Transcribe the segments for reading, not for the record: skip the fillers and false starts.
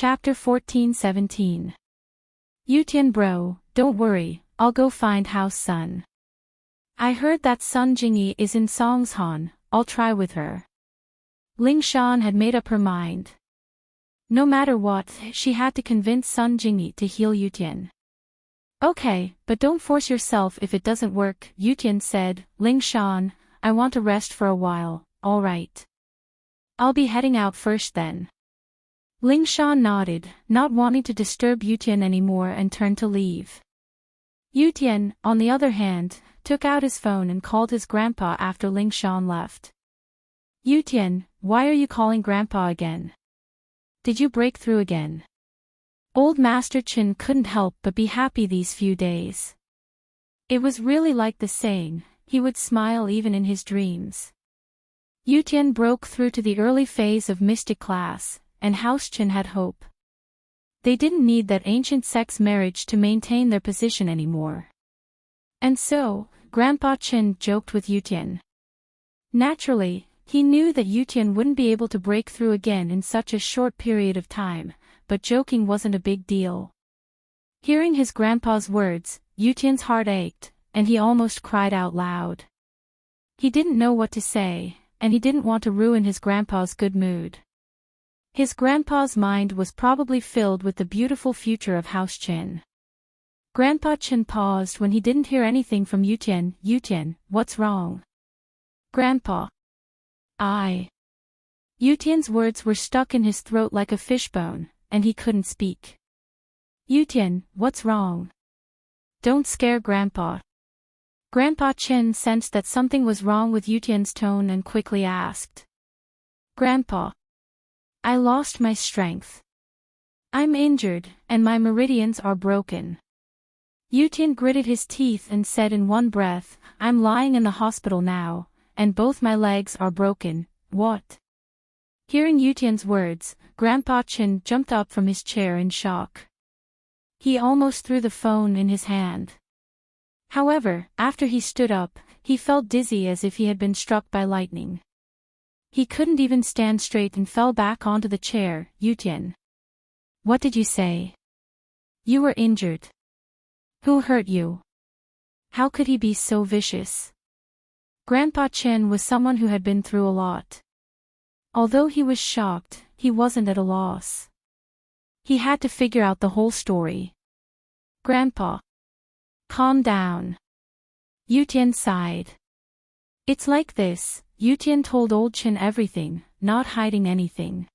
Chapter 14-17. Yutian bro, don't worry, I'll go find House Sun. I heard that Sun Jingyi is in Songshan, I'll try with her. Ling Shan had made up her mind. No matter what, she had to convince Sun Jingyi to heal Yutian. Okay, but don't force yourself if it doesn't work, Yutian said. Ling Shan, I want to rest for a while, alright. I'll be heading out first then. Ling Shan nodded, not wanting to disturb Yutian anymore, and turned to leave. Yutian, on the other hand, took out his phone and called his grandpa after Ling Shan left. Yutian, why are you calling grandpa again? Did you break through again? Old Master Qin couldn't help but be happy these few days. It was really like the saying, he would smile even in his dreams. Yutian broke through to the early phase of mystic class, and House Qin had hope. They didn't need that ancient sex marriage to maintain their position anymore. And so, Grandpa Qin joked with Yutian. Naturally, he knew that Yutian wouldn't be able to break through again in such a short period of time, but joking wasn't a big deal. Hearing his grandpa's words, Yutian's heart ached, and he almost cried out loud. He didn't know what to say, and he didn't want to ruin his grandpa's good mood. His grandpa's mind was probably filled with the beautiful future of House Qin. Grandpa Qin paused when he didn't hear anything from Yutian. Yutian, what's wrong? Grandpa. Yutian's words were stuck in his throat like a fishbone, and he couldn't speak. Yutian, what's wrong? Don't scare Grandpa. Grandpa Qin sensed that something was wrong with Yutian's tone and quickly asked. Grandpa. I lost my strength. I'm injured, and my meridians are broken. Yutian gritted his teeth and said in one breath, I'm lying in the hospital now, and both my legs are broken. What? Hearing Yutian's words, Grandpa Qin jumped up from his chair in shock. He almost threw the phone in his hand. However, after he stood up, he felt dizzy as if he had been struck by lightning. He couldn't even stand straight and fell back onto the chair. Yutian. What did you say? You were injured. Who hurt you? How could he be so vicious? Grandpa Qin was someone who had been through a lot. Although he was shocked, he wasn't at a loss. He had to figure out the whole story. Grandpa. Calm down. Yutian sighed. It's like this, Yutian told Old Qin everything, not hiding anything.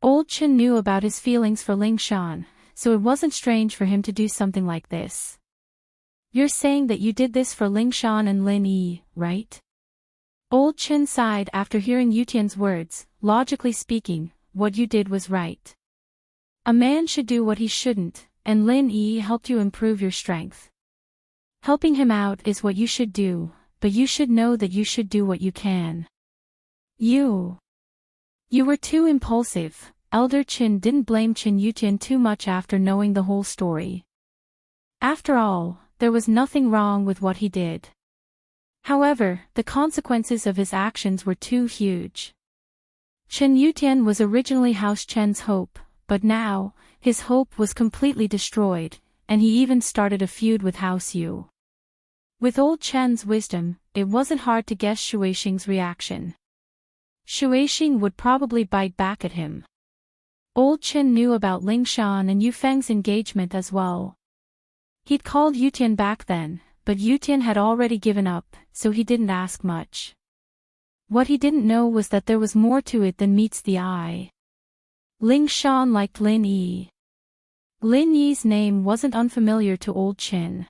Old Qin knew about his feelings for Ling Shan, so it wasn't strange for him to do something like this. You're saying that you did this for Ling Shan and Lin Yi, right? Old Qin sighed after hearing Yutian's words. Logically speaking, what you did was right. A man should do what he shouldn't, and Lin Yi helped you improve your strength. Helping him out is what you should do, but you should know that you should do what you can. You were too impulsive. Elder Qin didn't blame Qin Yutian too much after knowing the whole story. After all, there was nothing wrong with what he did. However, the consequences of his actions were too huge. Qin Yutian was originally House Chen's hope, but now, his hope was completely destroyed, and he even started a feud with House Yu. With Old Chen's wisdom, it wasn't hard to guess Shuixing's reaction. Shuixing would probably bite back at him. Old Qin knew about Ling Shan and Yufeng's engagement as well. He'd called Yutian back then, but Yutian had already given up, so he didn't ask much. What he didn't know was that there was more to it than meets the eye. Ling Shan liked Lin Yi. Lin Yi's name wasn't unfamiliar to Old Qin.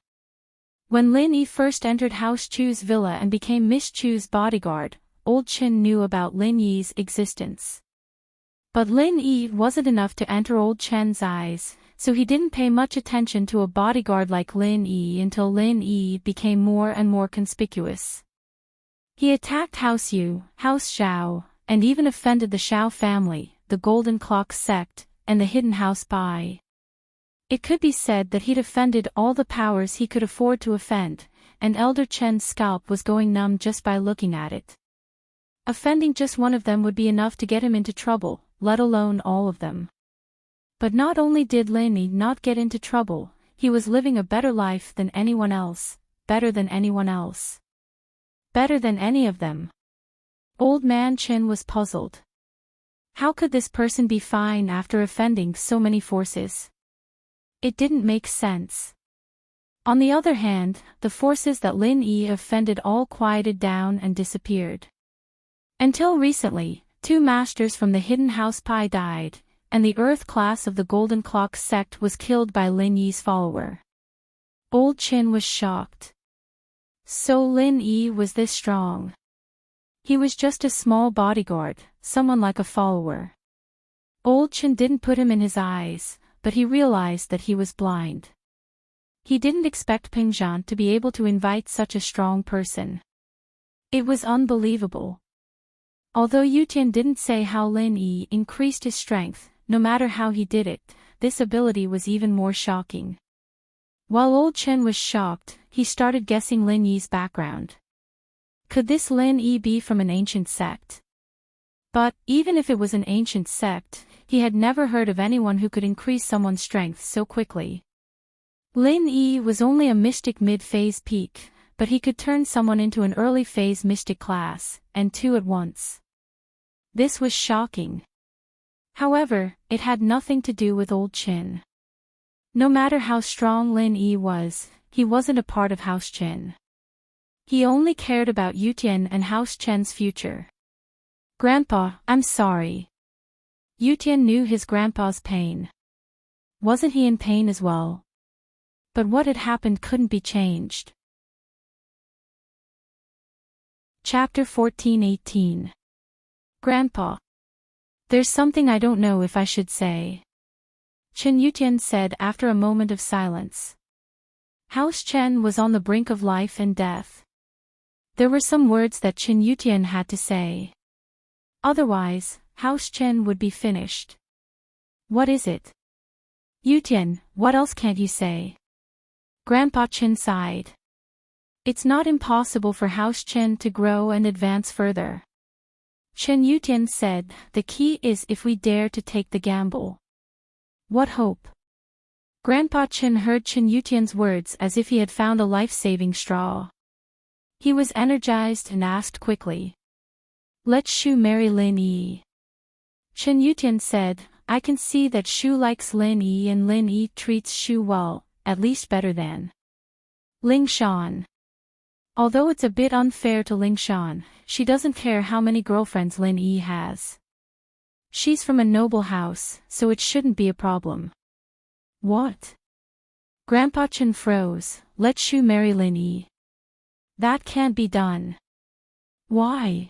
When Lin Yi first entered House Chu's villa and became Miss Chu's bodyguard, Old Qin knew about Lin Yi's existence. But Lin Yi wasn't enough to enter Old Chen's eyes, so he didn't pay much attention to a bodyguard like Lin Yi until Lin Yi became more and more conspicuous. He attacked House Yu, House Xiao, and even offended the Xiao family, the Golden Clock sect, and the Hidden House Bai. It could be said that he'd offended all the powers he could afford to offend, and Elder Chen's scalp was going numb just by looking at it. Offending just one of them would be enough to get him into trouble, let alone all of them. But not only did Lin Yi not get into trouble, he was living a better life than anyone else, better than anyone else. Better than any of them. Old Man Chen was puzzled. How could this person be fine after offending so many forces? It didn't make sense. On the other hand, the forces that Lin Yi offended all quieted down and disappeared. Until recently, 2 masters from the Hidden House Pi died, and the Earth class of the Golden Clock sect was killed by Lin Yi's follower. Old Qin was shocked. So Lin Yi was this strong. He was just a small bodyguard, someone like a follower. Old Qin didn't put him in his eyes, but he realized that he was blind. He didn't expect Ping Zhan to be able to invite such a strong person. It was unbelievable. Although Yutian didn't say how Lin Yi increased his strength, no matter how he did it, this ability was even more shocking. While Old Chen was shocked, he started guessing Lin Yi's background. Could this Lin Yi be from an ancient sect? But, even if it was an ancient sect, he had never heard of anyone who could increase someone's strength so quickly. Lin Yi was only a mystic mid-phase peak, but he could turn someone into an early-phase mystic class, and 2 at once. This was shocking. However, it had nothing to do with Old Qin. No matter how strong Lin Yi was, he wasn't a part of House Qin. He only cared about Yutian and House Chen's future. Grandpa, I'm sorry. Yutian knew his grandpa's pain. Wasn't he in pain as well? But what had happened couldn't be changed. Chapter 14:18. Grandpa. There's something I don't know if I should say. Chen Yutian said after a moment of silence. House Chen was on the brink of life and death. There were some words that Chen Yutian had to say. Otherwise, House Chen would be finished. What is it? Yutian, what else can't you say? Grandpa Chen sighed. It's not impossible for House Chen to grow and advance further. Chen Yutian said, the key is if we dare to take the gamble. What hope? Grandpa Chen heard Chen Yutian's words as if he had found a life-saving straw. He was energized and asked quickly. Let Shu marry Lin Yi. Chen Yutian said, I can see that Shu likes Lin Yi and Lin Yi treats Shu well, at least better than Ling Shan. Although it's a bit unfair to Ling Shan, she doesn't care how many girlfriends Lin Yi has. She's from a noble house, so it shouldn't be a problem. What? Grandpa Chen froze. Let Shu marry Lin Yi. That can't be done. Why?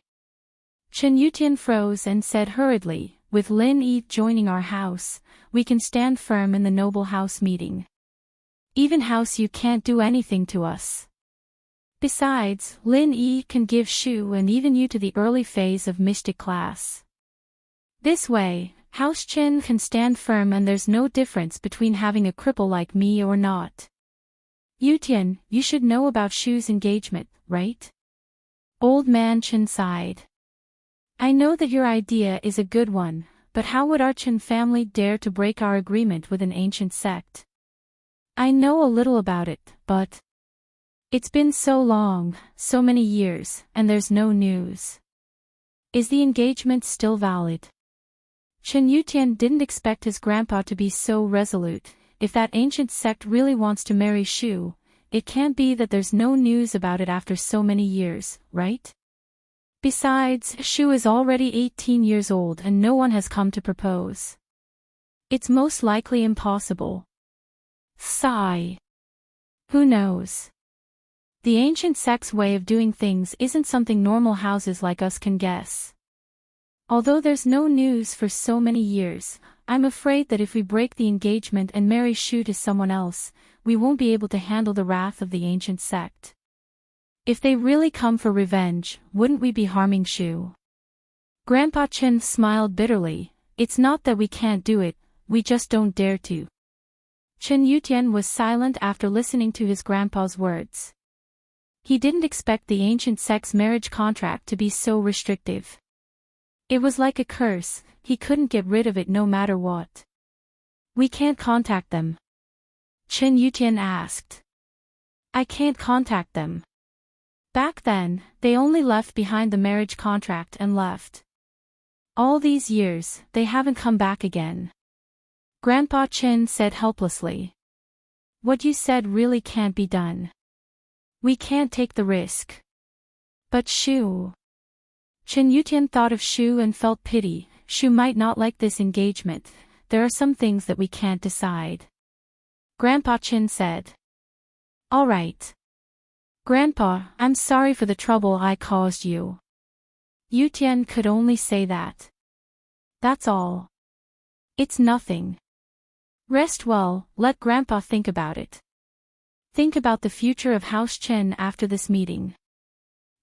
Chen Yutian froze and said hurriedly, with Lin Yi joining our house, we can stand firm in the noble house meeting. Even House Yu can't do anything to us. Besides, Lin Yi can give Shu and even you to the early phase of mystic class. This way, House Chen can stand firm and there's no difference between having a cripple like me or not. Yutian, you should know about Shu's engagement, right? Old Man Chen sighed. I know that your idea is a good one, but how would our Chen family dare to break our agreement with an ancient sect? I know a little about it, but it's been so long, so many years, and there's no news. Is the engagement still valid? Chen Yutian didn't expect his grandpa to be so resolute. If that ancient sect really wants to marry Shu, it can't be that there's no news about it after so many years, right? Besides, Shu is already 18 years old and no one has come to propose. It's most likely impossible. Sigh. Who knows? The ancient sect's way of doing things isn't something normal houses like us can guess. Although there's no news for so many years, I'm afraid that if we break the engagement and marry Shu to someone else, we won't be able to handle the wrath of the ancient sect. If they really come for revenge, wouldn't we be harming Shu? Grandpa Chen smiled bitterly. It's not that we can't do it, we just don't dare to. Chen Yutian was silent after listening to his grandpa's words. He didn't expect the ancient sect's marriage contract to be so restrictive. It was like a curse, he couldn't get rid of it no matter what. We can't contact them. Chen Yutian asked. I can't contact them. Back then, they only left behind the marriage contract and left. All these years, they haven't come back again. Grandpa Chen said helplessly. What you said really can't be done. We can't take the risk. But Shu. Chen Yutian thought of Shu and felt pity. Shu might not like this engagement. There are some things that we can't decide. Grandpa Chen said. All right. Grandpa, I'm sorry for the trouble I caused you. Yutian could only say that. That's all. It's nothing. Rest well, let Grandpa think about it. Think about the future of House Chen after this meeting.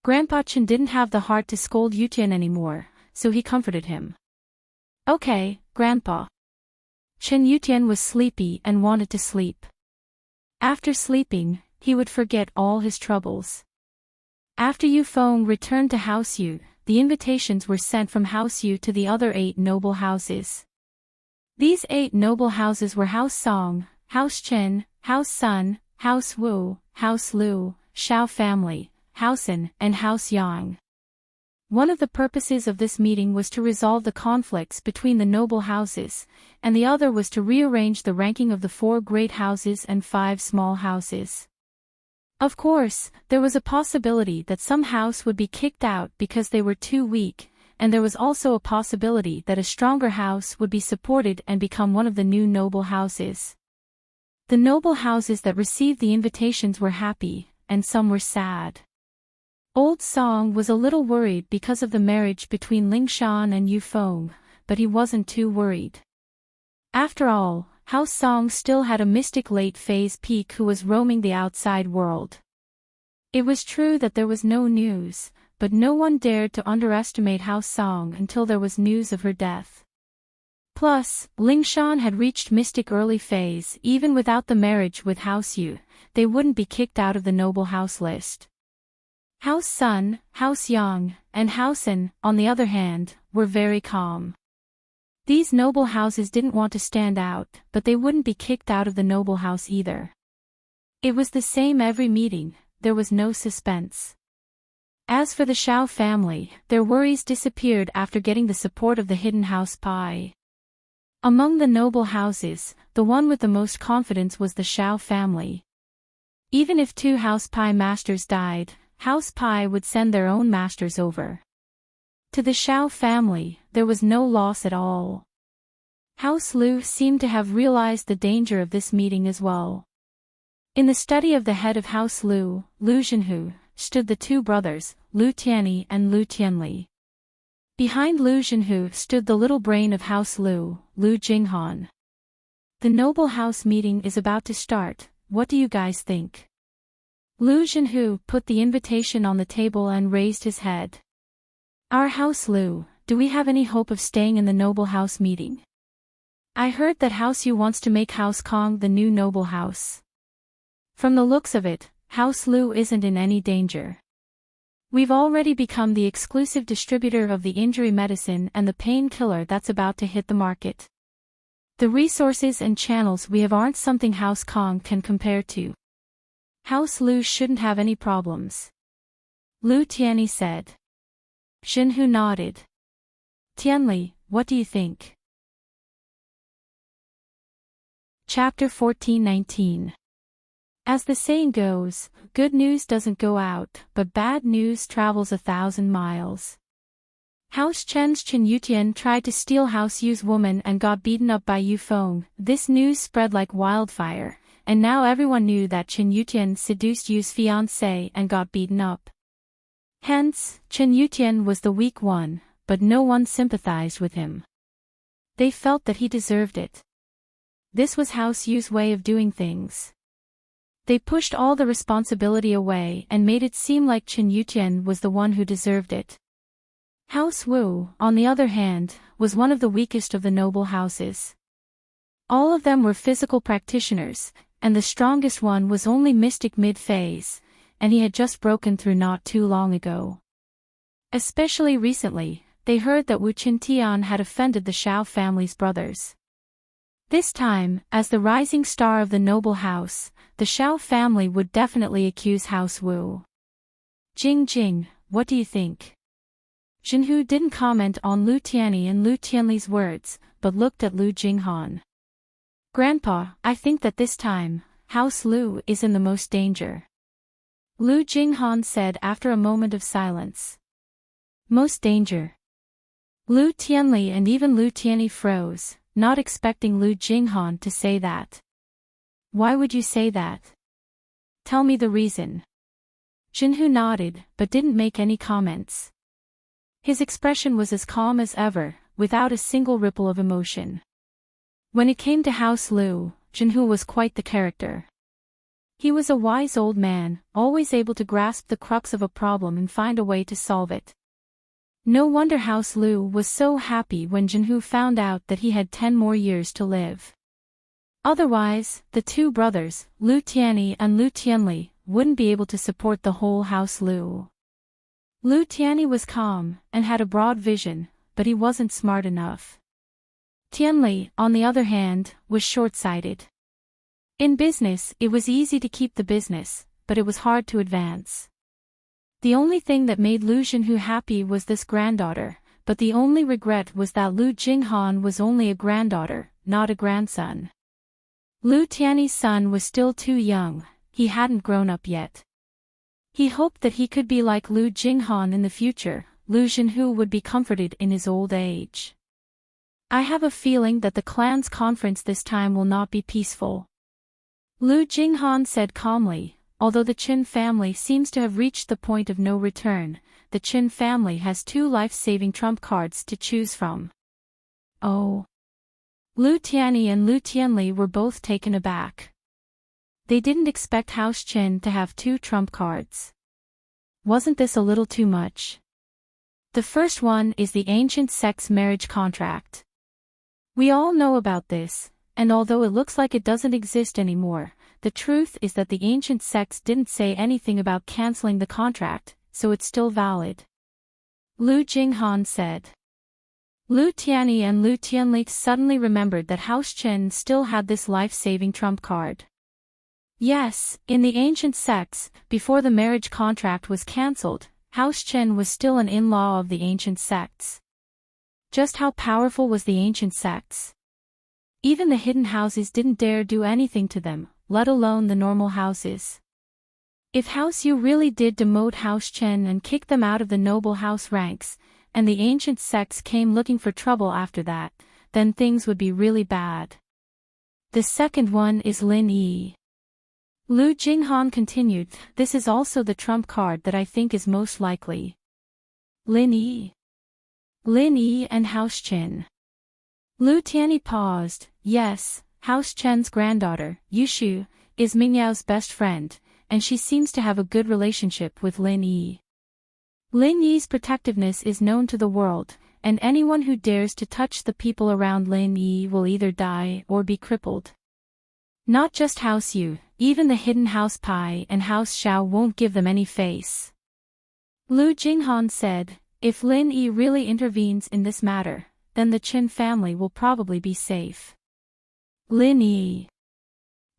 Grandpa Chen didn't have the heart to scold Yutian anymore, so he comforted him. Okay, Grandpa. Chen Yutian was sleepy and wanted to sleep. After sleeping, he would forget all his troubles. After Yu Feng returned to House Yu, the invitations were sent from House Yu to the other 8 noble houses. These 8 noble houses were House Song, House Chen, House Sun, House Wu, House Lu, Shao family, House An, and House Yang. One of the purposes of this meeting was to resolve the conflicts between the noble houses, and the other was to rearrange the ranking of the 4 great houses and 5 small houses. Of course, there was a possibility that some house would be kicked out because they were too weak, and there was also a possibility that a stronger house would be supported and become one of the new noble houses. The noble houses that received the invitations were happy, and some were sad. Old Song was a little worried because of the marriage between Ling Shan and Yu Feng, but he wasn't too worried. After all, House Song still had a mystic late-phase peak who was roaming the outside world. It was true that there was no news, but no one dared to underestimate House Song until there was news of her death. Plus, Ling Shan had reached mystic early phase. Even without the marriage with House Yu, they wouldn't be kicked out of the noble house list. House Sun, House Yang, and House An, on the other hand, were very calm. These noble houses didn't want to stand out, but they wouldn't be kicked out of the noble house either. It was the same every meeting, there was no suspense. As for the Shao family, their worries disappeared after getting the support of the hidden house Pai. Among the noble houses, the one with the most confidence was the Shao family. Even if 2 house Pai masters died, House Pai would send their own masters over. To the Shao family, there was no loss at all. House Lu seemed to have realized the danger of this meeting as well. In the study of the head of House Lu, Lu Zhenhu, stood the 2 brothers, Lu Tianyi and Lu Tianli. Behind Lu Zhenhu stood the little brain of House Lu, Lu Jinghan. The noble house meeting is about to start, what do you guys think? Lu Zhenhu put the invitation on the table and raised his head. Our House Lu, do we have any hope of staying in the noble house meeting? I heard that House Yu wants to make House Kong the new noble house. From the looks of it, House Lu isn't in any danger. We've already become the exclusive distributor of the injury medicine and the painkiller that's about to hit the market. The resources and channels we have aren't something House Kong can compare to. House Lu shouldn't have any problems. Lu Tianyi said. Zhenhu nodded. Tianli, what do you think? Chapter 14-19. As the saying goes, good news doesn't go out, but bad news travels 1,000 miles. House Chen's Chen Yutian tried to steal House Yu's woman and got beaten up by Yu Feng. This news spread like wildfire, and now everyone knew that Chen Yutian seduced Yu's fiancée and got beaten up. Hence, Chen Yutian was the weak one, but no one sympathized with him. They felt that he deserved it. This was House Yu's way of doing things. They pushed all the responsibility away and made it seem like Chen Yutian was the one who deserved it. House Wu, on the other hand, was one of the weakest of the noble houses. All of them were physical practitioners, and the strongest one was only mystic mid-phase, and he had just broken through not too long ago. Especially recently, they heard that Wu Qintian had offended the Shao family's brothers. This time, as the rising star of the noble house, the Xiao family would definitely accuse House Wu. Jing, what do you think? Jinhu didn't comment on Lu Tianyi and Lu Tianli's words, but looked at Lu Jinghan. Grandpa, I think that this time, House Lu is in the most danger. Lu Jinghan said after a moment of silence. Most danger. Lu Tianli and even Lu Tianyi froze, not expecting Lu Jinghan to say that. Why would you say that? Tell me the reason. Jinhu nodded, but didn't make any comments. His expression was as calm as ever, without a single ripple of emotion. When it came to House Lu, Jinhu was quite the character. He was a wise old man, always able to grasp the crux of a problem and find a way to solve it. No wonder House Lu was so happy when Jinhu found out that he had 10 more years to live. Otherwise, the two brothers, Lu Tianyi and Lu Tianli, wouldn't be able to support the whole House Lu. Lu Tianyi was calm, and had a broad vision, but he wasn't smart enough. Tianli, on the other hand, was short-sighted. In business, it was easy to keep the business, but it was hard to advance. The only thing that made Lu Jinhu happy was this granddaughter, but the only regret was that Lu Jinghan was only a granddaughter, not a grandson. Lu Tianyi's son was still too young, he hadn't grown up yet. He hoped that he could be like Lu Jinghan in the future. Lu Jinhu would be comforted in his old age. I have a feeling that the clan's conference this time will not be peaceful. Lu Jinghan said calmly. Although the Qin family seems to have reached the point of no return, the Qin family has 2 life-saving trump cards to choose from. Oh. Lu Tianyi and Lu Tianli were both taken aback. They didn't expect House Qin to have 2 trump cards. Wasn't this a little too much? The first one is the ancient sect's marriage contract. We all know about this, and although it looks like it doesn't exist anymore, the truth is that the ancient sects didn't say anything about canceling the contract, so it's still valid. Lu Jinghan said. Lu Tianyi and Lu Tianli suddenly remembered that House Qin still had this life-saving trump card. Yes, in the ancient sects, before the marriage contract was cancelled, House Qin was still an in-law of the ancient sects. Just how powerful was the ancient sects? Even the hidden houses didn't dare do anything to them, let alone the normal houses. If House Yu really did demote House Chen and kick them out of the noble house ranks, and the ancient sects came looking for trouble after that, then things would be really bad. The second one is Lin Yi. Lu Jinghan continued, this is also the trump card that I think is most likely. Lin Yi. Lin Yi and House Qin. Lu Tianyi paused. Yes, House Chen's granddaughter, Yushu, is Mingyao's best friend, and she seems to have a good relationship with Lin Yi. Lin Yi's protectiveness is known to the world, and anyone who dares to touch the people around Lin Yi will either die or be crippled. Not just House Yu, even the hidden House Pai and House Xiao won't give them any face. Lu Jinghan said, if Lin Yi really intervenes in this matter, then the Qin family will probably be safe. Lin Yi.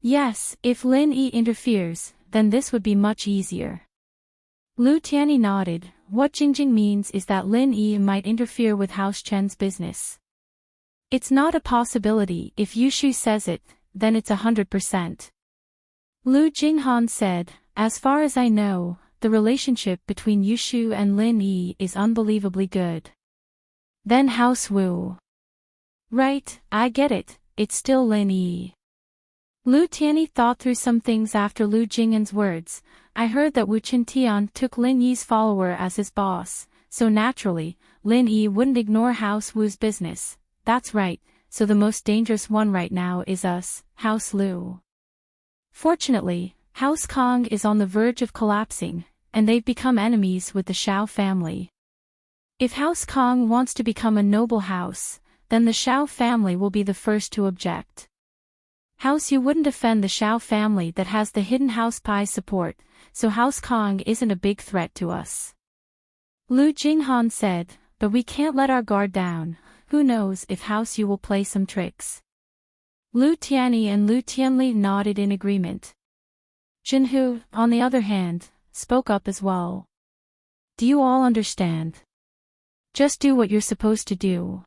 Yes, if Lin Yi interferes, then this would be much easier. Lu Tianyi nodded. What Jingjing means is that Lin Yi might interfere with House Chen's business. It's not a possibility. If Yushu says it, then it's 100%. Lu Jinghan said, as far as I know, the relationship between Yushu and Lin Yi is unbelievably good. Then House Wu. Right, I get it, it's still Lin Yi. Lu Tianyi thought through some things after Lu Jinghan's words. I heard that Wu Qintian took Lin Yi's follower as his boss, so naturally, Lin Yi wouldn't ignore House Wu's business. That's right, so the most dangerous one right now is us, House Lu. Fortunately, House Kong is on the verge of collapsing, and they've become enemies with the Xiao family. If House Kong wants to become a noble house, then the Xiao family will be the first to object. House Yu wouldn't offend the Xiao family that has the hidden House Pai support, so House Kong isn't a big threat to us. Lu Jinghan said, but we can't let our guard down. Who knows if House Yu will play some tricks. Lu Tianyi and Lu Tianli nodded in agreement. Jinhu, on the other hand, spoke up as well. Do you all understand? Just do what you're supposed to do.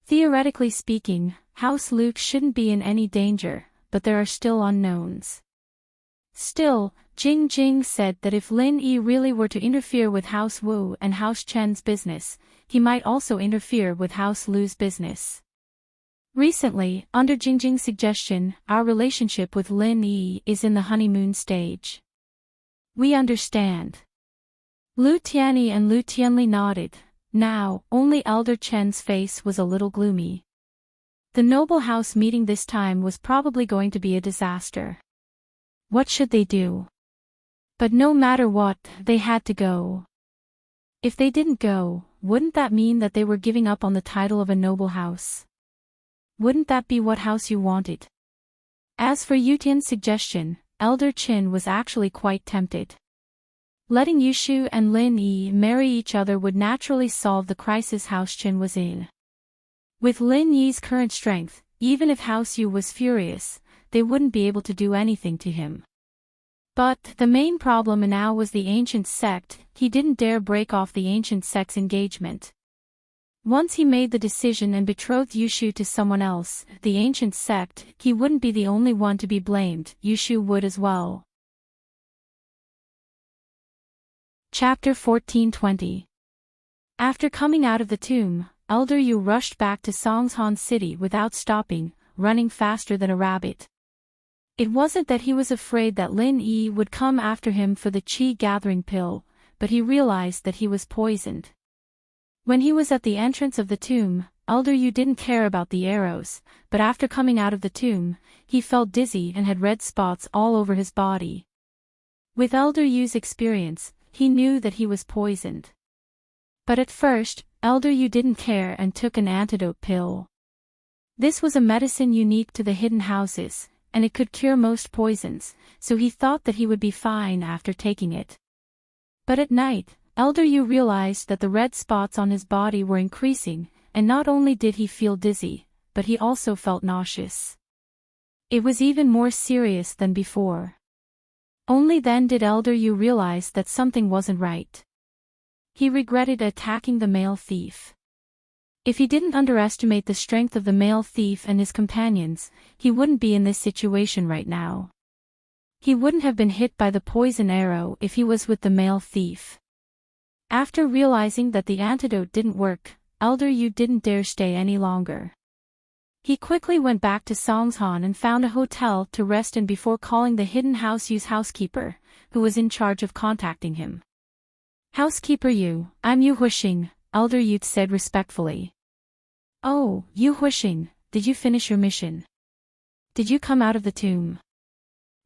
Theoretically speaking, House Luke shouldn't be in any danger, but there are still unknowns. Still, Jing Jing said that if Lin Yi really were to interfere with House Wu and House Chen's business, he might also interfere with House Lu's business. Recently, under Jing Jing's suggestion, our relationship with Lin Yi is in the honeymoon stage. We understand. Lu Tianyi and Lu Tianli nodded. Now, only Elder Chen's face was a little gloomy. The noble house meeting this time was probably going to be a disaster. What should they do? But no matter what, they had to go. If they didn't go, wouldn't that mean that they were giving up on the title of a noble house? Wouldn't that be what house you wanted? As for Yutian's suggestion, Elder Qin was actually quite tempted. Letting Yushu and Lin Yi marry each other would naturally solve the crisis House Qin was in. With Lin Yi's current strength, even if House Yu was furious, they wouldn't be able to do anything to him. But the main problem now was the ancient sect. He didn't dare break off the ancient sect's engagement. Once he made the decision and betrothed Yushu to someone else, the ancient sect, he wouldn't be the only one to be blamed, Yushu would as well. Chapter 1420. After coming out of the tomb, Elder Yu rushed back to Songshan City without stopping, running faster than a rabbit. It wasn't that he was afraid that Lin Yi would come after him for the qi gathering pill, but he realized that he was poisoned. When he was at the entrance of the tomb, Elder Yu didn't care about the arrows, but after coming out of the tomb, he felt dizzy and had red spots all over his body. With Elder Yu's experience, he knew that he was poisoned. But at first, Elder Yu didn't care and took an antidote pill. This was a medicine unique to the hidden houses, and it could cure most poisons, so he thought that he would be fine after taking it. But at night, Elder Yu realized that the red spots on his body were increasing, and not only did he feel dizzy, but he also felt nauseous. It was even more serious than before. Only then did Elder Yu realize that something wasn't right. He regretted attacking the male thief. If he didn't underestimate the strength of the male thief and his companions, he wouldn't be in this situation right now. He wouldn't have been hit by the poison arrow if he was with the male thief. After realizing that the antidote didn't work, Elder Yu didn't dare stay any longer. He quickly went back to Songshan and found a hotel to rest in before calling the hidden house Yu's housekeeper, who was in charge of contacting him. "Housekeeper Yu, I'm Yu Huixing," Elder Yu said respectfully. "Oh, Yu Huixing, did you finish your mission? Did you come out of the tomb?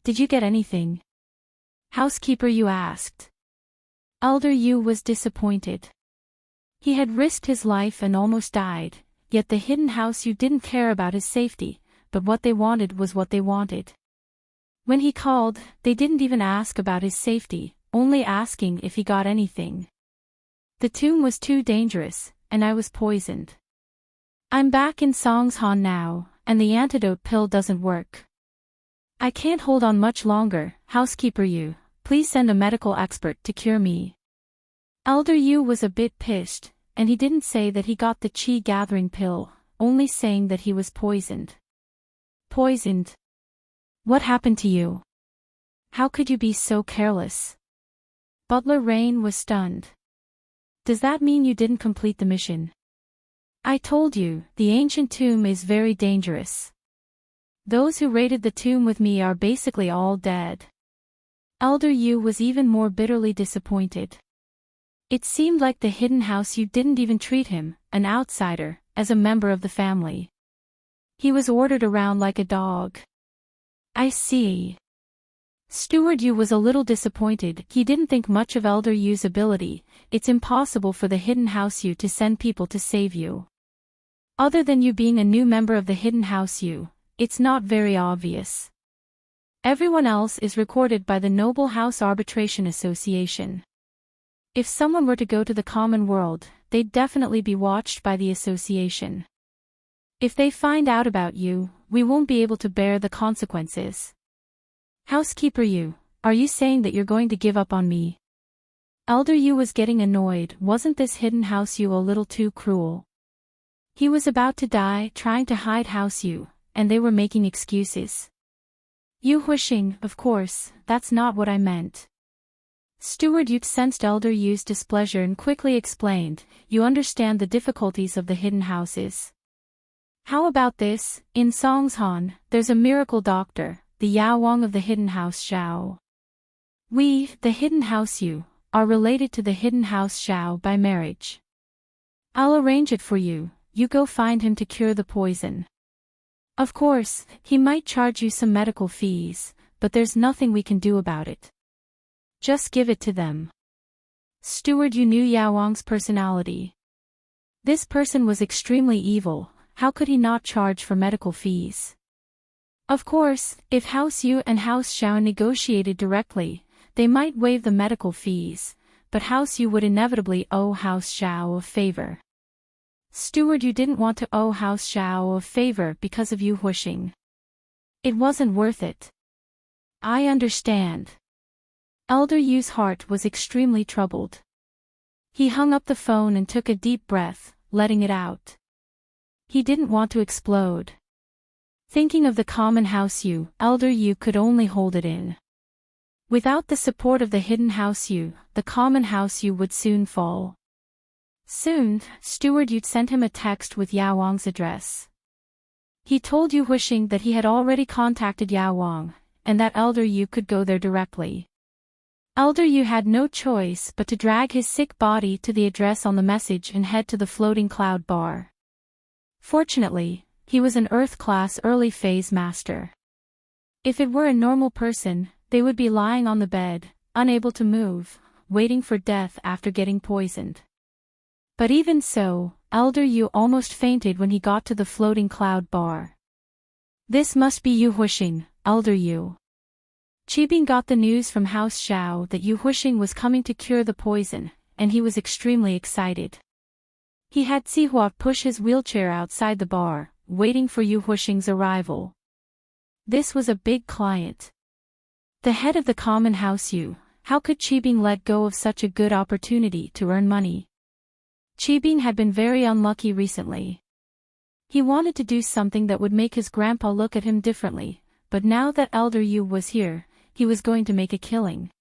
Did you get anything?" Housekeeper Yu asked. Elder Yu was disappointed. He had risked his life and almost died. Yet the hidden house Yu didn't care about his safety, but what they wanted was what they wanted. When he called, they didn't even ask about his safety, only asking if he got anything. "The tomb was too dangerous, and I was poisoned. I'm back in Songshan now, and the antidote pill doesn't work. I can't hold on much longer, Housekeeper Yu, please send a medical expert to cure me." Elder Yu was a bit pissed, and he didn't say that he got the qi gathering pill, only saying that he was poisoned. "Poisoned? What happened to you? How could you be so careless?" Butler Rain was stunned. "Does that mean you didn't complete the mission? I told you, the ancient tomb is very dangerous. Those who raided the tomb with me are basically all dead." Elder Yu was even more bitterly disappointed. It seemed like the hidden house Yu didn't even treat him, an outsider, as a member of the family. He was ordered around like a dog. "I see." Steward Yu was a little disappointed. He didn't think much of Elder Yu's ability. It's impossible for the hidden house Yu to send people to save you. Other than you being a new member of the hidden house Yu, it's not very obvious. Everyone else is recorded by the Noble House Arbitration Association. If someone were to go to the common world, they'd definitely be watched by the association. If they find out about you, we won't be able to bear the consequences. Housekeeper Yu, are you saying that you're going to give up on me? Elder Yu was getting annoyed. Wasn't this hidden House Yu a little too cruel? He was about to die trying to hide House Yu, and they were making excuses. Yu Huixing, of course, that's not what I meant. Steward Yu sensed Elder Yu's displeasure and quickly explained, you understand the difficulties of the hidden houses. How about this, in Songshan, there's a miracle doctor, the Yao Wang of the hidden house Xiao. We, the hidden house Yu, are related to the hidden house Xiao by marriage. I'll arrange it for you, you go find him to cure the poison. Of course, he might charge you some medical fees, but there's nothing we can do about it. Just give it to them. Steward Yu knew Yao Wang's personality. This person was extremely evil, how could he not charge for medical fees? Of course, if House Yu and House Xiao negotiated directly, they might waive the medical fees, but House Yu would inevitably owe House Xiao a favor. Steward Yu didn't want to owe House Xiao a favor because of Yu Huixing. It wasn't worth it. I understand. Elder Yu's heart was extremely troubled. He hung up the phone and took a deep breath, letting it out. He didn't want to explode. Thinking of the common House Yu, Elder Yu could only hold it in. Without the support of the hidden House Yu, the common House Yu would soon fall. Soon, Steward Yu sent him a text with Yao Wang's address. He told Yu Huixing that he had already contacted Yao Wang, and that Elder Yu could go there directly. Elder Yu had no choice but to drag his sick body to the address on the message and head to the floating cloud bar. Fortunately, he was an Earth-class early-phase master. If it were a normal person, they would be lying on the bed, unable to move, waiting for death after getting poisoned. But even so, Elder Yu almost fainted when he got to the floating cloud bar. This must be Yu Huixing, Elder Yu. Qibing got the news from House Xiao that Yu Huixing was coming to cure the poison, and he was extremely excited. He had Sihua push his wheelchair outside the bar, waiting for Yu Huixing's arrival. This was a big client. The head of the common House Yu, how could Qibing let go of such a good opportunity to earn money? Qibing had been very unlucky recently. He wanted to do something that would make his grandpa look at him differently, but now that Elder Yu was here, he was going to make a killing.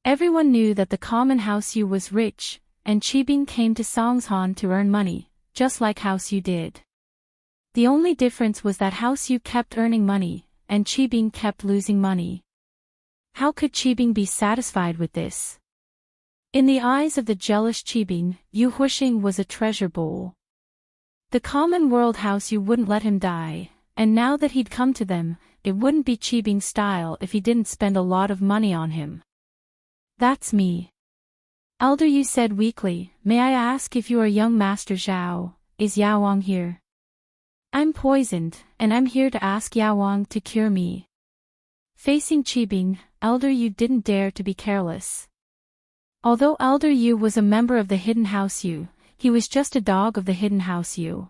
Everyone knew that the common House Yu was rich, and Qibing came to Songshan to earn money, just like House Yu did. The only difference was that House Yu kept earning money, and Qibing kept losing money. How could Qibing be satisfied with this? In the eyes of the jealous Qibing, Yu Huixing was a treasure bowl. The common world House Yu wouldn't let him die, and now that he'd come to them, it wouldn't be Qibing's style if he didn't spend a lot of money on him. That's me. Elder Yu said weakly, may I ask if you are young Master Zhao, is Yao Wang here? I'm poisoned, and I'm here to ask Yao Wang to cure me. Facing Qibing, Elder Yu didn't dare to be careless. Although Elder Yu was a member of the hidden House Yu, he was just a dog of the hidden House Yu.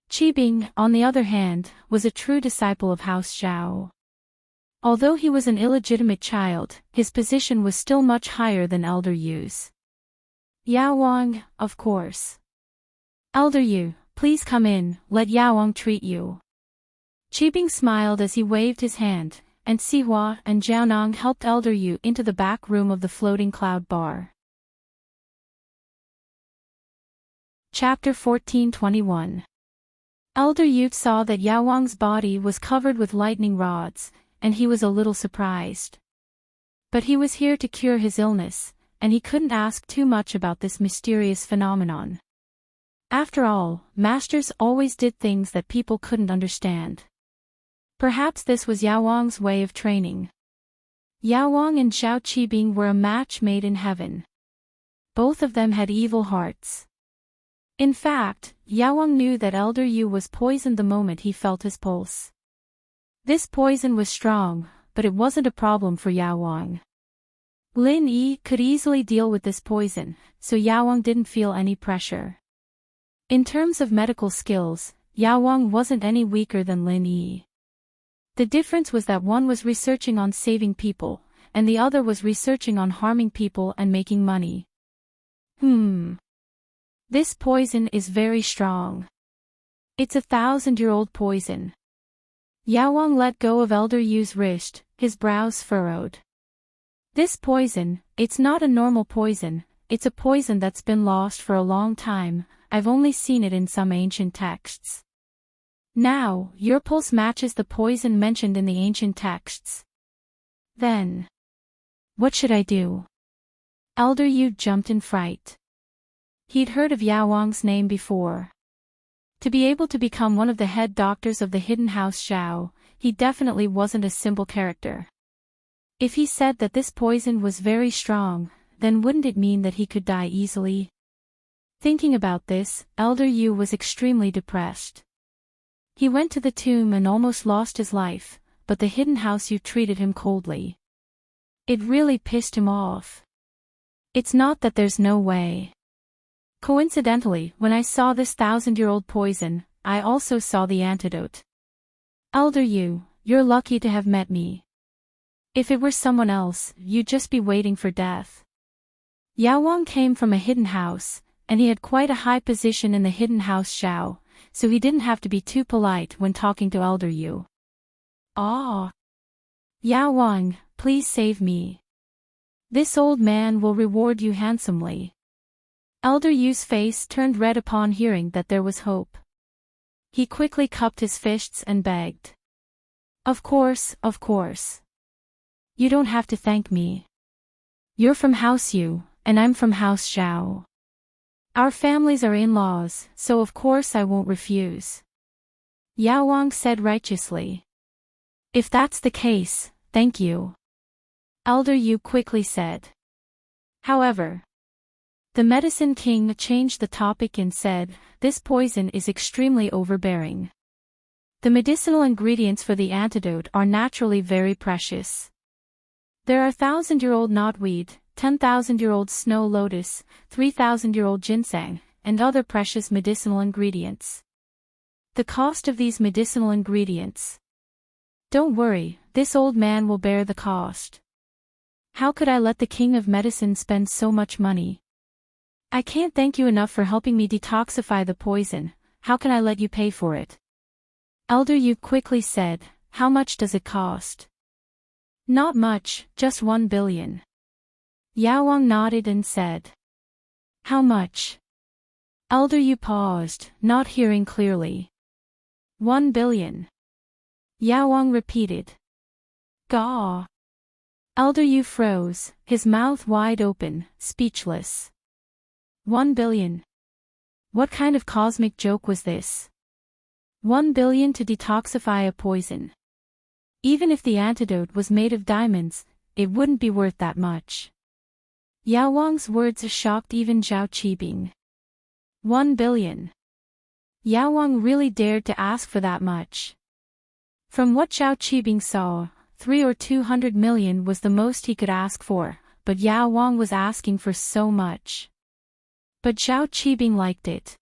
Qibing, on the other hand, was a true disciple of House Zhao. Although he was an illegitimate child, his position was still much higher than Elder Yu's. Yao Wang, of course. Elder Yu, please come in, let Yao Wang treat you. Qibing smiled as he waved his hand, and Sihua and Jiaonong helped Elder Yu into the back room of the floating cloud bar. Chapter 1421. Elder Yu saw that Yao Wang's body was covered with lightning rods, and he was a little surprised. But he was here to cure his illness, and he couldn't ask too much about this mysterious phenomenon. After all, masters always did things that people couldn't understand. Perhaps this was Yao Wang's way of training. Yao Wang and Zhao Qibing were a match made in heaven. Both of them had evil hearts. In fact, Yao Wang knew that Elder Yu was poisoned the moment he felt his pulse. This poison was strong, but it wasn't a problem for Yao Wang. Lin Yi could easily deal with this poison, so Yao Wang didn't feel any pressure. In terms of medical skills, Yao Wang wasn't any weaker than Lin Yi. The difference was that one was researching on saving people, and the other was researching on harming people and making money. This poison is very strong. It's 1,000-year-old poison. Yao Wang let go of Elder Yu's wrist, his brows furrowed. This poison, it's not a normal poison, it's a poison that's been lost for a long time. I've only seen it in some ancient texts. Now, your pulse matches the poison mentioned in the ancient texts. Then, what should I do? Elder Yu jumped in fright. He'd heard of Yao Wang's name before. To be able to become one of the head doctors of the hidden house Zhao, he definitely wasn't a simple character. If he said that this poison was very strong, then wouldn't it mean that he could die easily? Thinking about this, Elder Yu was extremely depressed. He went to the tomb and almost lost his life, but the hidden house Yu treated him coldly. It really pissed him off. It's not that there's no way. Coincidentally, when I saw this 1,000-year-old poison, I also saw the antidote. Elder Yu, you're lucky to have met me. If it were someone else, you'd just be waiting for death. Yao Wang came from a hidden house, and he had quite a high position in the hidden house Zhao, so he didn't have to be too polite when talking to Elder Yu. Ah! Yao Wang, please save me. This old man will reward you handsomely. Elder Yu's face turned red upon hearing that there was hope. He quickly cupped his fists and begged. Of course, of course. You don't have to thank me. You're from House Yu, and I'm from House Zhao. Our families are in-laws, so of course I won't refuse. Yao Wang said righteously. If that's the case, thank you. Elder Yu quickly said. However, the Medicine King changed the topic and said, this poison is extremely overbearing. The medicinal ingredients for the antidote are naturally very precious. There are 1,000-year-old knotweed, 10,000-year-old snow lotus, 3,000-year-old ginseng, and other precious medicinal ingredients. The cost of these medicinal ingredients. Don't worry, this old man will bear the cost. How could I let the King of Medicine spend so much money? I can't thank you enough for helping me detoxify the poison. How can I let you pay for it? Elder Yu quickly said, how much does it cost? Not much, just 1 billion. Yao Wang nodded and said. How much? Elder Yu paused, not hearing clearly. 1 billion. Yao Wang repeated. Gaw. Elder Yu froze, his mouth wide open, speechless. 1 billion. What kind of cosmic joke was this? 1 billion to detoxify a poison. Even if the antidote was made of diamonds, it wouldn't be worth that much. Yao Wang's words shocked even Zhao Qibing. 1 billion. Yao Wang really dared to ask for that much. From what Zhao Qibing saw, 300 or 200 million was the most he could ask for, but Yao Wang was asking for so much. But Zhao Qibing liked it.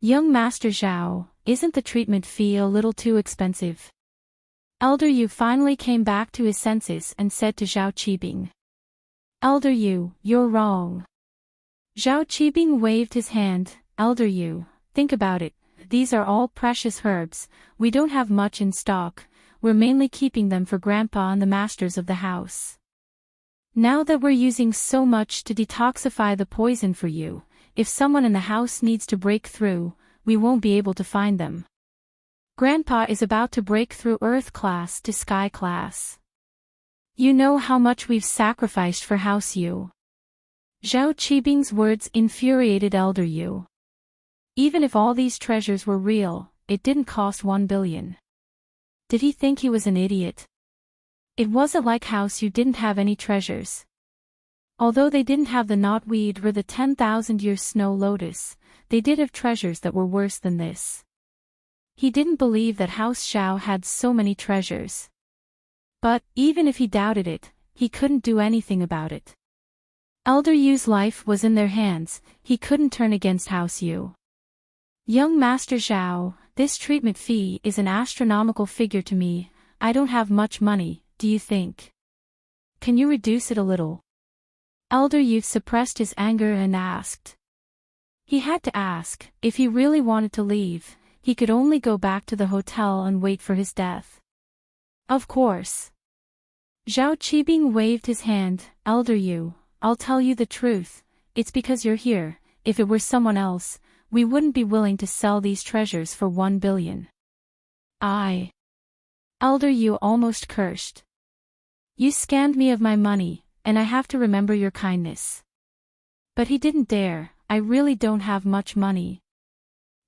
Young Master Zhao, isn't the treatment fee a little too expensive? Elder Yu finally came back to his senses and said to Zhao Qibing. Elder Yu, you're wrong. Zhao Qibing waved his hand. Elder Yu, think about it, these are all precious herbs, we don't have much in stock, we're mainly keeping them for Grandpa and the masters of the house. Now that we're using so much to detoxify the poison for you, if someone in the house needs to break through, we won't be able to find them. Grandpa is about to break through Earth class to Sky class. You know how much we've sacrificed for House Yu. Zhao Qibing's words infuriated Elder Yu. Even if all these treasures were real, it didn't cost 1 billion. Did he think he was an idiot? It wasn't like House Yu didn't have any treasures. Although they didn't have the knotweed or the 10,000-year snow lotus, they did have treasures that were worse than this. He didn't believe that House Zhao had so many treasures. But, even if he doubted it, he couldn't do anything about it. Elder Yu's life was in their hands, he couldn't turn against House Yu. Young Master Zhao, This treatment fee is an astronomical figure to me. I don't have much money, do you think? Can you reduce it a little? Elder Youth suppressed his anger and asked. He had to ask. If he really wanted to leave, he could only go back to the hotel and wait for his death. Of course. Zhao Qibing waved his hand. Elder Yu, I'll tell you the truth, it's because you're here. If it were someone else, we wouldn't be willing to sell these treasures for 1 billion. Elder Yu almost cursed. You scammed me of my money, and I have to remember your kindness. But he didn't dare. I really don't have much money.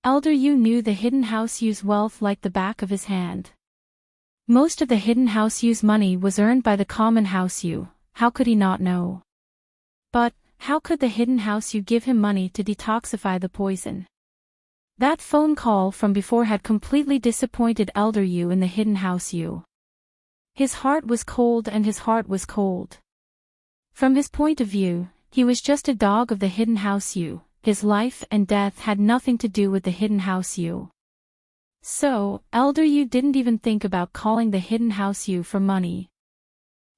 Elder Yu knew the Hidden House Yu's wealth like the back of his hand. Most of the Hidden House Yu's money was earned by the Common House Yu. How could he not know? But, how could the Hidden House Yu give him money to detoxify the poison? That phone call from before had completely disappointed Elder Yu in the Hidden House Yu. His heart was cold and his heart was cold. From his point of view, he was just a dog of the Hidden House Yu. His life and death had nothing to do with the Hidden House Yu. So, Elder Yu didn't even think about calling the Hidden House Yu for money.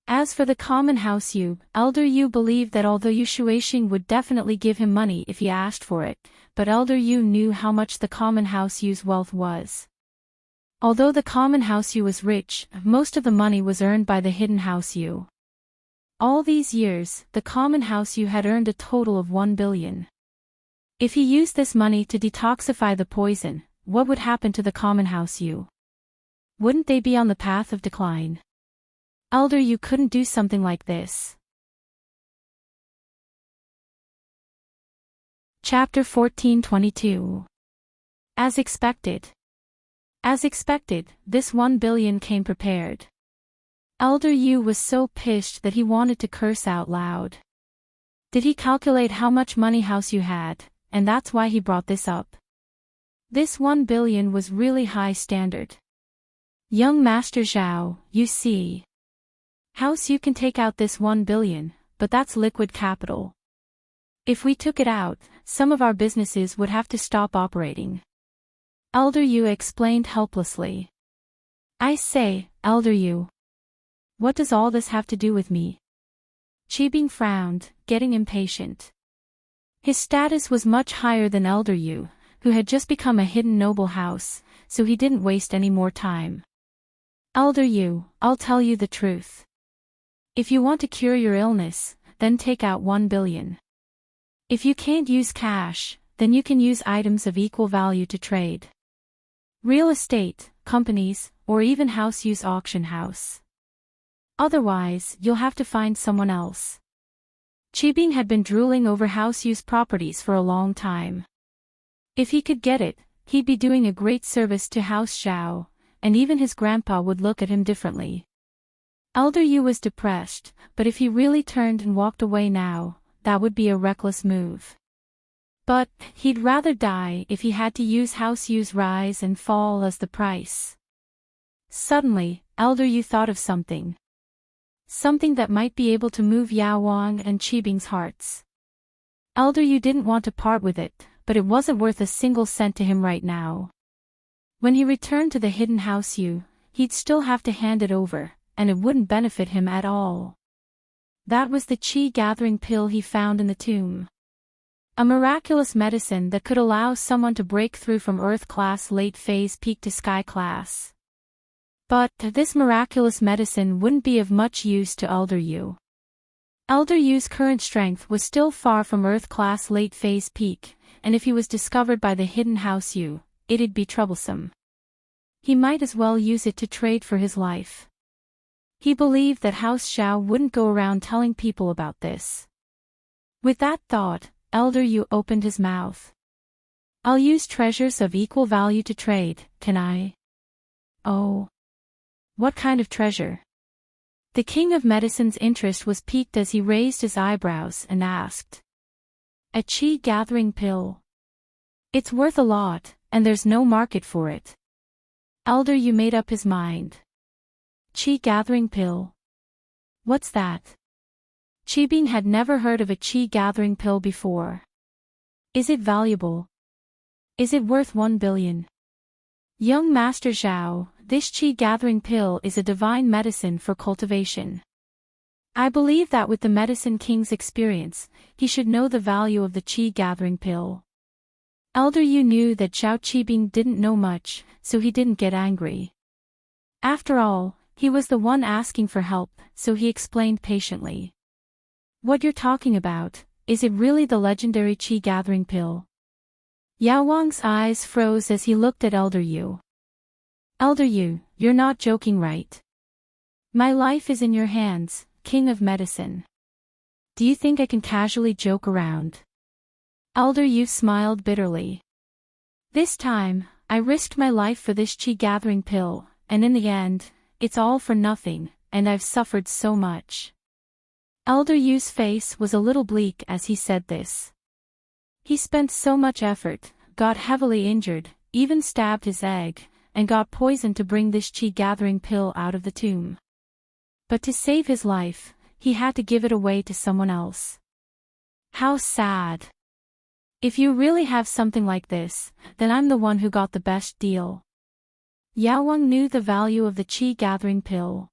As for the Common House Yu, Elder Yu believed that although Yu Shuixing would definitely give him money if he asked for it, but Elder Yu knew how much the Common House Yu's wealth was. Although the Common House Yu was rich, most of the money was earned by the Hidden House Yu. All these years, the Common House Yu had earned a total of 1 billion. If he used this money to detoxify the poison, what would happen to the Common House Yu? Wouldn't they be on the path of decline? Elder Yu couldn't do something like this. Chapter 1422. As expected. As expected, this 1 billion came prepared. Elder Yu was so pissed that he wanted to curse out loud. Did he calculate how much money House Yu had, and that's why he brought this up? This 1 billion was really high standard. Young Master Zhao, you see. House Yu can take out this 1 billion, but that's liquid capital. If we took it out, some of our businesses would have to stop operating. Elder Yu explained helplessly. I say, Elder Yu. What does all this have to do with me? Qibing frowned, getting impatient. His status was much higher than Elder Yu, who had just become a hidden noble house, so he didn't waste any more time. Elder Yu, I'll tell you the truth. If you want to cure your illness, then take out 1 billion. If you can't use cash, then you can use items of equal value to trade. Real estate, companies, or even House Yu's auction house. Otherwise, you'll have to find someone else. Qibing had been drooling over House Yu's properties for a long time. If he could get it, he'd be doing a great service to House Zhao, and even his grandpa would look at him differently. Elder Yu was depressed, but if he really turned and walked away now, that would be a reckless move. But, he'd rather die if he had to use House Yu's rise and fall as the price. Suddenly, Elder Yu thought of something. Something that might be able to move Yao Wang and Qibing's hearts. Elder Yu didn't want to part with it, but it wasn't worth a single cent to him right now. When he returned to the Hidden House Yu, he'd still have to hand it over, and it wouldn't benefit him at all. That was the Qi gathering pill he found in the tomb. A miraculous medicine that could allow someone to break through from Earth class late phase peak to Sky class. But, this miraculous medicine wouldn't be of much use to Elder Yu. Elder Yu's current strength was still far from Earth class late phase peak, and if he was discovered by the Hidden House Yu, it'd be troublesome. He might as well use it to trade for his life. He believed that House Zhao wouldn't go around telling people about this. With that thought, Elder Yu opened his mouth. I'll use treasures of equal value to trade, can I? Oh. What kind of treasure? The King of Medicine's interest was piqued as he raised his eyebrows and asked. A Qi gathering pill. It's worth a lot, and there's no market for it. Elder Yu made up his mind. Qi gathering pill. What's that? Qibing had never heard of a Qi gathering pill before. Is it valuable? Is it worth 1 billion? Young Master Zhao, this qi gathering pill is a divine medicine for cultivation. I believe that with the Medicine King's experience, he should know the value of the qi gathering pill. Elder Yu knew that Zhao Qibing didn't know much, so he didn't get angry. After all, he was the one asking for help, so he explained patiently. What you're talking about, is it really the legendary qi gathering pill? Yao Wang's eyes froze as he looked at Elder Yu. Elder Yu, you're not joking, right? My life is in your hands, King of Medicine. Do you think I can casually joke around? Elder Yu smiled bitterly. This time, I risked my life for this qi gathering pill, and in the end, it's all for nothing, and I've suffered so much. Elder Yu's face was a little bleak as he said this. He spent so much effort, got heavily injured, even stabbed his egg, and got poisoned to bring this qi gathering pill out of the tomb. But to save his life, he had to give it away to someone else. How sad. If you really have something like this, then I'm the one who got the best deal. Yao Wang knew the value of the qi gathering pill.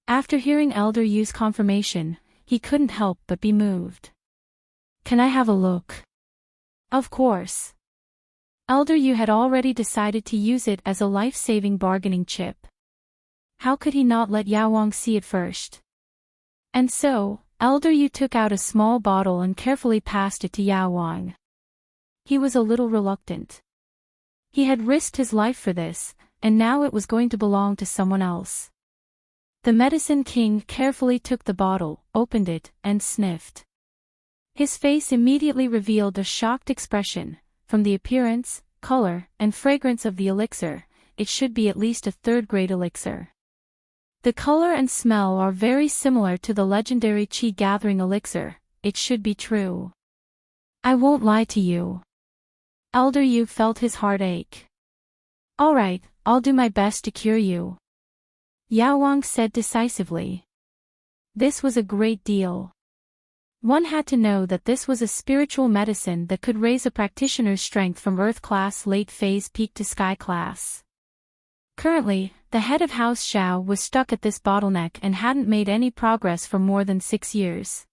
After hearing Elder Yu's confirmation, he couldn't help but be moved. Can I have a look? Of course. Elder Yu had already decided to use it as a life-saving bargaining chip. How could he not let Yao Wang see it first? And so, Elder Yu took out a small bottle and carefully passed it to Yao Wang. He was a little reluctant. He had risked his life for this, and now it was going to belong to someone else. The Medicine King carefully took the bottle, opened it, and sniffed. His face immediately revealed a shocked expression. From the appearance, color, and fragrance of the elixir, it should be at least a third-grade elixir. The color and smell are very similar to the legendary qi gathering elixir. It should be true. I won't lie to you. Elder Yu felt his heart ache. Alright, I'll do my best to cure you. Yao Wang said decisively. This was a great deal. One had to know that this was a spiritual medicine that could raise a practitioner's strength from Earth class late phase peak to Sky class. Currently, the head of House Xiao was stuck at this bottleneck and hadn't made any progress for more than 6 years.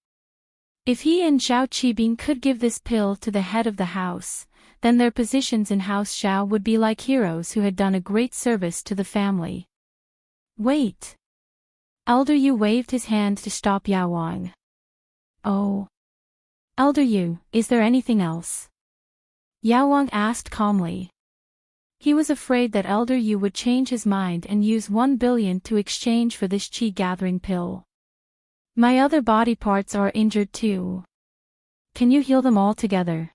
If he and Zhao Qibing could give this pill to the head of the house, then their positions in House Xiao would be like heroes who had done a great service to the family. Wait. Elder Yu waved his hand to stop Yao Wang. Oh. Elder Yu, is there anything else? Yao Wang asked calmly. He was afraid that Elder Yu would change his mind and use 1 billion to exchange for this qi gathering pill. My other body parts are injured too. Can you heal them all together?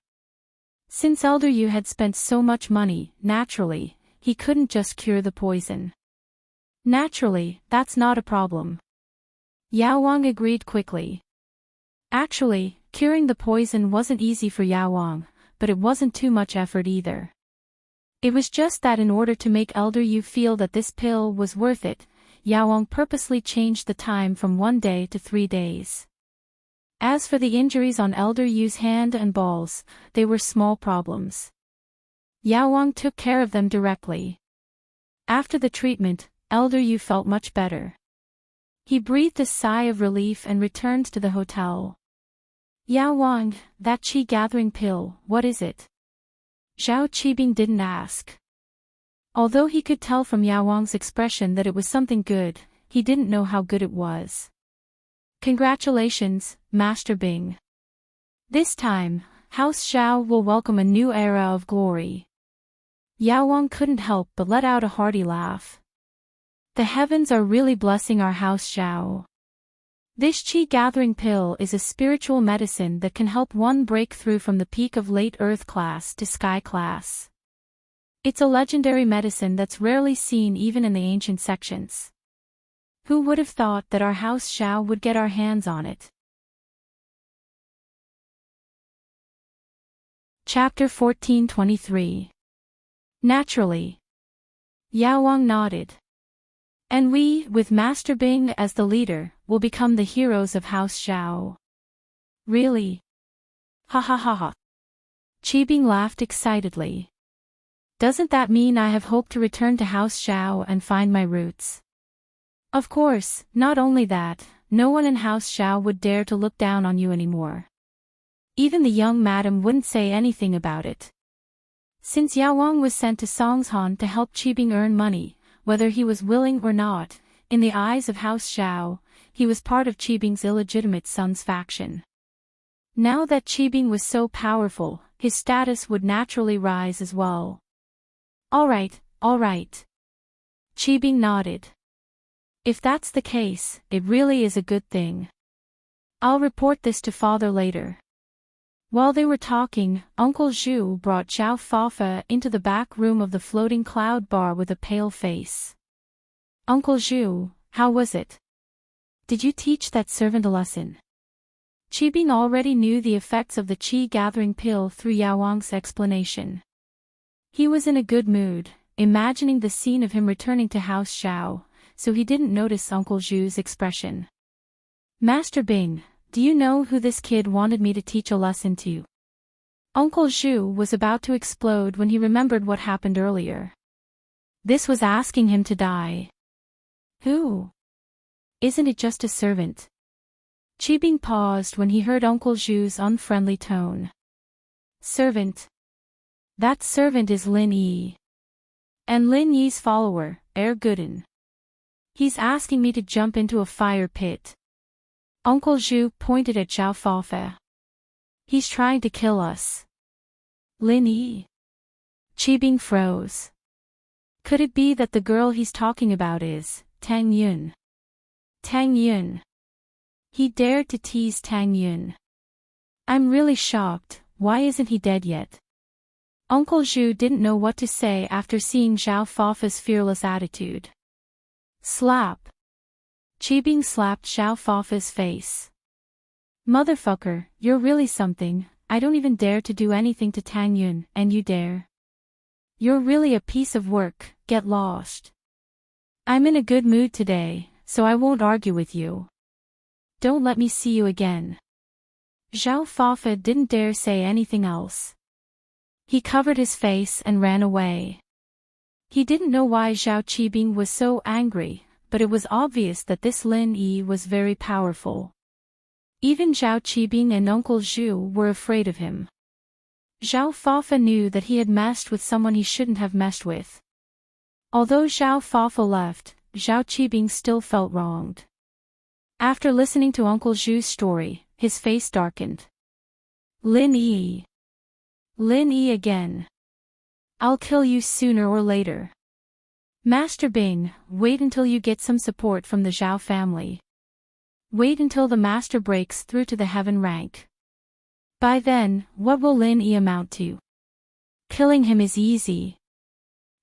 Since Elder Yu had spent so much money, naturally, he couldn't just cure the poison. Naturally, that's not a problem. Yao Wang agreed quickly. Actually, curing the poison wasn't easy for Yao Wang, but it wasn't too much effort either. It was just that in order to make Elder Yu feel that this pill was worth it, Yao Wang purposely changed the time from 1 day to 3 days. As for the injuries on Elder Yu's hand and balls, they were small problems. Yao Wang took care of them directly. After the treatment, Elder Yu felt much better. He breathed a sigh of relief and returned to the hotel. Yao Wang, that qi gathering pill, what is it? Zhao Qibing didn't ask. Although he could tell from Yao Wang's expression that it was something good, he didn't know how good it was. Congratulations, Master Bing. This time, House Xiao will welcome a new era of glory. Yao Wang couldn't help but let out a hearty laugh. The heavens are really blessing our House Xiao. This qi gathering pill is a spiritual medicine that can help one break through from the peak of late Earth class to Sky class. It's a legendary medicine that's rarely seen even in the ancient sections. Who would have thought that our House Xiao would get our hands on it? Chapter 1423. Naturally. Yao Wang nodded. And we, with Master Bing as the leader, will become the heroes of House Xiao. Really? Ha ha ha ha. Qibing laughed excitedly. Doesn't that mean I have hope to return to House Xiao and find my roots? Of course, not only that, no one in House Xiao would dare to look down on you anymore. Even the young madam wouldn't say anything about it. Since Yao Wang was sent to Songshan to help Qibing earn money, whether he was willing or not, in the eyes of House Xiao, he was part of Qibing's illegitimate son's faction. Now that Qibing was so powerful, his status would naturally rise as well. All right. Qibing nodded. If that's the case, it really is a good thing. I'll report this to father later. While they were talking, Uncle Zhu brought Zhao Fafa into the back room of the floating cloud bar with a pale face. Uncle Zhu, how was it? Did you teach that servant a lesson? Qibing already knew the effects of the qi-gathering pill through Yao Wang's explanation. He was in a good mood, imagining the scene of him returning to House Xiao, so he didn't notice Uncle Zhu's expression. Master Bing, do you know who this kid wanted me to teach a lesson to? Uncle Zhu was about to explode when he remembered what happened earlier. This was asking him to die. Who? Isn't it just a servant? Qibing paused when he heard Uncle Zhu's unfriendly tone. Servant? That servant is Lin Yi. And Lin Yi's follower, Guden. He's asking me to jump into a fire pit. Uncle Zhu pointed at Zhao Fafa. He's trying to kill us. Lin Yi. Qibing froze. Could it be that the girl he's talking about is Tang Yun? Tang Yun. He dared to tease Tang Yun. I'm really shocked, why isn't he dead yet? Uncle Zhu didn't know what to say after seeing Zhao Fafa's fearless attitude. Slap. Qibing slapped Zhao Fafa's face. Motherfucker, you're really something, I don't even dare to do anything to Tang Yun, and you dare? You're really a piece of work, get lost. I'm in a good mood today, so I won't argue with you. Don't let me see you again. Zhao Fafa didn't dare say anything else. He covered his face and ran away. He didn't know why Zhao Qibing was so angry, but it was obvious that this Lin Yi was very powerful. Even Zhao Qibing and Uncle Zhu were afraid of him. Zhao Fafa knew that he had messed with someone he shouldn't have messed with. Although Zhao Fafa left, Zhao Qibing still felt wronged. After listening to Uncle Zhu's story, his face darkened. Lin Yi. Lin Yi again. I'll kill you sooner or later. Master Bing, wait until you get some support from the Zhao family. Wait until the master breaks through to the heaven rank. By then, what will Lin Yi amount to? Killing him is easy.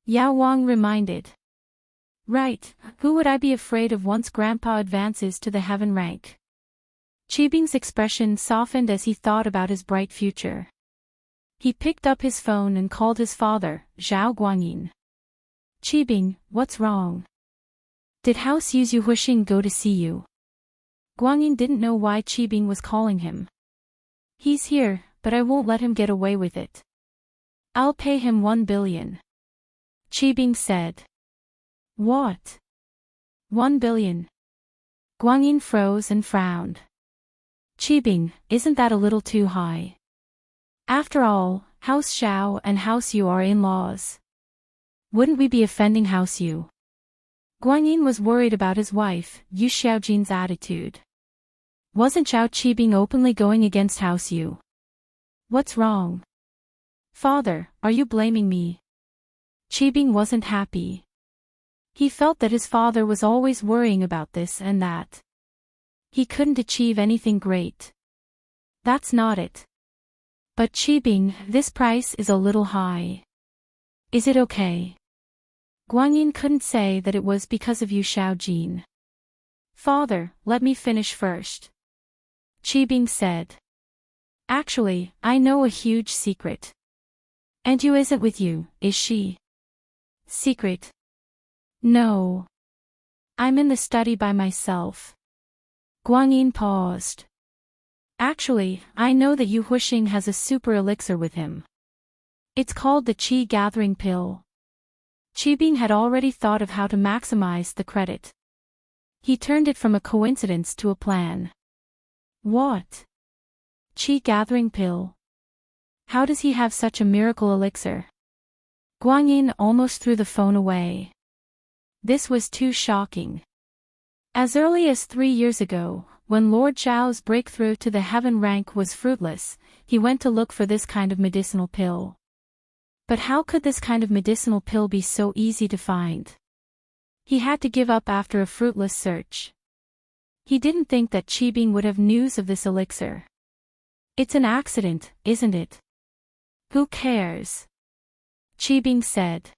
Yao Wang reminded. Right, who would I be afraid of once Grandpa advances to the heaven rank? Qibing's expression softened as he thought about his bright future. He picked up his phone and called his father, Zhao Guanyin. Qibing, what's wrong? Did House Yu Huixing go to see you? Guanyin didn't know why Qibing was calling him. He's here, but I won't let him get away with it. I'll pay him 1 billion. Qibing said. What? 1 billion? Guanyin froze and frowned. Qibing, isn't that a little too high? After all, House Xiao and House Yu are in-laws. Wouldn't we be offending House Yu? Guanyin was worried about his wife, Yu Xiaojin's attitude. Wasn't Zhao Qibing openly going against House Yu? What's wrong? Father, are you blaming me? Qibing wasn't happy. He felt that his father was always worrying about this and that. He couldn't achieve anything great. That's not it. But Qibing, this price is a little high. Is it okay? Guanyin couldn't say that it was because of Yu Xiaojin. Father, let me finish first. Qibing said. Actually, I know a huge secret. And Yu isn't with you, is she? Secret? No. I'm in the study by myself. Guanyin paused. Actually, I know that Yu Huixing has a super elixir with him. It's called the Qi Gathering Pill. Qibing had already thought of how to maximize the credit. He turned it from a coincidence to a plan. What? Qi Gathering Pill? How does he have such a miracle elixir? Guanyin almost threw the phone away. This was too shocking. As early as 3 years ago, when Lord Zhao's breakthrough to the heaven rank was fruitless, he went to look for this kind of medicinal pill. But how could this kind of medicinal pill be so easy to find? He had to give up after a fruitless search. He didn't think that Qibing would have news of this elixir. It's an accident, isn't it? Who cares? Qibing said.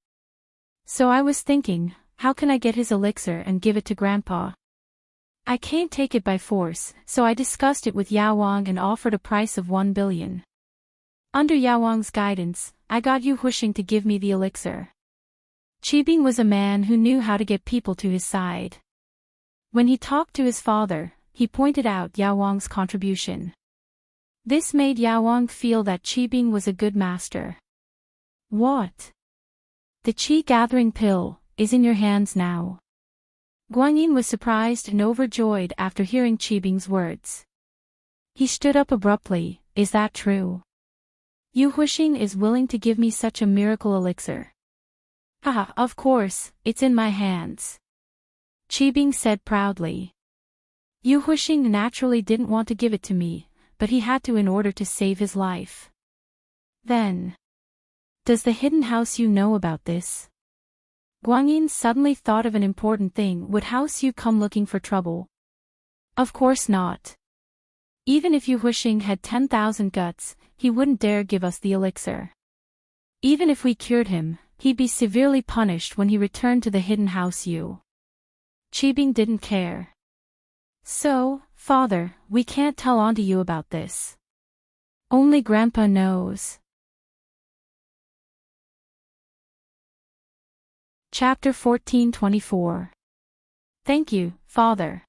So I was thinking, how can I get his elixir and give it to Grandpa? I can't take it by force, so I discussed it with Yao Wang and offered a price of 1 billion. Under Yao Wang's guidance, I got Yu Huixing to give me the elixir. Qibing was a man who knew how to get people to his side. When he talked to his father, he pointed out Yao Wang's contribution. This made Yao Wang feel that Qibing was a good master. What? The Qi Gathering Pill is in your hands now. Guanyin was surprised and overjoyed after hearing Qibing's words. He stood up abruptly. Is that true? Yu Huixing is willing to give me such a miracle elixir. Haha, of course, it's in my hands. Qibing said proudly. Yu Huixing naturally didn't want to give it to me, but he had to in order to save his life. Then. Does the hidden house Yu know about this? Guanyin suddenly thought of an important thing. Would House Yu come looking for trouble? Of course not. Even if Yu Huixing had 10,000 guts, he wouldn't dare give us the elixir. Even if we cured him, he'd be severely punished when he returned to the hidden house Yu. Qibing didn't care. So, Father, we can't tell Auntie Yu about this. Only Grandpa knows. Chapter 14:24. Thank you, Father.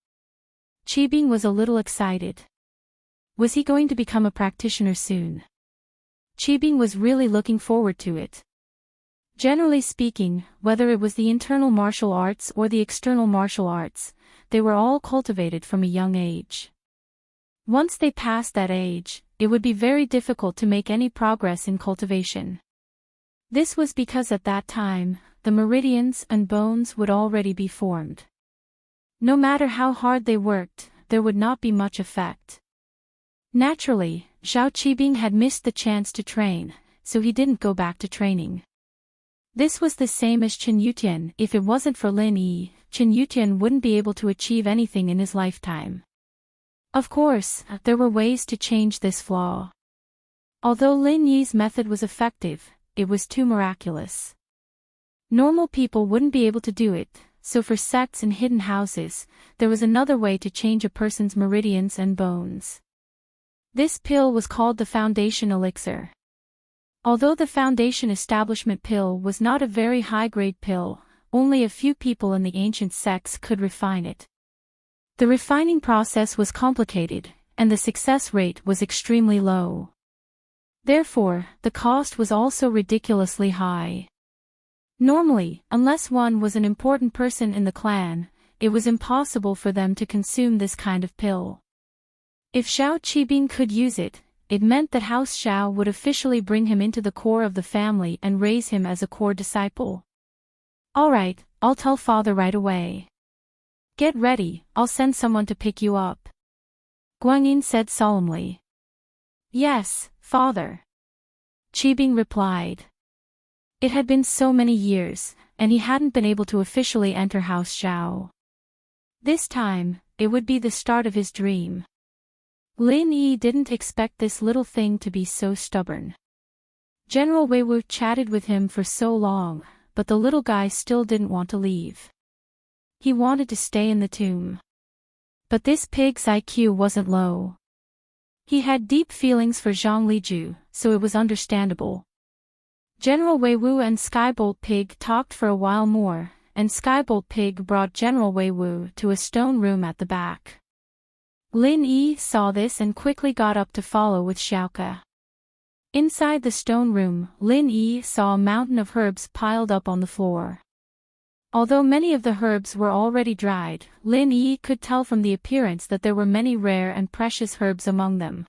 Qibing was a little excited. Was he going to become a practitioner soon? Qibing was really looking forward to it. Generally speaking, whether it was the internal martial arts or the external martial arts, they were all cultivated from a young age. Once they passed that age, it would be very difficult to make any progress in cultivation. This was because at that time, the meridians and bones would already be formed. No matter how hard they worked, there would not be much effect. Naturally, Zhao Qibing had missed the chance to train, so he didn't go back to training. This was the same as Chen Yutian. If it wasn't for Lin Yi, Chen Yutian wouldn't be able to achieve anything in his lifetime. Of course, there were ways to change this flaw. Although Lin Yi's method was effective, it was too miraculous. Normal people wouldn't be able to do it, so for sects and hidden houses, there was another way to change a person's meridians and bones. This pill was called the Foundation Elixir. Although the Foundation Establishment Pill was not a very high-grade pill, only a few people in the ancient sects could refine it. The refining process was complicated, and the success rate was extremely low. Therefore, the cost was also ridiculously high. Normally, unless one was an important person in the clan, it was impossible for them to consume this kind of pill. If Zhao Qibing could use it, it meant that House Zhao would officially bring him into the core of the family and raise him as a core disciple. Alright, I'll tell Father right away. Get ready, I'll send someone to pick you up. Guanyin said solemnly. Yes, Father. Qibing replied. It had been so many years, and he hadn't been able to officially enter House Zhao. This time, it would be the start of his dream. Lin Yi didn't expect this little thing to be so stubborn. General Wei Wu chatted with him for so long, but the little guy still didn't want to leave. He wanted to stay in the tomb. But this pig's IQ wasn't low. He had deep feelings for Zhang Liju, so it was understandable. General Wei Wu and Skybolt Pig talked for a while more, and Skybolt Pig brought General Wei Wu to a stone room at the back. Lin Yi saw this and quickly got up to follow with Xiaoke. Inside the stone room, Lin Yi saw a mountain of herbs piled up on the floor. Although many of the herbs were already dried, Lin Yi could tell from the appearance that there were many rare and precious herbs among them.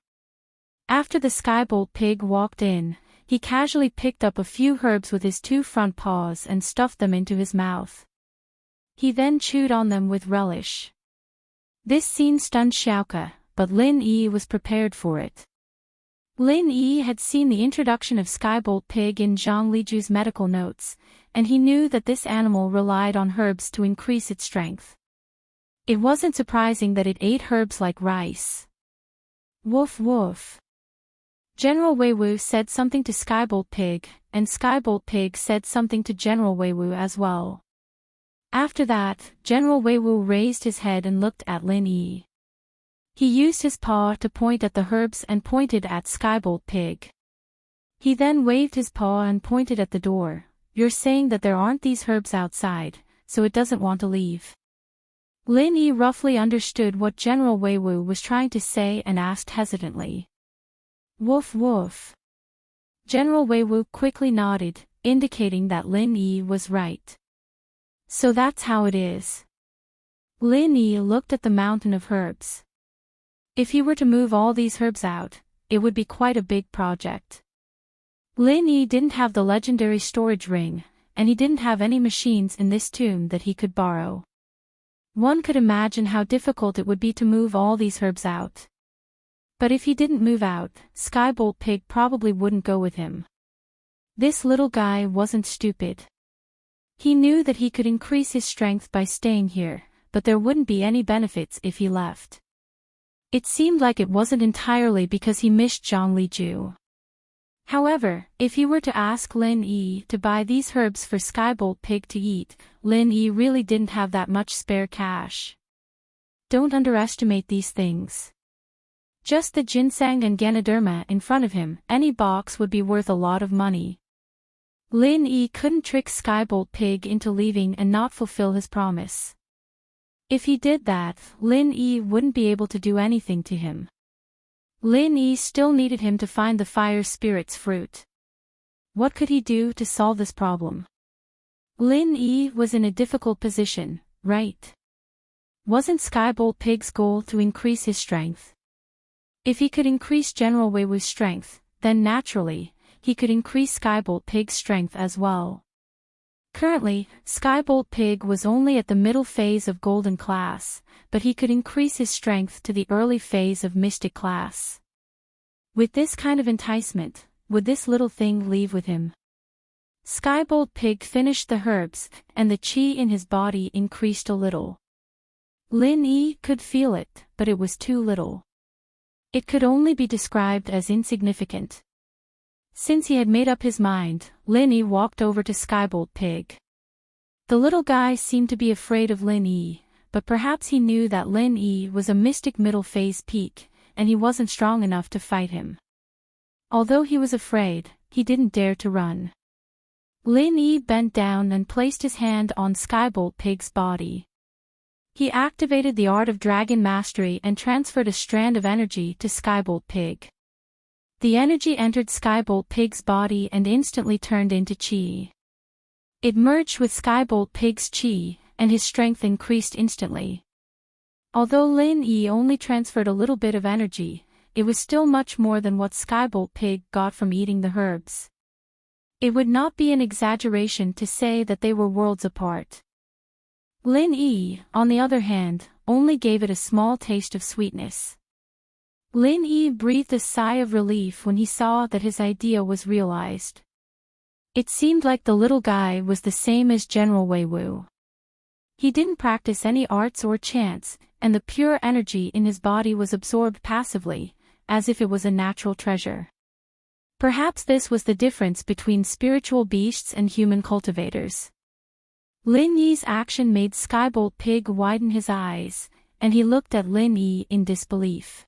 After the Skybolt pig walked in, he casually picked up a few herbs with his 2 front paws and stuffed them into his mouth. He then chewed on them with relish. This scene stunned Xiaoke, but Lin Yi was prepared for it. Lin Yi had seen the introduction of Skybolt pig in Zhang Liju's medical notes, and he knew that this animal relied on herbs to increase its strength. It wasn't surprising that it ate herbs like rice. Woof woof. General Weiwu said something to Skybolt pig, and Skybolt pig said something to General Weiwu as well. After that, General Weiwu raised his head and looked at Lin Yi. He used his paw to point at the herbs and pointed at Skybolt pig. He then waved his paw and pointed at the door. You're saying that there aren't these herbs outside, so it doesn't want to leave. Lin Yi roughly understood what General Weiwu was trying to say and asked hesitantly. Woof woof. General Weiwu quickly nodded, indicating that Lin Yi was right. So that's how it is. Lin Yi looked at the mountain of herbs. If he were to move all these herbs out, it would be quite a big project. Lin Yi didn't have the legendary storage ring, and he didn't have any machines in this tomb that he could borrow. One could imagine how difficult it would be to move all these herbs out. But if he didn't move out, Skybolt pig probably wouldn't go with him. This little guy wasn't stupid. He knew that he could increase his strength by staying here, but there wouldn't be any benefits if he left. It seemed like it wasn't entirely because he missed Zhang Liju. However, if he were to ask Lin Yi to buy these herbs for Skybolt pig to eat, Lin Yi really didn't have that much spare cash. Don't underestimate these things. Just the ginseng and Ganoderma in front of him, any box would be worth a lot of money. Lin Yi couldn't trick Skybolt pig into leaving and not fulfill his promise. If he did that, Lin Yi wouldn't be able to do anything to him. Lin Yi still needed him to find the fire spirit's fruit. What could he do to solve this problem? Lin Yi was in a difficult position, right? Wasn't Skybolt pig's goal to increase his strength? If he could increase General Weiwu's strength, then naturally, he could increase Skybolt pig's strength as well. Currently, Skybolt pig was only at the middle phase of Golden class, but he could increase his strength to the early phase of Mystic class. With this kind of enticement, would this little thing leave with him? Skybolt pig finished the herbs, and the chi in his body increased a little. Lin Yi could feel it, but it was too little. It could only be described as insignificant. Since he had made up his mind, Lin Yi walked over to Skybolt pig. The little guy seemed to be afraid of Lin Yi, but perhaps he knew that Lin Yi was a mystic middle phase peak, and he wasn't strong enough to fight him. Although he was afraid, he didn't dare to run. Lin Yi bent down and placed his hand on Skybolt pig's body. He activated the art of dragon mastery and transferred a strand of energy to Skybolt pig. The energy entered Skybolt pig's body and instantly turned into chi. It merged with Skybolt pig's chi, and his strength increased instantly. Although Lin Yi only transferred a little bit of energy, it was still much more than what Skybolt pig got from eating the herbs. It would not be an exaggeration to say that they were worlds apart. Lin Yi, on the other hand, only gave it a small taste of sweetness. Lin Yi breathed a sigh of relief when he saw that his idea was realized. It seemed like the little guy was the same as General Weiwu. He didn't practice any arts or chants, and the pure energy in his body was absorbed passively, as if it was a natural treasure. Perhaps this was the difference between spiritual beasts and human cultivators. Lin Yi's action made Skybolt pig widen his eyes, and he looked at Lin Yi in disbelief.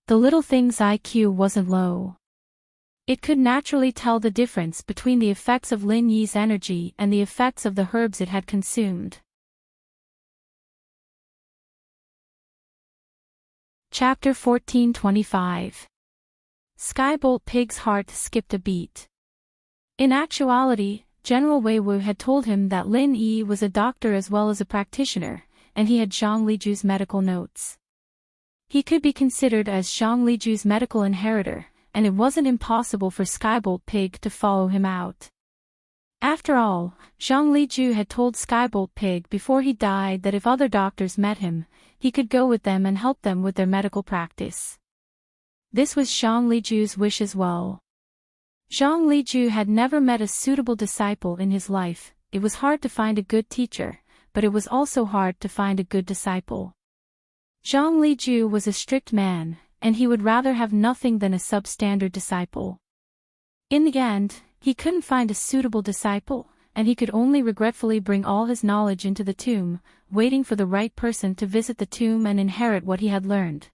The little thing's IQ wasn't low. It could naturally tell the difference between the effects of Lin Yi's energy and the effects of the herbs it had consumed. Chapter 1425. Skybolt Pig's heart skipped a beat. In actuality, General Weiwu had told him that Lin Yi was a doctor as well as a practitioner, and he had Zhang Liju's medical notes. He could be considered as Zhang Liju's medical inheritor, and it wasn't impossible for Skybolt Pig to follow him out. After all, Zhang Liju had told Skybolt Pig before he died that if other doctors met him, he could go with them and help them with their medical practice. This was Zhang Liju's wish as well. Zhang Liju had never met a suitable disciple in his life. It was hard to find a good teacher, but it was also hard to find a good disciple. Zhang Liju was a strict man, and he would rather have nothing than a substandard disciple. In the end, he couldn't find a suitable disciple, and he could only regretfully bring all his knowledge into the tomb, waiting for the right person to visit the tomb and inherit what he had learned.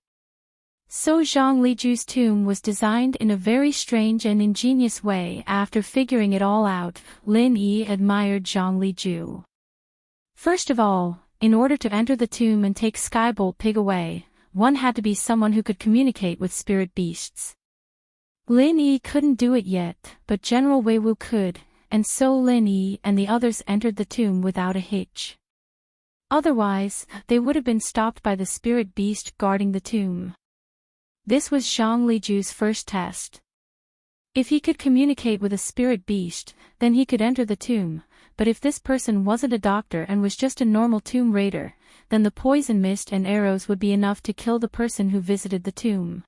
So Zhang Liju's tomb was designed in a very strange and ingenious way. After figuring it all out, Lin Yi admired Zhang Liju. First of all, in order to enter the tomb and take Skybolt Pig away, one had to be someone who could communicate with spirit beasts. Lin Yi couldn't do it yet, but General Weiwu could, and so Lin Yi and the others entered the tomb without a hitch. Otherwise, they would have been stopped by the spirit beast guarding the tomb. This was Zhang Liju's first test. If he could communicate with a spirit beast, then he could enter the tomb, but if this person wasn't a doctor and was just a normal tomb raider, then the poison mist and arrows would be enough to kill the person who visited the tomb.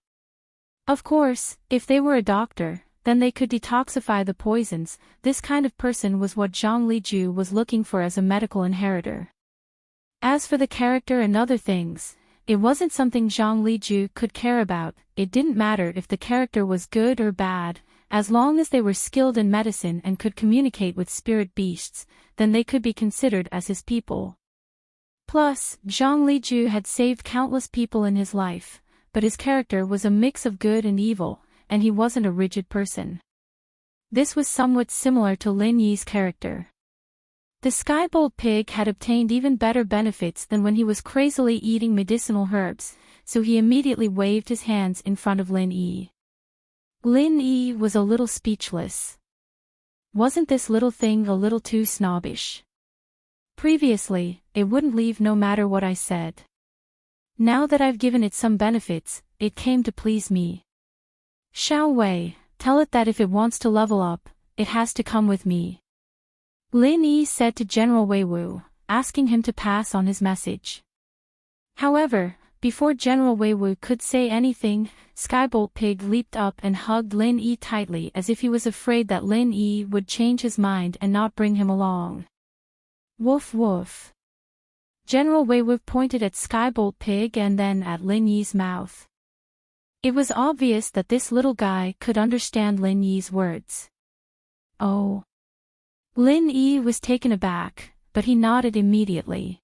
Of course, if they were a doctor, then they could detoxify the poisons. This kind of person was what Zhang Liju was looking for as a medical inheritor. As for the character and other things, it wasn't something Zhang Liju could care about. It didn't matter if the character was good or bad, as long as they were skilled in medicine and could communicate with spirit beasts, then they could be considered as his people. Plus, Zhang Liju had saved countless people in his life, but his character was a mix of good and evil, and he wasn't a rigid person. This was somewhat similar to Lin Yi's character. The Skybolt Pig had obtained even better benefits than when he was crazily eating medicinal herbs, so he immediately waved his hands in front of Lin Yi. Lin Yi was a little speechless. Wasn't this little thing a little too snobbish? Previously, it wouldn't leave no matter what I said. Now that I've given it some benefits, it came to please me. Xiao Wei, tell it that if it wants to level up, it has to come with me. Lin Yi said to General Weiwu, asking him to pass on his message. However, before General Weiwu could say anything, Skybolt Pig leaped up and hugged Lin Yi tightly as if he was afraid that Lin Yi would change his mind and not bring him along. Woof woof. General Weiwu pointed at Skybolt Pig and then at Lin Yi's mouth. It was obvious that this little guy could understand Lin Yi's words. Oh. Lin Yi was taken aback, but he nodded immediately.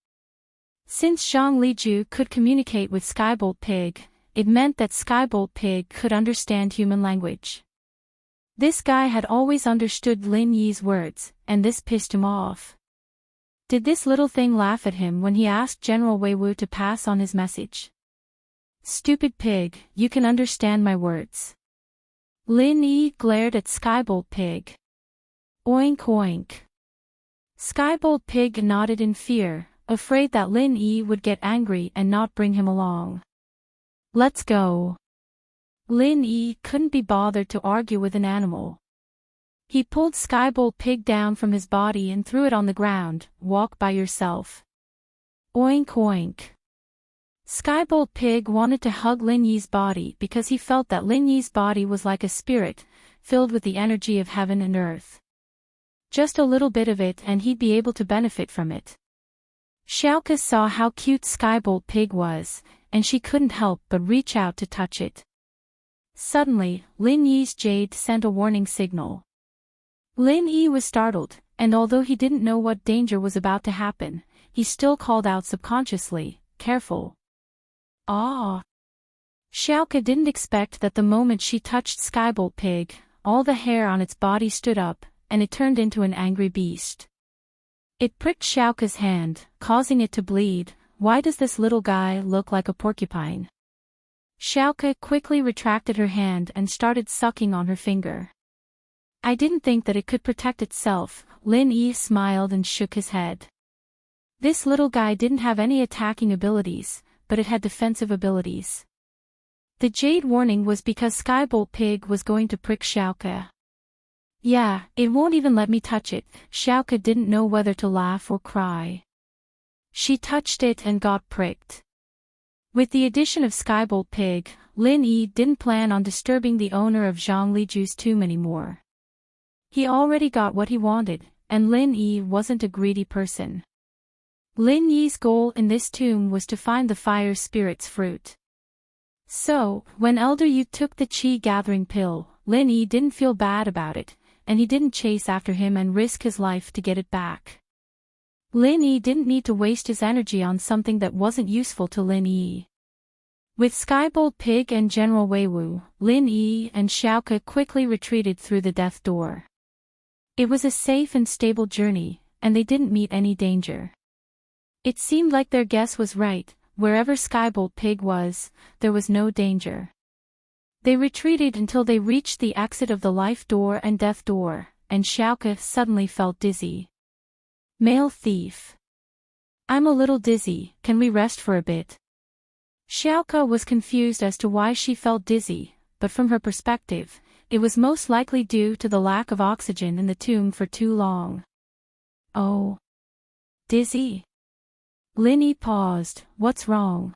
Since Zhang Liju could communicate with Skybolt Pig, it meant that Skybolt Pig could understand human language. This guy had always understood Lin Yi's words, and this pissed him off. Did this little thing laugh at him when he asked General Weiwu to pass on his message? Stupid pig, you can understand my words. Lin Yi glared at Skybolt Pig. Oink oink. Skybolt Pig nodded in fear, afraid that Lin Yi would get angry and not bring him along. Let's go. Lin Yi couldn't be bothered to argue with an animal. He pulled Skybolt Pig down from his body and threw it on the ground. Walk by yourself. Oink oink. Skybolt Pig wanted to hug Lin Yi's body because he felt that Lin Yi's body was like a spirit, filled with the energy of heaven and earth. Just a little bit of it and he'd be able to benefit from it. Xiaoka saw how cute Skybolt Pig was, and she couldn't help but reach out to touch it. Suddenly, Lin Yi's jade sent a warning signal. Lin Yi was startled, and although he didn't know what danger was about to happen, he still called out subconsciously, "Careful." Ah! Xiaoka didn't expect that the moment she touched Skybolt Pig, all the hair on its body stood up, and it turned into an angry beast. It pricked Xiaoka's hand, causing it to bleed. Why does this little guy look like a porcupine? Xiaoke quickly retracted her hand and started sucking on her finger. I didn't think that it could protect itself. Lin Yi smiled and shook his head. This little guy didn't have any attacking abilities, but it had defensive abilities. The Jade warning was because Skybolt Pig was going to prick Xiaoke. Yeah, it won't even let me touch it. Xiaoke didn't know whether to laugh or cry. She touched it and got pricked. With the addition of Skybolt Pig, Lin Yi didn't plan on disturbing the owner of Zhongliju's tomb anymore. He already got what he wanted, and Lin Yi wasn't a greedy person. Lin Yi's goal in this tomb was to find the fire spirit's fruit. So, when Elder Yu took the chi-gathering pill, Lin Yi didn't feel bad about it, and he didn't chase after him and risk his life to get it back. Lin Yi didn't need to waste his energy on something that wasn't useful to Lin Yi. With Skybolt Pig and General Weiwu, Lin Yi and Xiaoke quickly retreated through the death door. It was a safe and stable journey, and they didn't meet any danger. It seemed like their guess was right. Wherever Skybolt Pig was, there was no danger. They retreated until they reached the exit of the life door and death door, and Xiaoke suddenly felt dizzy. Male thief. I'm a little dizzy, can we rest for a bit? Xiaoke was confused as to why she felt dizzy, but from her perspective, it was most likely due to the lack of oxygen in the tomb for too long. Oh. Dizzy? Lin Yi paused. What's wrong?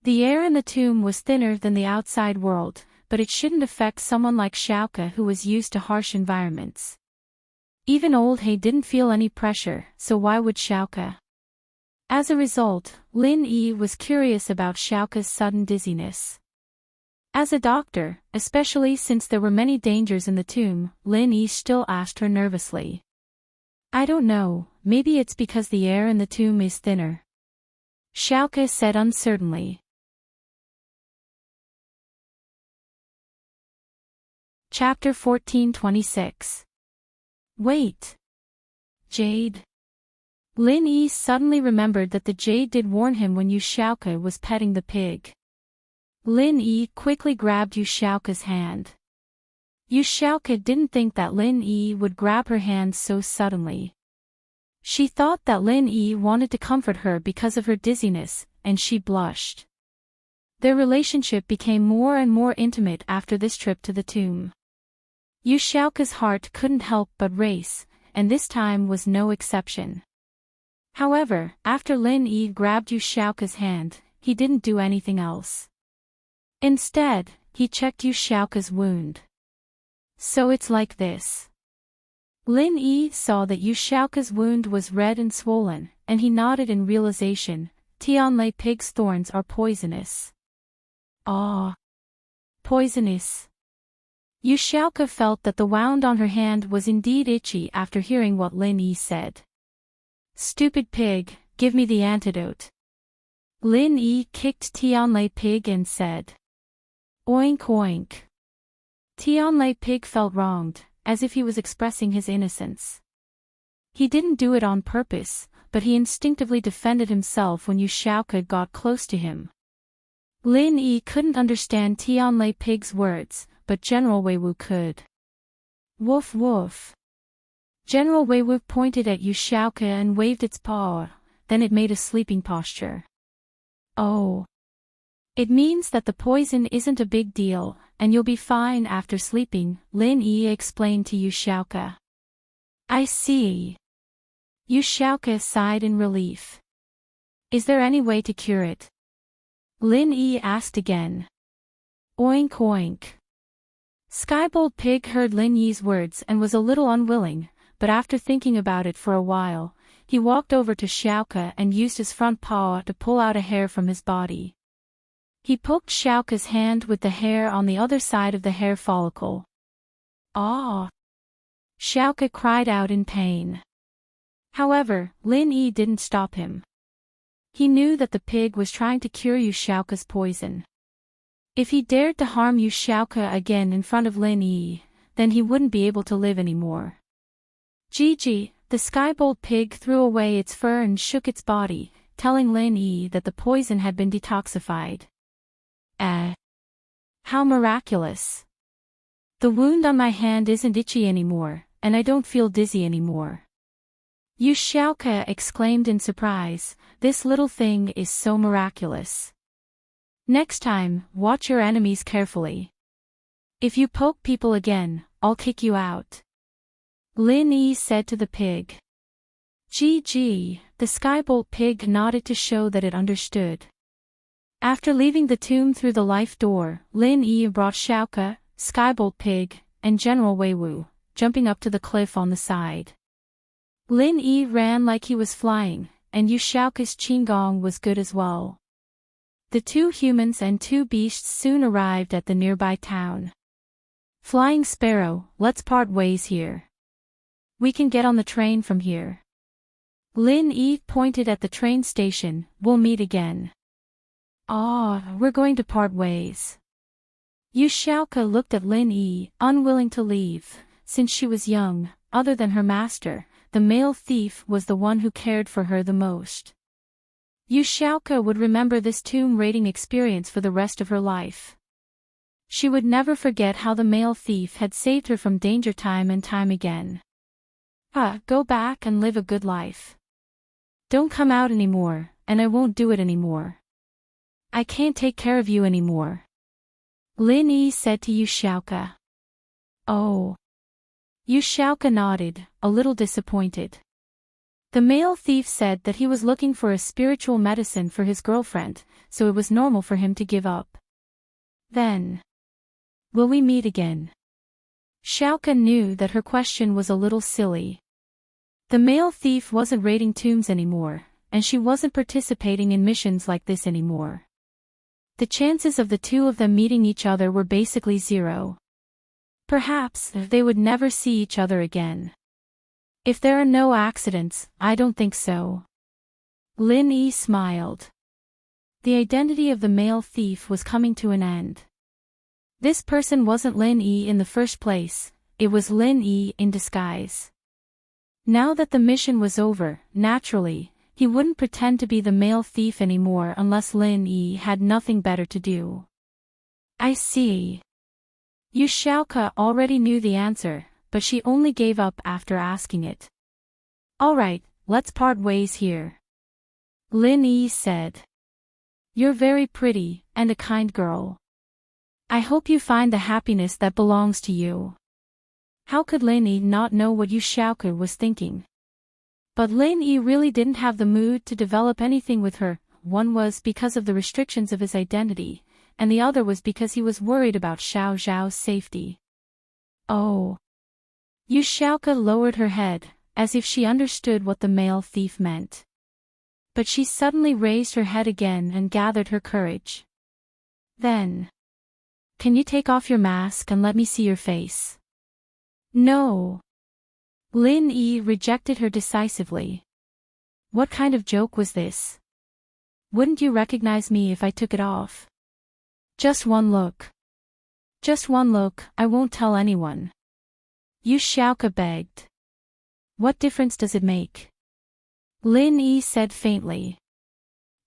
The air in the tomb was thinner than the outside world, but it shouldn't affect someone like Xiaoke who was used to harsh environments. Even old He didn't feel any pressure, so why would Xiaoke? As a result, Lin Yi was curious about Xiaoke's sudden dizziness. As a doctor, especially since there were many dangers in the tomb, Lin Yi still asked her nervously. I don't know, maybe it's because the air in the tomb is thinner. Xiaoke said uncertainly. Chapter 1426. Wait. Jade. Lin Yi suddenly remembered that the Jade did warn him when Yu Xiaoke was petting the pig. Lin Yi quickly grabbed Yu Xiaoke's hand. Yu Xiaoke didn't think that Lin Yi would grab her hand so suddenly. She thought that Lin Yi wanted to comfort her because of her dizziness, and she blushed. Their relationship became more and more intimate after this trip to the tomb. Yu Xiaoke's heart couldn't help but race, and this time was no exception. However, after Lin Yi grabbed Yu Xiaoke's hand, he didn't do anything else. Instead, he checked Yu Xiaoke's wound. So it's like this. Lin Yi saw that Yu Xiaoke's wound was red and swollen, and he nodded in realization. Tianlei Pig's thorns are poisonous. Ah. Poisonous. Yu Xiaoke felt that the wound on her hand was indeed itchy after hearing what Lin Yi said. Stupid pig, give me the antidote. Lin Yi kicked Tianlei Pig and said. Oink oink. Tianlei Pig felt wronged, as if he was expressing his innocence. He didn't do it on purpose, but he instinctively defended himself when Yu Xiaoke got close to him. Lin Yi couldn't understand Tianlei Pig's words, but General Weiwu could. Woof woof. General Weiwu pointed at Yu Xiaoke and waved its paw, then it made a sleeping posture. Oh. It means that the poison isn't a big deal, and you'll be fine after sleeping, Lin Yi explained to Yu Xiaoke. I see. Yu Xiaoke sighed in relief. Is there any way to cure it? Lin Yi asked again. Oink oink. Skybolt Pig heard Lin Yi's words and was a little unwilling, but after thinking about it for a while, he walked over to Xiaoke and used his front paw to pull out a hair from his body. He poked Xiaoke's hand with the hair on the other side of the hair follicle. Ah! Xiaoke cried out in pain. However, Lin Yi didn't stop him. He knew that the pig was trying to cure Yu Xiaoke's poison. If he dared to harm Yu Xiaoke again in front of Lin Yi, then he wouldn't be able to live anymore. Gigi, the Skybolt Pig threw away its fur and shook its body, telling Lin Yi that the poison had been detoxified. How miraculous. The wound on my hand isn't itchy anymore, and I don't feel dizzy anymore. Yu Xiaoke exclaimed in surprise, this little thing is so miraculous. Next time, watch your enemies carefully. If you poke people again, I'll kick you out. Lin Yi said to the pig. Gee, the Skybolt pig nodded to show that it understood. After leaving the tomb through the life door, Lin Yi brought Xiaoke, Skybolt pig, and General Weiwu, jumping up to the cliff on the side. Lin Yi ran like he was flying, and Yu Xiaoke's qigong was good as well. The two humans and two beasts soon arrived at the nearby town. Flying Sparrow, let's part ways here. We can get on the train from here. Lin Yi pointed at the train station, we'll meet again. We're going to part ways. Yu Xiaoke looked at Lin Yi, unwilling to leave, since she was young, other than her master. The male thief was the one who cared for her the most. Yu Xiaoke would remember this tomb raiding experience for the rest of her life. She would never forget how the male thief had saved her from danger time and time again. Go back and live a good life. Don't come out anymore, and I won't do it anymore. I can't take care of you anymore. Lin Yi said to Yu Xiaoke. Oh. Yu Xiaoke nodded, a little disappointed. The male thief said that he was looking for a spiritual medicine for his girlfriend, so it was normal for him to give up. Then. Will we meet again? Xiaoke knew that her question was a little silly. The male thief wasn't raiding tombs anymore, and she wasn't participating in missions like this anymore. The chances of the two of them meeting each other were basically zero. Perhaps they would never see each other again. If there are no accidents, I don't think so. Lin Yi smiled. The identity of the male thief was coming to an end. This person wasn't Lin Yi in the first place, it was Lin Yi in disguise. Now that the mission was over, naturally, he wouldn't pretend to be the male thief anymore unless Lin Yi had nothing better to do. I see. Yu Xiaoke already knew the answer, but she only gave up after asking it. Alright, let's part ways here. Lin Yi said. You're very pretty, and a kind girl. I hope you find the happiness that belongs to you. How could Lin Yi not know what Yu Xiaoke was thinking? But Lin Yi really didn't have the mood to develop anything with her. One was because of the restrictions of his identity, and the other was because he was worried about Xiao Zhao's safety. Oh. Yu Xiaoke lowered her head, as if she understood what the male thief meant. But she suddenly raised her head again and gathered her courage. Then. Can you take off your mask and let me see your face? No. Lin Yi rejected her decisively. What kind of joke was this? Wouldn't you recognize me if I took it off? Just one look. Just one look, I won't tell anyone. Yu Xiaoke begged. What difference does it make? Lin Yi said faintly.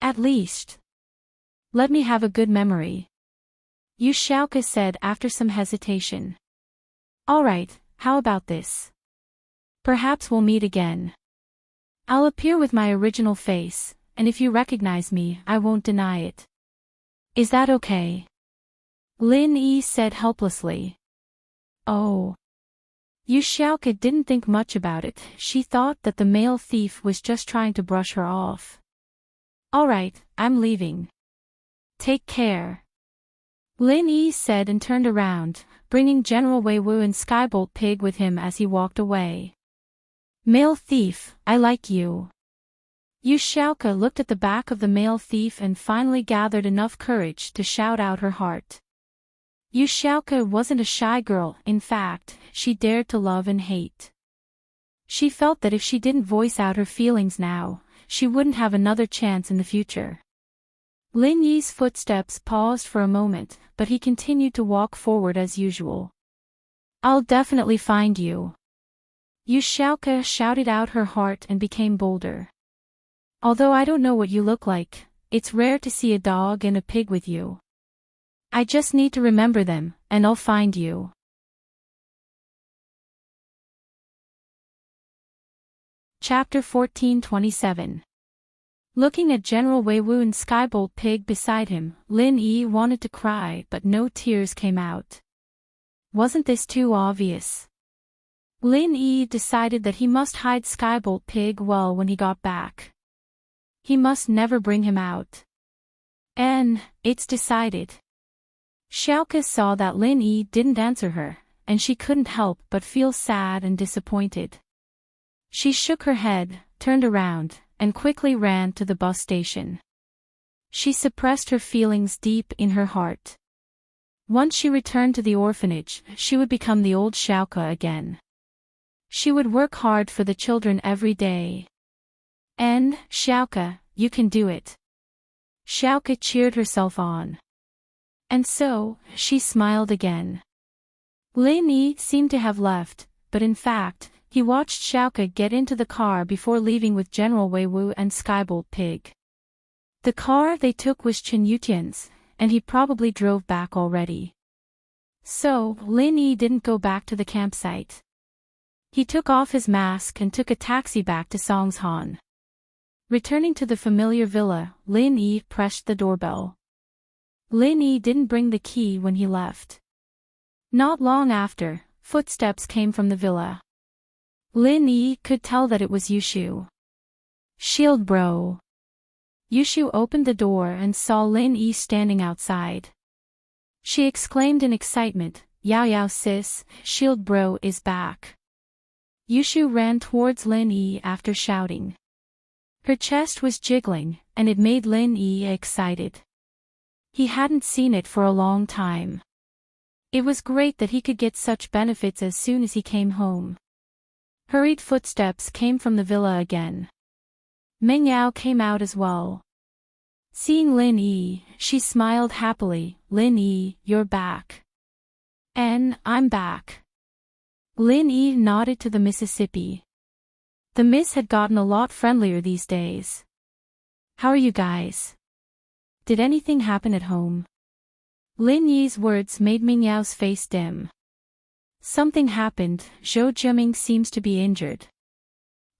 At least. Let me have a good memory. Yu Xiaoke said after some hesitation. Alright, how about this? Perhaps we'll meet again. I'll appear with my original face, and if you recognize me, I won't deny it. Is that okay? Lin Yi said helplessly. Oh. Yu Xiaoke didn't think much about it, she thought that the male thief was just trying to brush her off. Alright, I'm leaving. Take care. Lin Yi said and turned around, bringing General Weiwu and Skybolt Pig with him as he walked away. Male thief, I like you. Yu Xiaoke looked at the back of the male thief and finally gathered enough courage to shout out her heart. Yu Xiaoke wasn't a shy girl, in fact, she dared to love and hate. She felt that if she didn't voice out her feelings now, she wouldn't have another chance in the future. Lin Yi's footsteps paused for a moment, but he continued to walk forward as usual. I'll definitely find you. Yu Xiaoke shouted out her heart and became bolder. Although I don't know what you look like, it's rare to see a dog and a pig with you. I just need to remember them, and I'll find you. Chapter 14:27. Looking at General Wei Wu's Skybolt pig beside him, Lin Yi wanted to cry but no tears came out. Wasn't this too obvious? Lin Yi decided that he must hide Skybolt pig well when he got back. He must never bring him out. And, it's decided. Xiaoke saw that Lin Yi didn't answer her, and she couldn't help but feel sad and disappointed. She shook her head, turned around, and quickly ran to the bus station. She suppressed her feelings deep in her heart. Once she returned to the orphanage, she would become the old Xiaoke again. She would work hard for the children every day. And, Xiaoke, you can do it. Xiaoke cheered herself on. And so, she smiled again. Lin Yi seemed to have left, but in fact, he watched Xiaoke get into the car before leaving with General Wei Wu and Skybolt pig. The car they took was Chen Yutian's, and he probably drove back already. So, Lin Yi didn't go back to the campsite. He took off his mask and took a taxi back to Songshan. Returning to the familiar villa, Lin Yi pressed the doorbell. Lin Yi didn't bring the key when he left. Not long after, footsteps came from the villa. Lin Yi could tell that it was Yushu. Shield bro. Yushu opened the door and saw Lin Yi standing outside. She exclaimed in excitement, Yao Yao sis, Shield bro is back. Yushu ran towards Lin Yi after shouting. Her chest was jiggling, and it made Lin Yi excited. He hadn't seen it for a long time. It was great that he could get such benefits as soon as he came home. Hurried footsteps came from the villa again. Meng Yao came out as well. Seeing Lin Yi, she smiled happily. Lin Yi, you're back. And, I'm back. Lin Yi nodded to the Mississippi. The miss had gotten a lot friendlier these days. How are you guys? Did anything happen at home? Lin Yi's words made Meng Yao's face dim. Something happened, Zhou Jiming seems to be injured.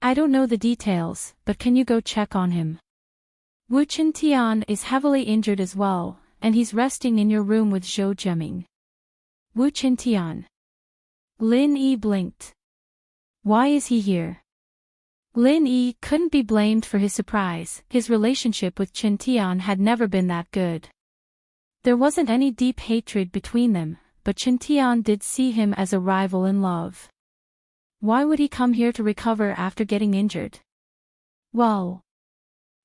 I don't know the details, but can you go check on him? Wu Qintian is heavily injured as well, and he's resting in your room with Zhou Jiming. Wu Qintian. Lin Yi blinked. Why is he here? Lin Yi couldn't be blamed for his surprise. His relationship with Qintian had never been that good. There wasn't any deep hatred between them, but Qintian did see him as a rival in love. Why would he come here to recover after getting injured? Well,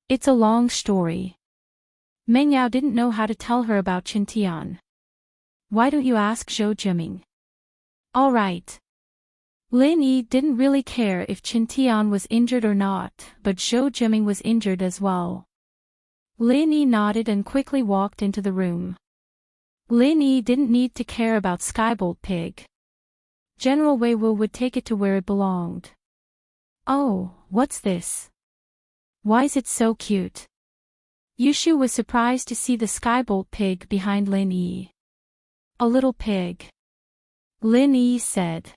it's a long story. Meng Yao didn't know how to tell her about Qintian. Why don't you ask Zhou Jiming? All right. Lin Yi didn't really care if Qintian was injured or not, but Zhou Jiming was injured as well. Lin Yi nodded and quickly walked into the room. Lin Yi didn't need to care about Skybolt pig. General Wei Wu would take it to where it belonged. Oh, what's this? Why is it so cute? Yushu was surprised to see the Skybolt pig behind Lin Yi. A little pig. Lin Yi said.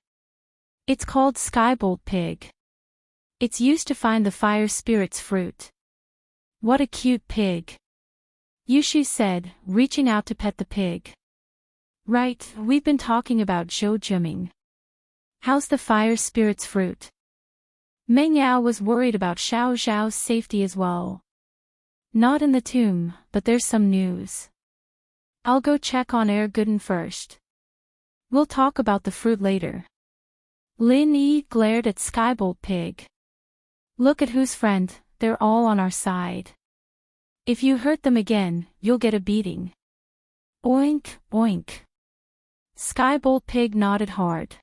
It's called Skybolt pig. It's used to find the fire spirit's fruit. What a cute pig. Yushu said, reaching out to pet the pig. Right, we've been talking about Zhou Jiming. How's the fire spirit's fruit? Meng Yao was worried about Xiao Zhao's safety as well. Not in the tomb, but there's some news. I'll go check on Gooden first. We'll talk about the fruit later. Lin Yi glared at Skybolt pig. Look at who's friend, they're all on our side. If you hurt them again, you'll get a beating. Oink, oink. Skybolt pig nodded hard.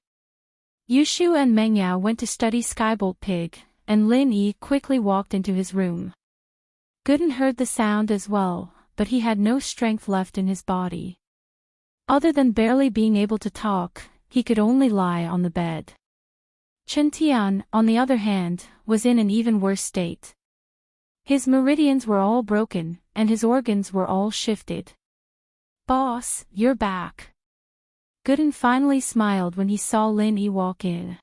Yushu and Meng Yao went to study Skybolt pig, and Lin Yi quickly walked into his room. Gooden heard the sound as well, but he had no strength left in his body. Other than barely being able to talk, he could only lie on the bed. Qintian, on the other hand, was in an even worse state. His meridians were all broken, and his organs were all shifted. Boss, you're back. Gooden finally smiled when he saw Lin Yi walk in.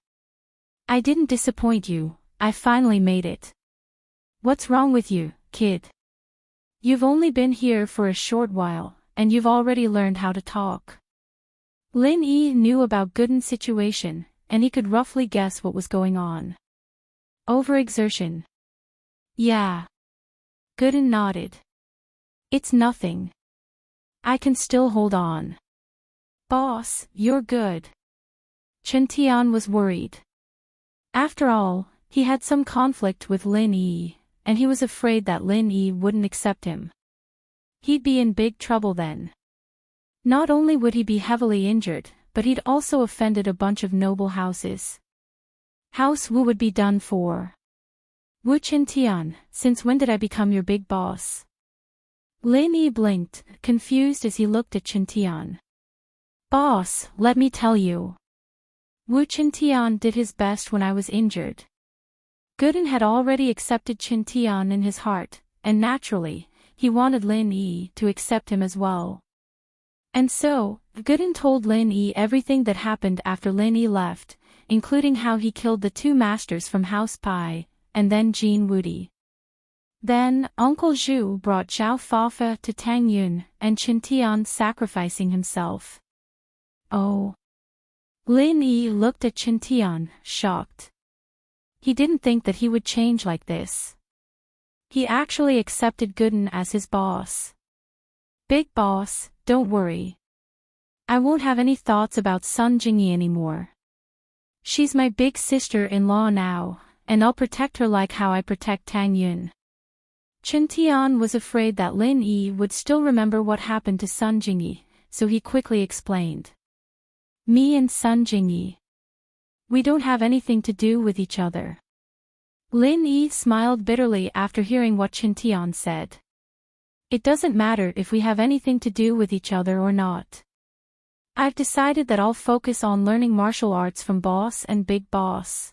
I didn't disappoint you, I finally made it. What's wrong with you, kid? You've only been here for a short while, and you've already learned how to talk. Lin Yi knew about Gooden's situation, and he could roughly guess what was going on. Overexertion. Yeah. Gooden nodded. It's nothing. I can still hold on. Boss, you're good. Chen Tian was worried. After all, he had some conflict with Lin Yi, and he was afraid that Lin Yi wouldn't accept him. He'd be in big trouble then. Not only would he be heavily injured, but he'd also offended a bunch of noble houses. House Wu would be done for. Wu Chen Tian, since when did I become your big boss? Lin Yi blinked, confused as he looked at Chen Tian. Boss, let me tell you. Wu Chen Tian did his best when I was injured. Gooden had already accepted Chen Tian in his heart, and naturally, he wanted Lin Yi to accept him as well. And so, Gooden told Lin Yi everything that happened after Lin Yi left, including how he killed the two masters from House Pai, and then Jean Wudi. Then, Uncle Zhu brought Zhao Fafa to Tang Yun, and Chen Tian sacrificing himself. Oh. Lin Yi looked at Chen Tian, shocked. He didn't think that he would change like this. He actually accepted Gooden as his boss. Big boss, don't worry. I won't have any thoughts about Sun Jingyi anymore. She's my big sister-in-law now, and I'll protect her like how I protect Tang Yun. Chen Tian was afraid that Lin Yi would still remember what happened to Sun Jingyi, so he quickly explained. Me and Sun Jingyi. We don't have anything to do with each other. Lin Yi smiled bitterly after hearing what Chen Tian said. It doesn't matter if we have anything to do with each other or not. I've decided that I'll focus on learning martial arts from Boss and Big Boss.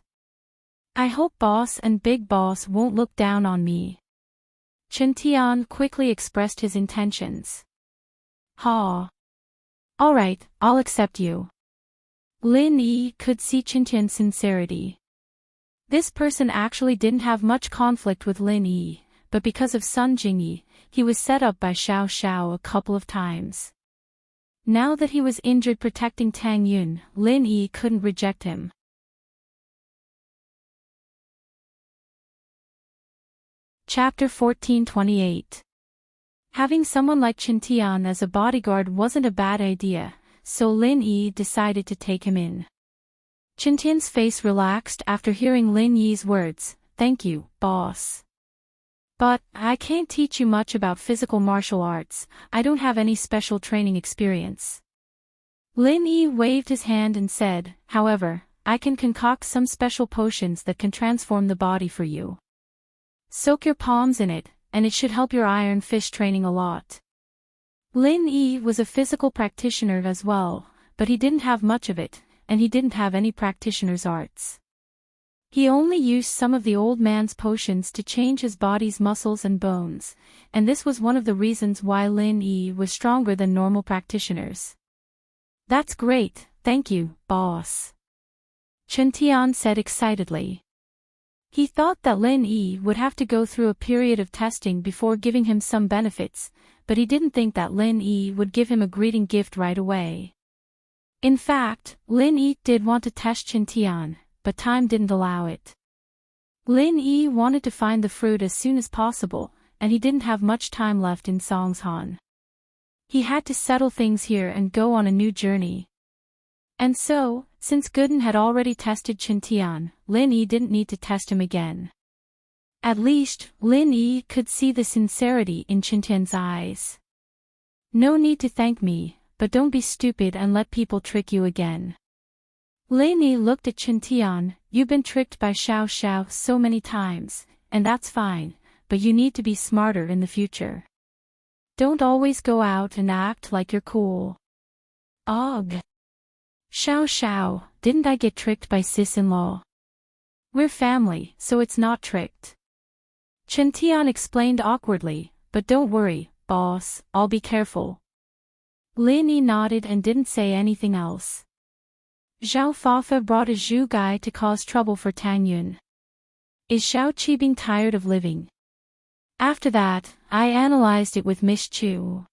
I hope Boss and Big Boss won't look down on me. Chen Tian quickly expressed his intentions. Ha. Alright, I'll accept you. Lin Yi could see Chen Tian's sincerity. This person actually didn't have much conflict with Lin Yi, but because of Sun Jingyi, he was set up by Xiao Xiao a couple of times. Now that he was injured protecting Tang Yun, Lin Yi couldn't reject him. Chapter 1428. Having someone like Chen Tian as a bodyguard wasn't a bad idea, so Lin Yi decided to take him in. Chen Tian's face relaxed after hearing Lin Yi's words, "Thank you, boss. But, I can't teach you much about physical martial arts, I don't have any special training experience." Lin Yi waved his hand and said, "However, I can concoct some special potions that can transform the body for you. Soak your palms in it, and it should help your iron fist training a lot." Lin Yi was a physical practitioner as well, but he didn't have much of it, and he didn't have any practitioner's arts. He only used some of the old man's potions to change his body's muscles and bones, and this was one of the reasons why Lin Yi was stronger than normal practitioners. "That's great, thank you, boss," Chen Tian said excitedly. He thought that Lin Yi would have to go through a period of testing before giving him some benefits, but he didn't think that Lin Yi would give him a greeting gift right away. In fact, Lin Yi did want to test Chen Tian, but time didn't allow it. Lin Yi wanted to find the fruit as soon as possible, and he didn't have much time left in Songshan. He had to settle things here and go on a new journey. And so, since Gooden had already tested Chen Tian, Lin Yi didn't need to test him again. At least, Lin Yi could see the sincerity in Chen Tian's eyes. "No need to thank me, but don't be stupid and let people trick you again." Lin Yi looked at Chen Tian. "You've been tricked by Xiao Xiao so many times, and that's fine, but you need to be smarter in the future. Don't always go out and act like you're cool." "Ugh. Xiao Xiao, didn't I get tricked by sis-in-law? We're family, so it's not tricked." Chen Tian explained awkwardly, "But don't worry, boss, I'll be careful." Lin Yi nodded and didn't say anything else. Zhao Fafa brought a Zhu guy to cause trouble for Tang Yun. Is Zhao Qibing tired of living? After that, I analyzed it with Miss Chu.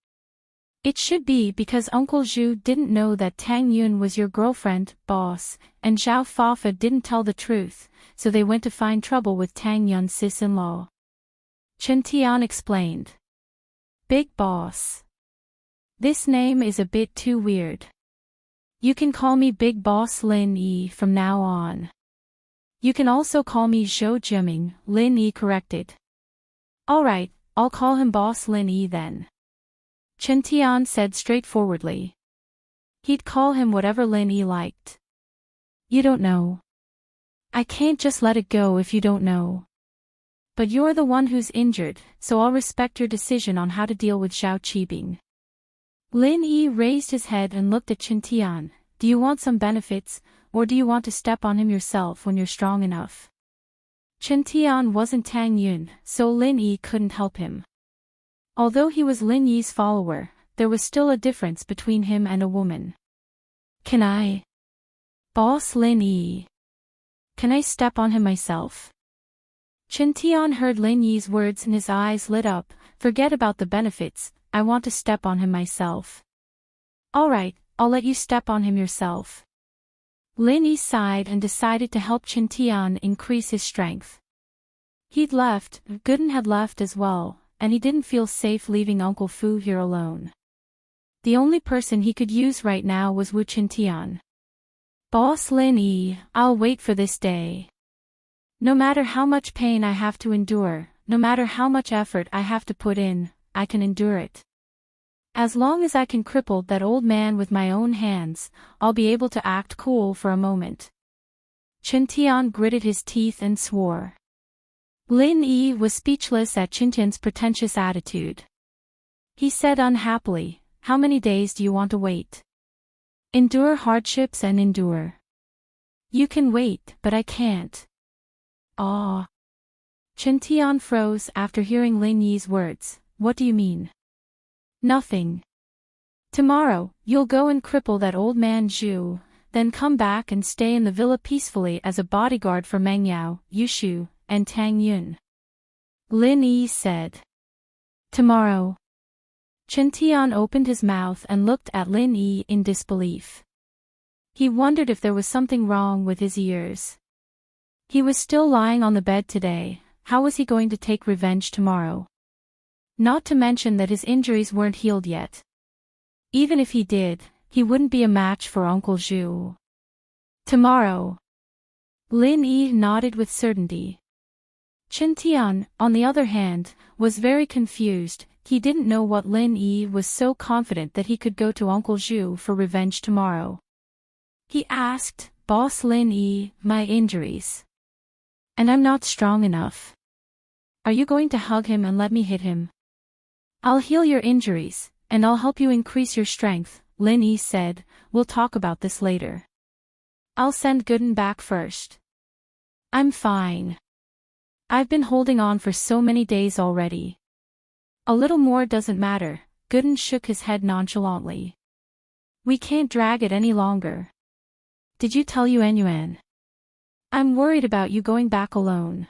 It should be because Uncle Zhu didn't know that Tang Yun was your girlfriend, boss, and Zhao Fafa didn't tell the truth, so they went to find trouble with Tang Yun's sis-in-law. Chen Tian explained. Big boss. This name is a bit too weird. You can call me Big Boss Lin Yi from now on. You can also call me Zhou Jiming, Lin Yi corrected. Alright, I'll call him Boss Lin Yi then. Chen Tian said straightforwardly. He'd call him whatever Lin Yi liked. You don't know. I can't just let it go if you don't know. But you're the one who's injured, so I'll respect your decision on how to deal with Zhao Qibing. Lin Yi raised his head and looked at Chen Tian. Do you want some benefits, or do you want to step on him yourself when you're strong enough? Chen Tian wasn't Tang Yun, so Lin Yi couldn't help him. Although he was Lin Yi's follower, there was still a difference between him and a woman. Can I? Boss Lin Yi. Can I step on him myself? Chen Tian heard Lin Yi's words and his eyes lit up. Forget about the benefits, I want to step on him myself. Alright, I'll let you step on him yourself. Lin Yi sighed and decided to help Chen Tian increase his strength. He'd left, Gooden had left as well, and he didn't feel safe leaving Uncle Fu here alone. The only person he could use right now was Wu Chen Tian. Boss Lin Yi, I'll wait for this day. No matter how much pain I have to endure, no matter how much effort I have to put in, I can endure it. As long as I can cripple that old man with my own hands, I'll be able to act cool for a moment. Chen Tian gritted his teeth and swore. Lin Yi was speechless at Chen Tian's pretentious attitude. He said unhappily, how many days do you want to wait? Endure hardships and endure. You can wait, but I can't. Ah. Chen Tian froze after hearing Lin Yi's words. What do you mean? Nothing. Tomorrow, you'll go and cripple that old man Zhu, then come back and stay in the villa peacefully as a bodyguard for Meng Yao, Yushu, and Tang Yun. Lin Yi said. Tomorrow. Chen Tian opened his mouth and looked at Lin Yi in disbelief. He wondered if there was something wrong with his ears. He was still lying on the bed today, how was he going to take revenge tomorrow? Not to mention that his injuries weren't healed yet. Even if he did, he wouldn't be a match for Uncle Zhu. Tomorrow. Lin Yi nodded with certainty. Chen Tian, on the other hand, was very confused. He didn't know what Lin Yi was so confident that he could go to Uncle Zhu for revenge tomorrow. He asked, Boss Lin Yi, my injuries. And I'm not strong enough. Are you going to hug him and let me hit him? I'll heal your injuries, and I'll help you increase your strength, Lin Yi said. We'll talk about this later. I'll send Gooden back first. I'm fine. I've been holding on for so many days already. A little more doesn't matter, Gooden shook his head nonchalantly. We can't drag it any longer. Did you tell Yuan Yuan? I'm worried about you going back alone.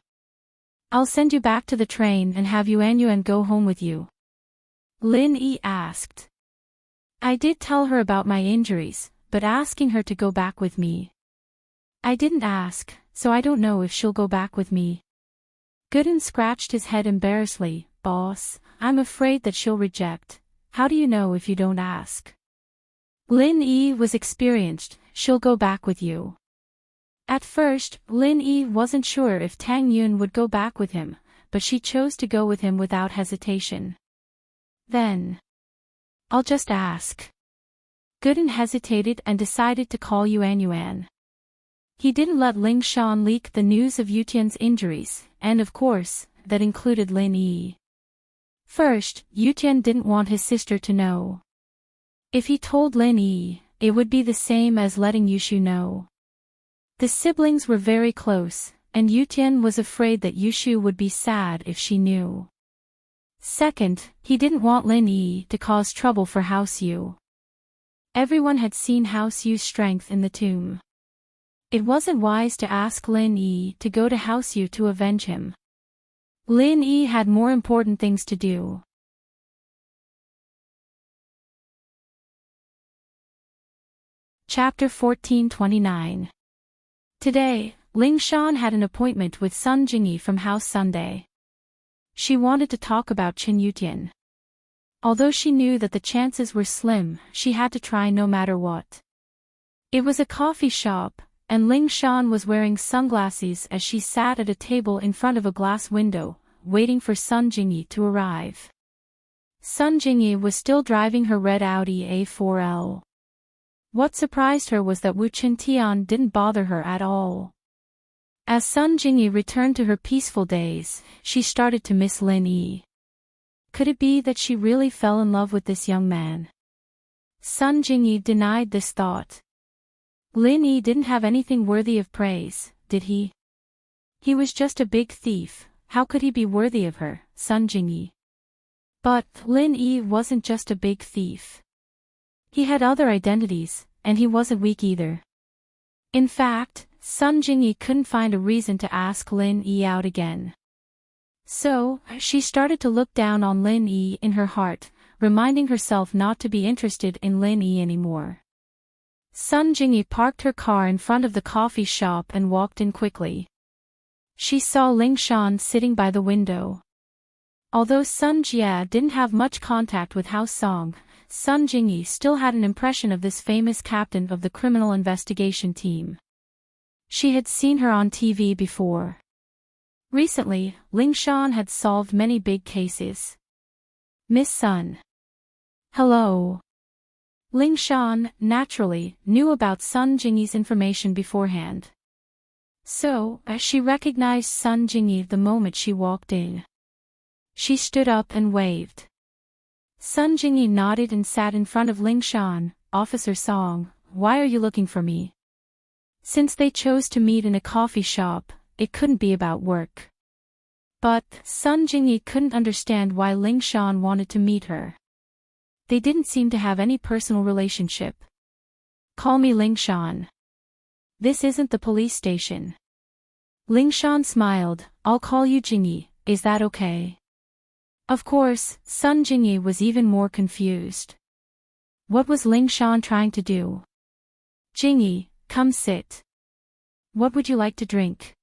I'll send you back to the train and have Yuan Yuan go home with you. Lin Yi asked. I did tell her about my injuries, but asking her to go back with me. I didn't ask, so I don't know if she'll go back with me. Gooden scratched his head embarrassedly. Boss, I'm afraid that she'll reject. How do you know if you don't ask? Lin Yi was experienced. She'll go back with you. At first, Lin Yi wasn't sure if Tang Yun would go back with him, but she chose to go with him without hesitation. Then. I'll just ask. Gooden hesitated and decided to call Yuan Yuan. He didn't let Ling Shan leak the news of Yutian's injuries, and of course, that included Lin Yi. First, Yutian didn't want his sister to know. If he told Lin Yi, it would be the same as letting Yushu know. The siblings were very close, and Yutian was afraid that Yushu would be sad if she knew. Second, he didn't want Lin Yi to cause trouble for House Yu. Everyone had seen House Yu's strength in the tomb. It wasn't wise to ask Lin Yi to go to House Yu to avenge him. Lin Yi had more important things to do. Chapter 1429. Today, Ling Shan had an appointment with Sun Jingyi from House Sunday. She wanted to talk about Qin Yutian. Although she knew that the chances were slim, she had to try no matter what. It was a coffee shop, and Ling Shan was wearing sunglasses as she sat at a table in front of a glass window, waiting for Sun Jingyi to arrive. Sun Jingyi was still driving her red Audi A4L. What surprised her was that Wu Qintian didn't bother her at all. As Sun Jingyi returned to her peaceful days, she started to miss Lin Yi. Could it be that she really fell in love with this young man? Sun Jingyi denied this thought. Lin Yi didn't have anything worthy of praise, did he? He was just a big thief, how could he be worthy of her, Sun Jingyi? But Lin Yi wasn't just a big thief. He had other identities, and he wasn't weak either. In fact, Sun Jingyi couldn't find a reason to ask Lin Yi out again. So, she started to look down on Lin Yi in her heart, reminding herself not to be interested in Lin Yi anymore. Sun Jingyi parked her car in front of the coffee shop and walked in quickly. She saw Ling Shan sitting by the window. Although Sun Jia didn't have much contact with House Song, Sun Jingyi still had an impression of this famous captain of the criminal investigation team. She had seen her on TV before. Recently, Ling Shan had solved many big cases. Miss Sun. Hello. Ling Shan, naturally, knew about Sun Jingyi's information beforehand. So, she recognized Sun Jingyi the moment she walked in. She stood up and waved. Sun Jingyi nodded and sat in front of Ling Shan. Officer Song, why are you looking for me? Since they chose to meet in a coffee shop, it couldn't be about work. But Sun Jingyi couldn't understand why Ling Shan wanted to meet her. They didn't seem to have any personal relationship. Call me Ling Shan. This isn't the police station. Ling Shan smiled. I'll call you Jingyi, is that okay? Of course, Sun Jingyi was even more confused. What was Ling Shan trying to do? Jingyi, come sit. What would you like to drink?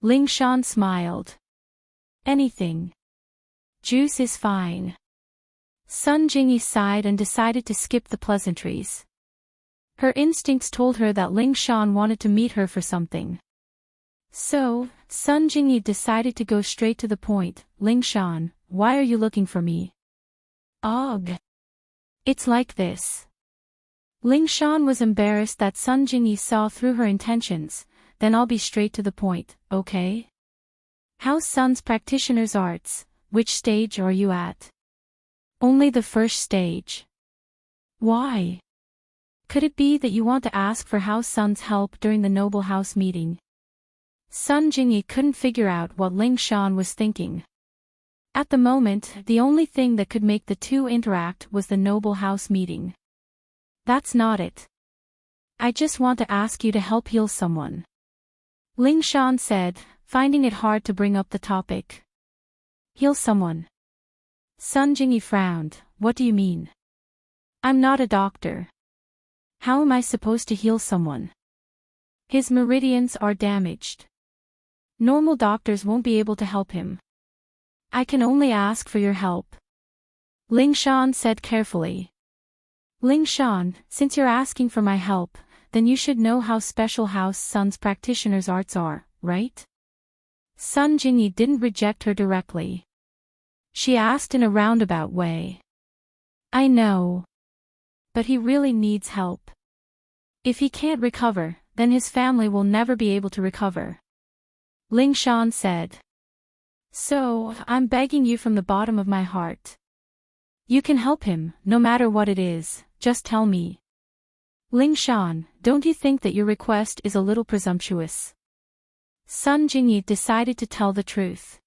Ling Shan smiled. Anything. Juice is fine. Sun Jingyi sighed and decided to skip the pleasantries. Her instincts told her that Ling Shan wanted to meet her for something. So, Sun Jingyi decided to go straight to the point. Ling Shan, why are you looking for me? Ugh. It's like this. Ling Shan was embarrassed that Sun Jingyi saw through her intentions. Then I'll be straight to the point, okay? House Sun's practitioner's arts, which stage are you at? Only the first stage. Why? Could it be that you want to ask for House Sun's help during the Noble House meeting? Sun Jingyi couldn't figure out what Ling Shan was thinking. At the moment, the only thing that could make the two interact was the Noble House meeting. That's not it. I just want to ask you to help heal someone. Ling Shan said, finding it hard to bring up the topic. Heal someone. Sun Jingyi frowned. What do you mean? I'm not a doctor. How am I supposed to heal someone? His meridians are damaged. Normal doctors won't be able to help him. I can only ask for your help. Ling Shan said carefully. Ling Shan, since you're asking for my help, then you should know how special House Sun's practitioner's arts are, right? Sun Jingyi didn't reject her directly. She asked in a roundabout way. I know. But he really needs help. If he can't recover, then his family will never be able to recover. Ling Shan said. So, I'm begging you from the bottom of my heart. You can help him, no matter what it is, just tell me. Ling Shan, don't you think that your request is a little presumptuous? Sun Jingyi decided to tell the truth.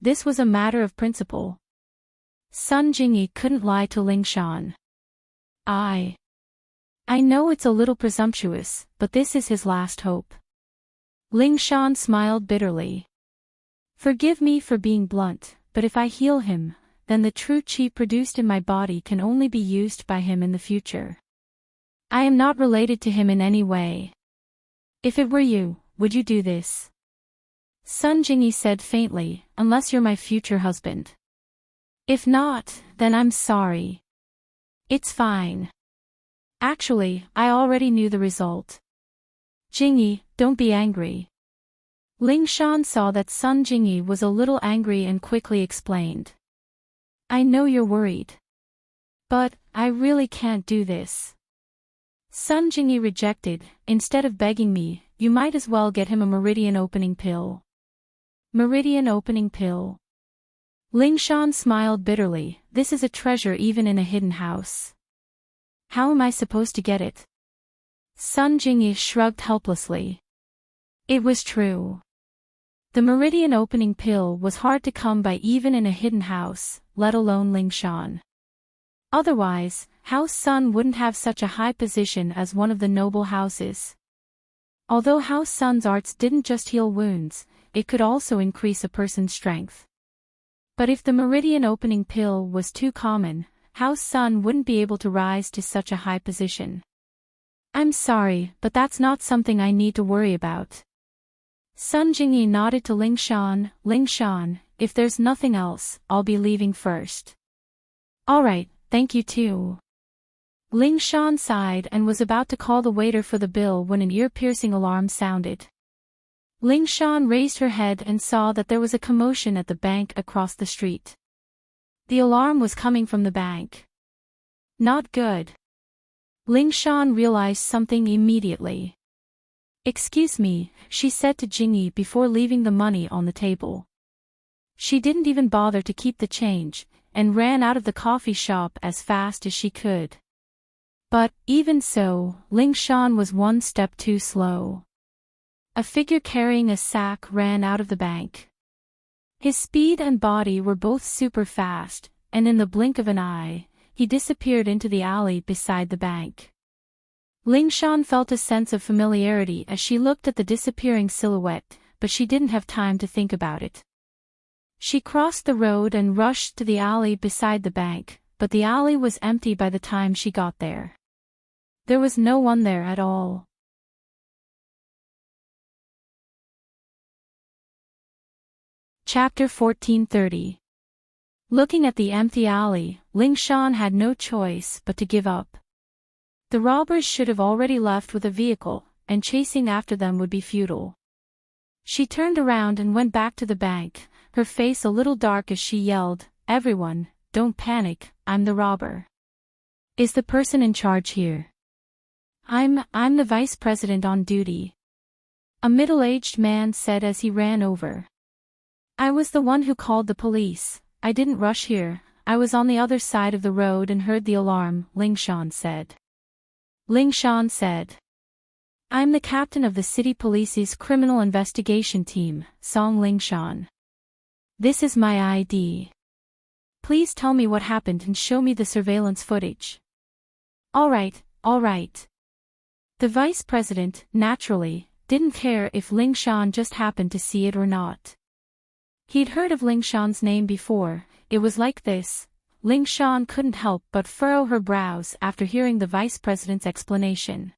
This was a matter of principle. Sun Jingyi couldn't lie to Ling Shan. I know it's a little presumptuous, but this is his last hope. Ling Shan smiled bitterly. Forgive me for being blunt, but if I heal him, then the true qi produced in my body can only be used by him in the future. I am not related to him in any way. If it were you, would you do this? Sun Jingyi said faintly, unless you're my future husband. If not, then I'm sorry. It's fine. Actually, I already knew the result. Jingyi, don't be angry. Ling Shan saw that Sun Jingyi was a little angry and quickly explained. I know you're worried. But, I really can't do this. Sun Jingyi rejected, instead of begging me, you might as well get him a meridian opening pill. Meridian opening pill. Ling Shan smiled bitterly, this is a treasure even in a hidden house. How am I supposed to get it? Sun Jingyi shrugged helplessly. It was true. The meridian opening pill was hard to come by even in a hidden house, let alone Ling Shan. Otherwise, House Sun wouldn't have such a high position as one of the noble houses. Although House Sun's arts didn't just heal wounds, it could also increase a person's strength. But if the meridian opening pill was too common, House Sun wouldn't be able to rise to such a high position. I'm sorry, but that's not something I need to worry about. Sun Jingyi nodded to Ling Shan, if there's nothing else, I'll be leaving first. Alright, thank you too. Ling Shan sighed and was about to call the waiter for the bill when an ear-piercing alarm sounded. Ling Shan raised her head and saw that there was a commotion at the bank across the street. The alarm was coming from the bank. Not good. Ling Shan realized something immediately. Excuse me, she said to Jingyi before leaving the money on the table. She didn't even bother to keep the change, and ran out of the coffee shop as fast as she could. But, even so, Ling Shan was one step too slow. A figure carrying a sack ran out of the bank. His speed and body were both super fast, and in the blink of an eye, he disappeared into the alley beside the bank. Ling Shan felt a sense of familiarity as she looked at the disappearing silhouette, but she didn't have time to think about it. She crossed the road and rushed to the alley beside the bank, but the alley was empty by the time she got there. There was no one there at all. Chapter 1430. Looking at the empty alley, Ling Shan had no choice but to give up. The robbers should have already left with a vehicle, and chasing after them would be futile. She turned around and went back to the bank, her face a little dark as she yelled, "Everyone, don't panic, I'm the robber. Is the person in charge here?" I'm the vice president on duty," a middle-aged man said as he ran over. "I was the one who called the police. I didn't rush here, I was on the other side of the road and heard the alarm," Ling Shan said. Ling Shan said. "I'm the captain of the city police's criminal investigation team, Song Ling Shan. This is my ID. Please tell me what happened and show me the surveillance footage." Alright. The vice president, naturally, didn't care if Ling Shan just happened to see it or not. He'd heard of Ling Shan's name before. It was like this. Ling Shan couldn't help but furrow her brows after hearing the vice president's explanation.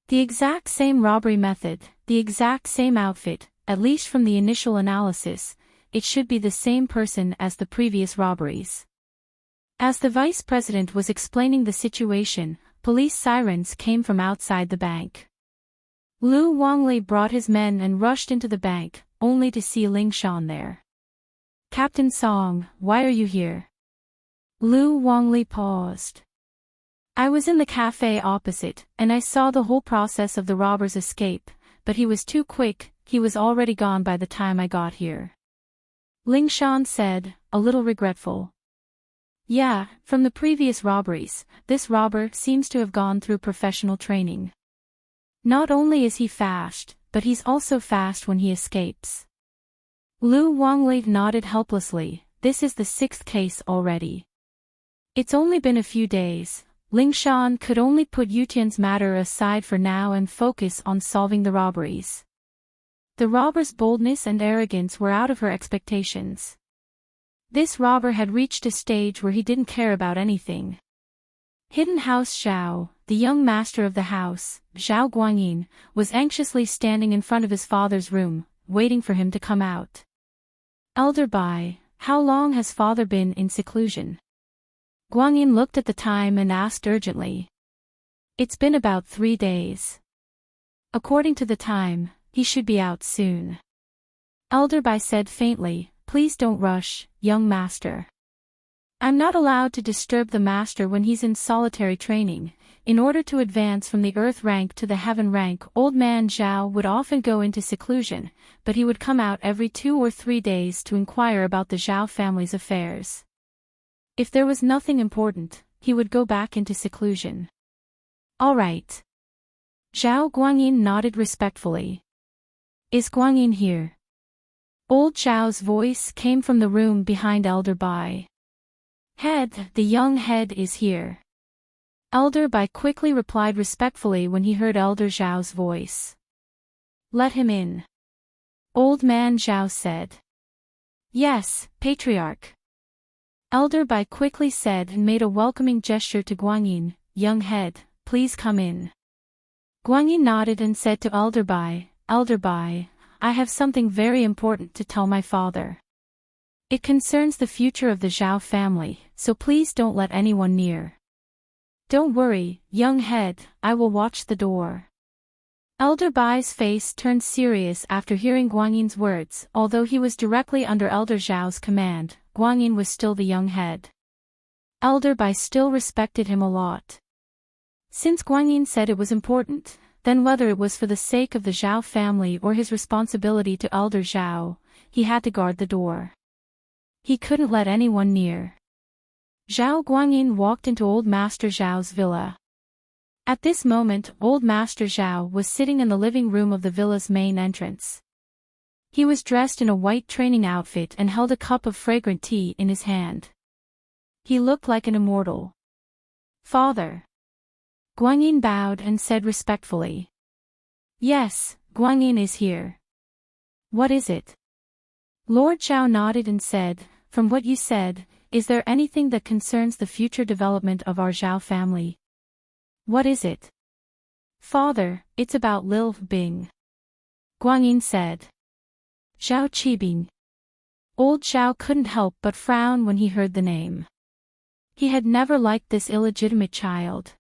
The exact same robbery method, the exact same outfit, at least from the initial analysis, it should be the same person as the previous robberies. As the vice president was explaining the situation, police sirens came from outside the bank. Lu Wangli brought his men and rushed into the bank, only to see Ling Shan there. "Captain Song, why are you here?" Lu Wangli paused. "I was in the cafe opposite, and I saw the whole process of the robber's escape, but he was too quick, he was already gone by the time I got here." Ling Shan said, a little regretful. "Yeah, from the previous robberies, this robber seems to have gone through professional training. Not only is he fast, but he's also fast when he escapes." Lu Wangli nodded helplessly. "This is the 6th case already. It's only been a few days, Lingshan could only put Yutian's matter aside for now and focus on solving the robberies. The robber's boldness and arrogance were out of her expectations. This robber had reached a stage where he didn't care about anything. Hidden House Zhao, the young master of the house, Zhao Guanyin, was anxiously standing in front of his father's room, waiting for him to come out. Elder Bai, how long has father been in seclusion? Guanyin looked at the time and asked urgently. It's been about 3 days. According to the time, he should be out soon. Elder Bai said faintly, please don't rush, young master. I'm not allowed to disturb the master when he's in solitary training. In order to advance from the earth rank to the heaven rank, old man Zhao would often go into seclusion, but he would come out every 2 or 3 days to inquire about the Zhao family's affairs. If there was nothing important, he would go back into seclusion. All right. Zhao Guanyin nodded respectfully. Is Guanyin here? Old Zhao's voice came from the room behind Elder Bai. Head, the young head is here. Elder Bai quickly replied respectfully when he heard Elder Zhao's voice. Let him in. Old man Zhao said. Yes, Patriarch. Elder Bai quickly said and made a welcoming gesture to Guanyin, young head, please come in. Guanyin nodded and said to Elder Bai, I have something very important to tell my father. It concerns the future of the Zhao family, so please don't let anyone near. Don't worry, young head, I will watch the door. Elder Bai's face turned serious after hearing Guanyin's words. Although he was directly under Elder Zhao's command, Guanyin was still the young head. Elder Bai still respected him a lot. Since Guanyin said it was important, then whether it was for the sake of the Zhao family or his responsibility to Elder Zhao, he had to guard the door. He couldn't let anyone near. Zhao Guanyin walked into Old Master Zhao's villa. At this moment, Old Master Zhao was sitting in the living room of the villa's main entrance. He was dressed in a white training outfit and held a cup of fragrant tea in his hand. He looked like an immortal. Father. Guanyin bowed and said respectfully. Yes, Guanyin is here. What is it? Lord Zhao nodded and said, from what you said, is there anything that concerns the future development of our Zhao family? What is it? Father, it's about Lil Bing. Guanyin said. Zhao Qibing. Old Zhao couldn't help but frown when he heard the name. He had never liked this illegitimate child.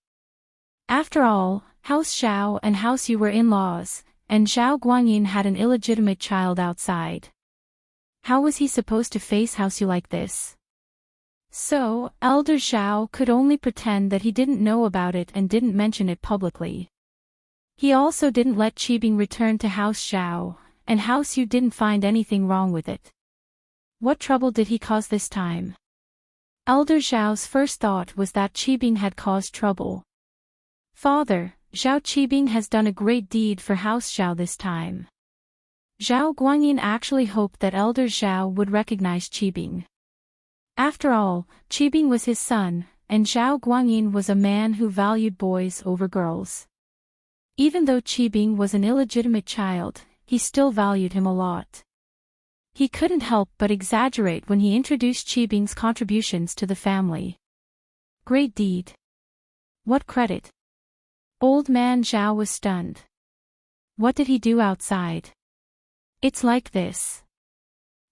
After all, House Zhao and House Yu were in-laws, and Zhao Guanyin had an illegitimate child outside. How was he supposed to face House Yu like this? So, Elder Zhao could only pretend that he didn't know about it and didn't mention it publicly. He also didn't let Qibing return to House Zhao, and House Yu didn't find anything wrong with it. What trouble did he cause this time? Elder Zhao's first thought was that Qibing had caused trouble. Father, Zhao Qibing has done a great deed for House Zhao this time. Zhao Guanyin actually hoped that Elder Zhao would recognize Qibing. After all, Qibing was his son, and Zhao Guanyin was a man who valued boys over girls. Even though Qibing was an illegitimate child, he still valued him a lot. He couldn't help but exaggerate when he introduced Qibing's contributions to the family. Great deed. What credit? Old man Zhao was stunned. What did he do outside? It's like this.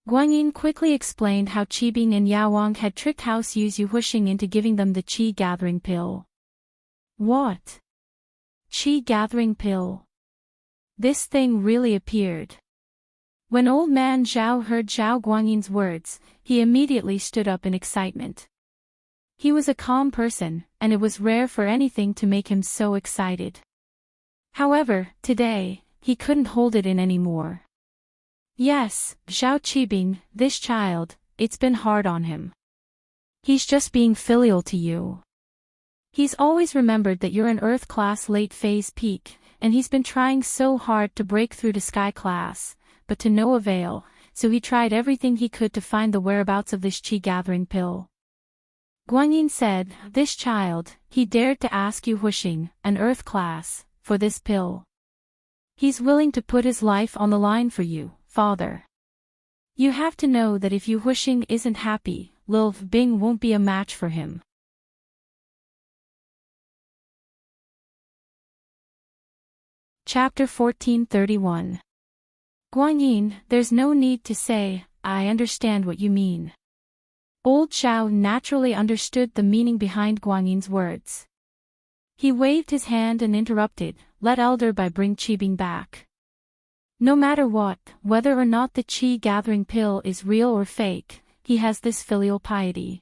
Guanyin quickly explained how Qibing and Yaowang had tricked House Yu's Yu Huixing into giving them the Qi gathering pill. What? Qi gathering pill? This thing really appeared. When old man Zhao heard Zhao Guanyin's words, he immediately stood up in excitement. He was a calm person, and it was rare for anything to make him so excited. However, today, he couldn't hold it in anymore. Yes, Zhao Qibing, this child, it's been hard on him. He's just being filial to you. He's always remembered that you're an Earth class late phase peak, and he's been trying so hard to break through to Sky class, but to no avail, so he tried everything he could to find the whereabouts of this Qi gathering pill. Guanyin said, "This child, he dared to ask you Hushing, an earth class, for this pill. He's willing to put his life on the line for you, father. You have to know that if you Hushing isn't happy, Lil Bing won't be a match for him." Chapter 1431. Guanyin, there's no need to say, "I understand what you mean." Old Xiao naturally understood the meaning behind Guanyin's words. He waved his hand and interrupted, "Let Elder Bai bring Qibing back. No matter what, whether or not the qi-gathering pill is real or fake, he has this filial piety.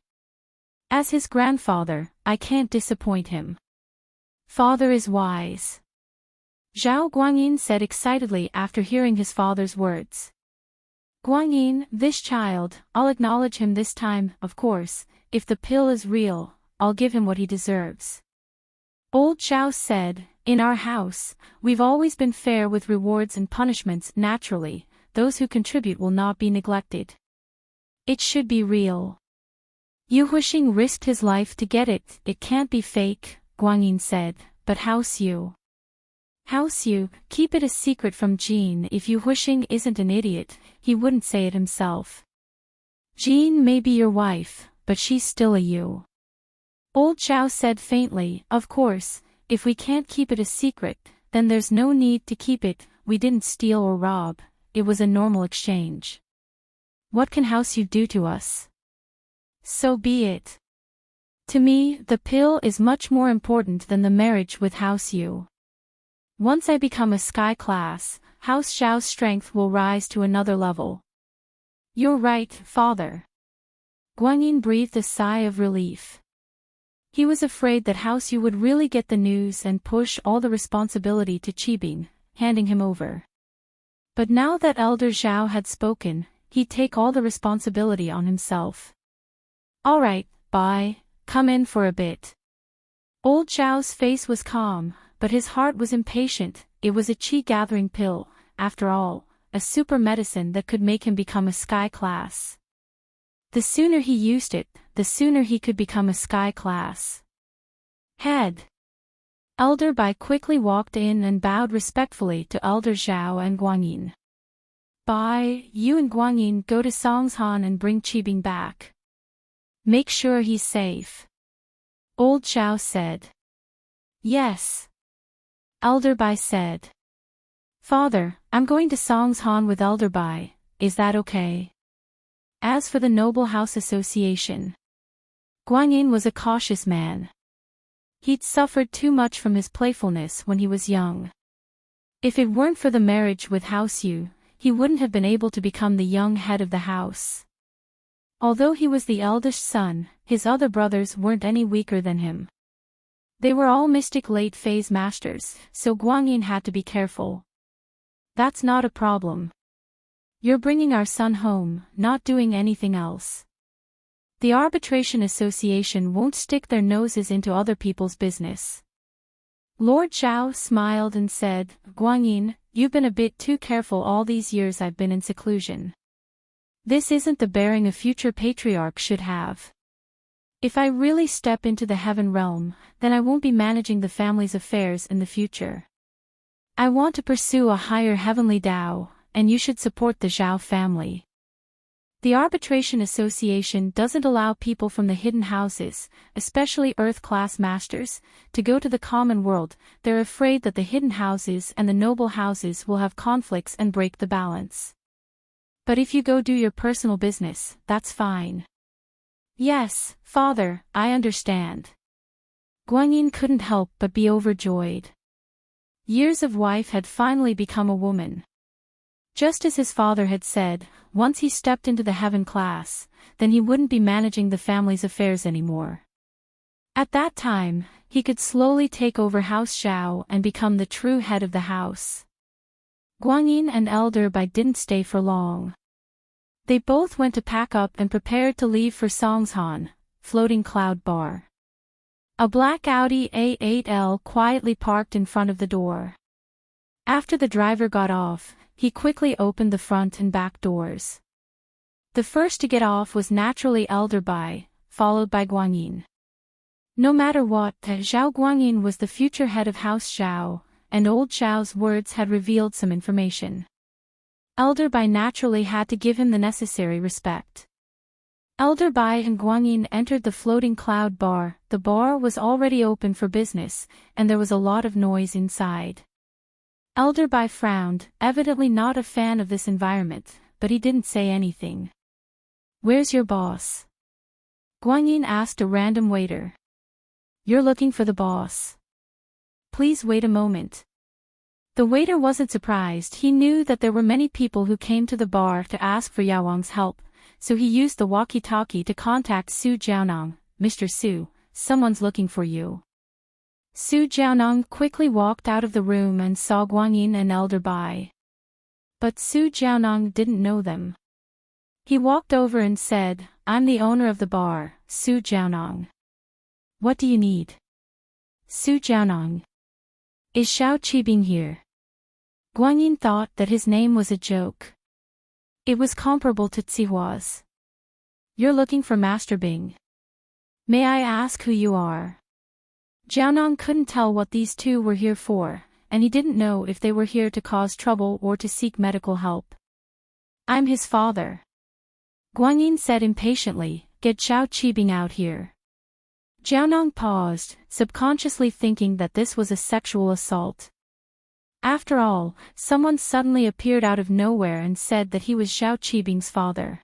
As his grandfather, I can't disappoint him. Father is wise." Zhao Guanyin said excitedly after hearing his father's words. "Guanyin, this child, I'll acknowledge him this time, of course. If the pill is real, I'll give him what he deserves." Old Zhao said, "In our house, we've always been fair with rewards and punishments. Naturally, those who contribute will not be neglected. It should be real. Yu Huixing risked his life to get it. It can't be fake," Guanyin said, "but House Yu, keep it a secret from Jean. If Yu Huixing isn't an idiot, he wouldn't say it himself. Jean may be your wife, but she's still a Yu." Old Zhao said faintly, "Of course, if we can't keep it a secret, then there's no need to keep it. We didn't steal or rob, it was a normal exchange. What can House Yu do to us? So be it. To me, the pill is much more important than the marriage with House Yu. Once I become a sky class, House Xiao's strength will rise to another level." "You're right, father." Guanyin breathed a sigh of relief. He was afraid that House Yu would really get the news and push all the responsibility to Qibing, handing him over. But now that Elder Zhao had spoken, he'd take all the responsibility on himself. "All right, bye, come in for a bit." Old Zhao's face was calm, but his heart was impatient. It was a qi-gathering pill, after all, a super medicine that could make him become a sky class. The sooner he used it, the sooner he could become a sky class. Head. Elder Bai quickly walked in and bowed respectfully to Elder Zhao and Guanyin. "Bai, you and Guanyin go to Songshan and bring Qibing back. Make sure he's safe." Old Zhao said. "Yes." Elder Bai said. "Father, I'm going to Songshan with Elder Bai, is that okay?" As for the Noble House Association, Guanyin was a cautious man. He'd suffered too much from his playfulness when he was young. If it weren't for the marriage with House Yu, he wouldn't have been able to become the young head of the house. Although he was the eldest son, his other brothers weren't any weaker than him. They were all mystic late-phase masters, so Guanyin had to be careful. "That's not a problem. You're bringing our son home, not doing anything else. The Arbitration Association won't stick their noses into other people's business." Lord Zhao smiled and said, "Guanyin, you've been a bit too careful all these years I've been in seclusion. This isn't the bearing a future patriarch should have. If I really step into the heaven realm, then I won't be managing the family's affairs in the future. I want to pursue a higher heavenly Tao, and you should support the Zhao family. The Arbitration Association doesn't allow people from the hidden houses, especially Earth-class masters, to go to the common world. They're afraid that the hidden houses and the noble houses will have conflicts and break the balance. But if you go do your personal business, that's fine." "Yes, father, I understand." Guanyin couldn't help but be overjoyed. Years of wife had finally become a woman. Just as his father had said, once he stepped into the heaven class, then he wouldn't be managing the family's affairs anymore. At that time, he could slowly take over House Xiao and become the true head of the house. Guanyin and Elder Bai didn't stay for long. They both went to pack up and prepared to leave for Songshan, Floating Cloud Bar. A black Audi A8L quietly parked in front of the door. After the driver got off, he quickly opened the front and back doors. The first to get off was naturally Elder Bai, followed by Guanyin. No matter what, Zhao Guanyin was the future head of House Zhao, and old Zhao's words had revealed some information. Elder Bai naturally had to give him the necessary respect. Elder Bai and Guanyin entered the floating cloud bar. The bar was already open for business, and there was a lot of noise inside. Elder Bai frowned, evidently not a fan of this environment, but he didn't say anything. "Where's your boss?" Guanyin asked a random waiter. "You're looking for the boss. Please wait a moment." The waiter wasn't surprised. He knew that there were many people who came to the bar to ask for Yao Wang's help, so he used the walkie-talkie to contact Su Jiaonong. "Mr. Su, someone's looking for you." Su Jiaonong quickly walked out of the room and saw Guanyin and Elder Bai. But Su Jiaonong didn't know them. He walked over and said, "I'm the owner of the bar, Su Jiaonong. What do you need?" "Su Jiaonong. Is Xiao Qibing here?" Guanyin thought that his name was a joke. It was comparable to Zihua's. "You're looking for Master Bing. May I ask who you are?" Jiaonong couldn't tell what these two were here for, and he didn't know if they were here to cause trouble or to seek medical help. "I'm his father." Guanyin said impatiently, "Get Xiao Qibing out here." Jiaonong paused, subconsciously thinking that this was a sexual assault. After all, someone suddenly appeared out of nowhere and said that he was Xiao Qibing's father.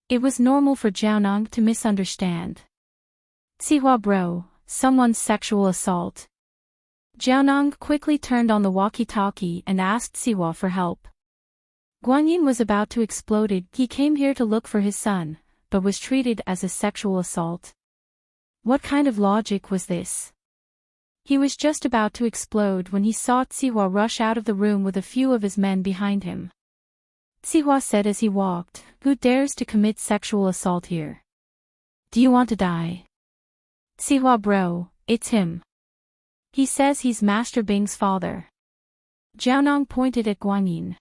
It was normal for Jiaonong to misunderstand. "Zihua bro, someone's sexual assault." Jiaonong quickly turned on the walkie-talkie and asked Zihua for help. Guanyin was about to explode. He came here to look for his son, but was treated as a sexual assault. What kind of logic was this? He was just about to explode when he saw Zihua rush out of the room with a few of his men behind him. Zihua said as he walked, "Who dares to commit sexual assault here? Do you want to die?" "Zihua bro, it's him. He says he's Master Bing's father." Jiaonong pointed at Guanyin.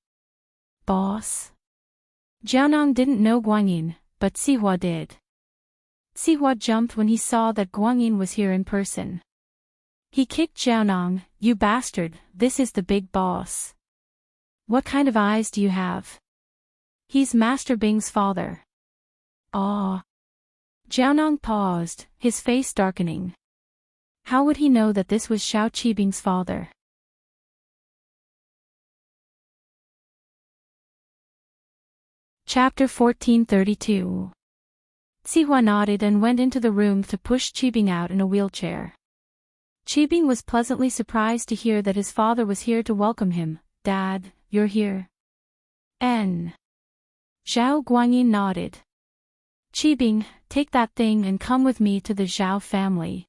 "Boss?" Jiaonong didn't know Guanyin, but Zihua did. Zihua jumped when he saw that Guanyin was here in person. He kicked Jiaonong. "You bastard, this is the big boss. What kind of eyes do you have? He's Master Bing's father." "Ah." Jiaonong paused, his face darkening. How would he know that this was Xiao Qibing's father? Chapter 1432. Zihua nodded and went into the room to push Qibing out in a wheelchair. Qibing was pleasantly surprised to hear that his father was here to welcome him. "Dad, you're here?" Zhao Guanyin nodded. "Qibing, take that thing and come with me to the Zhao family."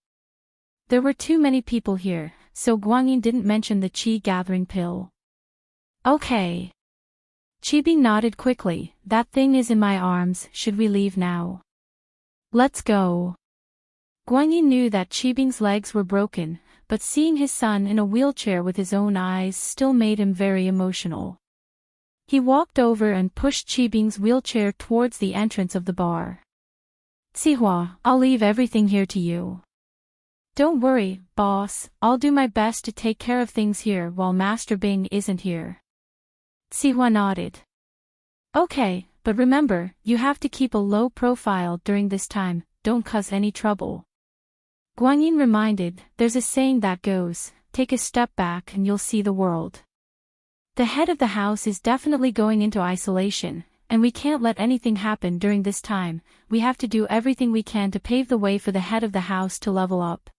There were too many people here, so Guanyin didn't mention the qi gathering pill. "Okay." Qibing nodded quickly. "That thing is in my arms. Should we leave now?" "Let's go." Guanyin knew that Qibing's legs were broken, but seeing his son in a wheelchair with his own eyes still made him very emotional. He walked over and pushed Qibing's wheelchair towards the entrance of the bar. "Zihua, I'll leave everything here to you." "Don't worry, boss, I'll do my best to take care of things here while Master Bing isn't here." Zihua nodded. "Okay, but remember, you have to keep a low profile during this time, don't cause any trouble." Guanyin reminded, "There's a saying that goes, take a step back and you'll see the world. The head of the house is definitely going into isolation, and we can't let anything happen during this time. We have to do everything we can to pave the way for the head of the house to level up."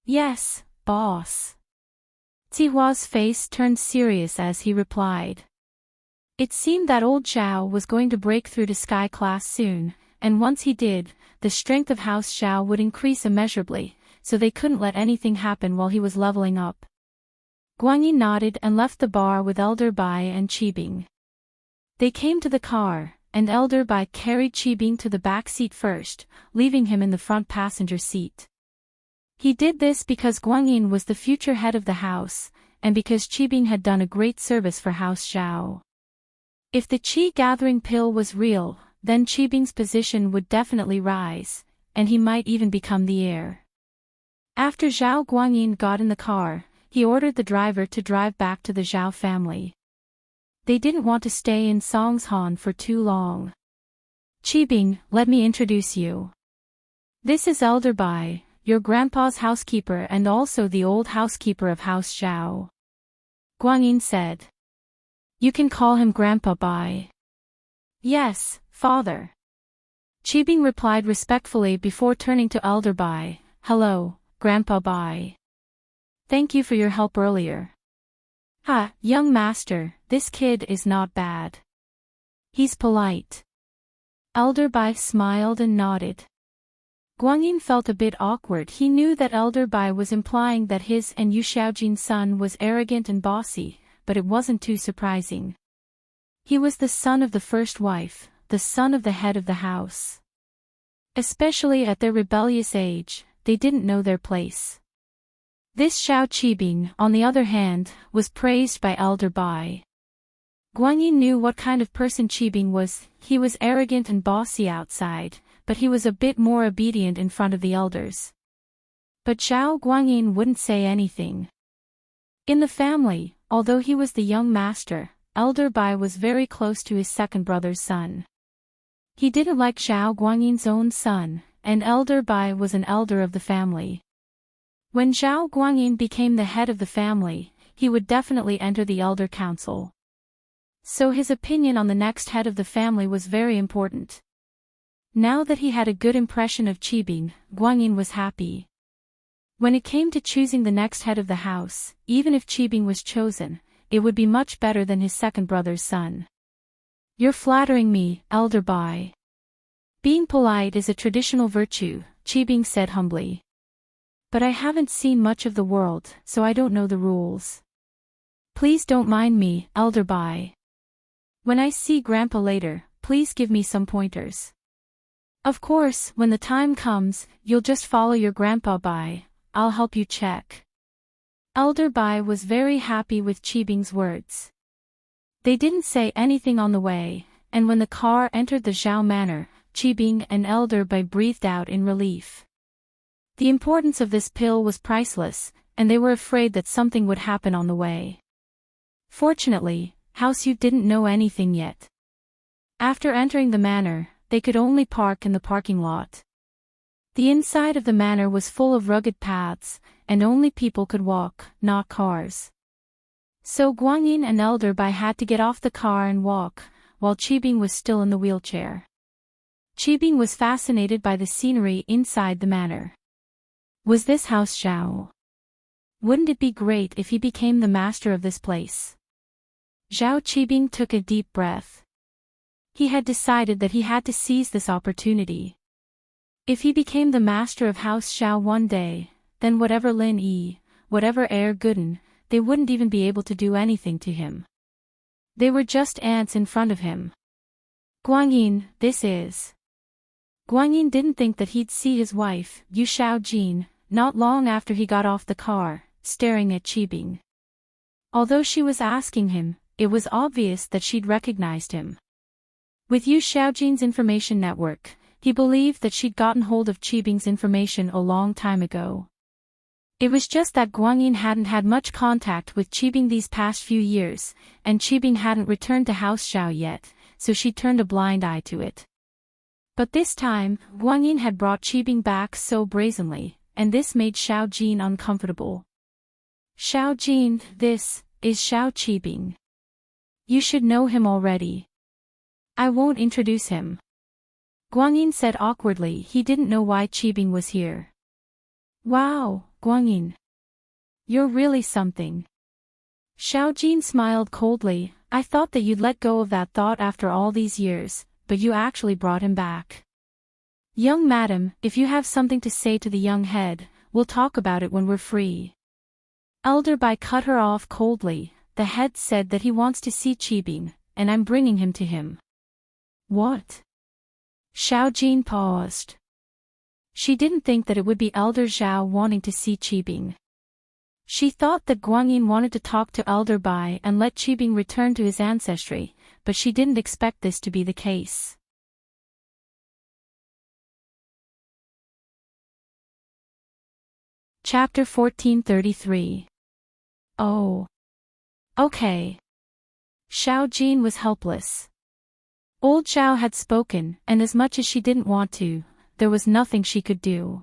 "Yes, boss." Zihua's face turned serious as he replied. It seemed that old Zhao was going to break through to Sky Class soon, and once he did, the strength of House Zhao would increase immeasurably, so they couldn't let anything happen while he was leveling up. Guanyin nodded and left the bar with Elder Bai and Qibing. They came to the car, and Elder Bai carried Qibing to the back seat first, leaving him in the front passenger seat. He did this because Guanyin was the future head of the house, and because Qibing had done a great service for House Zhao. If the qi gathering pill was real, then Qibing's position would definitely rise, and he might even become the heir. After Zhao Guanyin got in the car, he ordered the driver to drive back to the Zhao family. They didn't want to stay in Songshan for too long. Qibing, let me introduce you. This is Elder Bai, your grandpa's housekeeper and also the old housekeeper of House Zhao. Guanyin said. You can call him Grandpa Bai. Yes, father. Qibing replied respectfully before turning to Elder Bai. Hello, Grandpa Bai. Thank you for your help earlier. Young master, this kid is not bad. He's polite. Elder Bai smiled and nodded. Guanyin felt a bit awkward. He knew that Elder Bai was implying that his and Yu Xiaojin's son was arrogant and bossy, but it wasn't too surprising. He was the son of the first wife, the son of the head of the house. Especially at their rebellious age, they didn't know their place. This Xiao Qibing, on the other hand, was praised by Elder Bai. Guanyin knew what kind of person Qibing was. He was arrogant and bossy outside, but he was a bit more obedient in front of the elders. But Zhao Guanyin wouldn't say anything. In the family, although he was the young master, Elder Bai was very close to his second brother's son. He didn't like Zhao Guanyin's own son, and Elder Bai was an elder of the family. When Zhao Guanyin became the head of the family, he would definitely enter the elder council. So his opinion on the next head of the family was very important. Now that he had a good impression of Qibing, Guanyin was happy. When it came to choosing the next head of the house, even if Qibing was chosen, it would be much better than his second brother's son. You're flattering me, Elder Bai. Being polite is a traditional virtue, Qibing said humbly. But I haven't seen much of the world, so I don't know the rules. Please don't mind me, Elder Bai. When I see Grandpa later, please give me some pointers. Of course, when the time comes, you'll just follow your Grandpa Bai. I'll help you check. Elder Bai was very happy with Qibing's words. They didn't say anything on the way, and when the car entered the Zhao Manor, Qibing and Elder Bai breathed out in relief. The importance of this pill was priceless, and they were afraid that something would happen on the way. Fortunately, House Yu didn't know anything yet. After entering the manor, they could only park in the parking lot. The inside of the manor was full of rugged paths, and only people could walk, not cars. So Guanyin and Elder Bai had to get off the car and walk, while Qibing was still in the wheelchair. Qibing was fascinated by the scenery inside the manor. Was this House Zhao? Wouldn't it be great if he became the master of this place? Zhao Qibing took a deep breath. He had decided that he had to seize this opportunity. If he became the master of House Zhao one day, then whatever Lin Yi, whatever Heir Gooden, they wouldn't even be able to do anything to him. They were just ants in front of him. Guanyin, this is. Guanyin didn't think that he'd see his wife, Yu Xiaojin, not long after he got off the car, staring at Qibing. Although she was asking him, it was obvious that she'd recognized him. With Yu Xiaojin's information network, he believed that she'd gotten hold of Qibing's information a long time ago. It was just that Guanyin hadn't had much contact with Qibing these past few years, and Qibing hadn't returned to House Zhao yet, so she turned a blind eye to it. But this time, Guanyin had brought Qibing back so brazenly, and this made Xiaojin uncomfortable. Xiaojin, this is Xiao Qibing. You should know him already. I won't introduce him. Guanyin said awkwardly. He didn't know why Qibing was here. Wow, Guanyin. You're really something. Xiaojin smiled coldly. I thought that you'd let go of that thought after all these years, but you actually brought him back. Young madam, if you have something to say to the young head, we'll talk about it when we're free. Elder Bai cut her off coldly. The head said that he wants to see Qibing, and I'm bringing him to him. What? Xiaojin paused. She didn't think that it would be Elder Zhao wanting to see Qibing. She thought that Guanyin wanted to talk to Elder Bai and let Qibing return to his ancestry, but she didn't expect this to be the case. Chapter 1433. Oh. Okay. Xiao Jin was helpless. Old Xiao had spoken, and as much as she didn't want to, there was nothing she could do.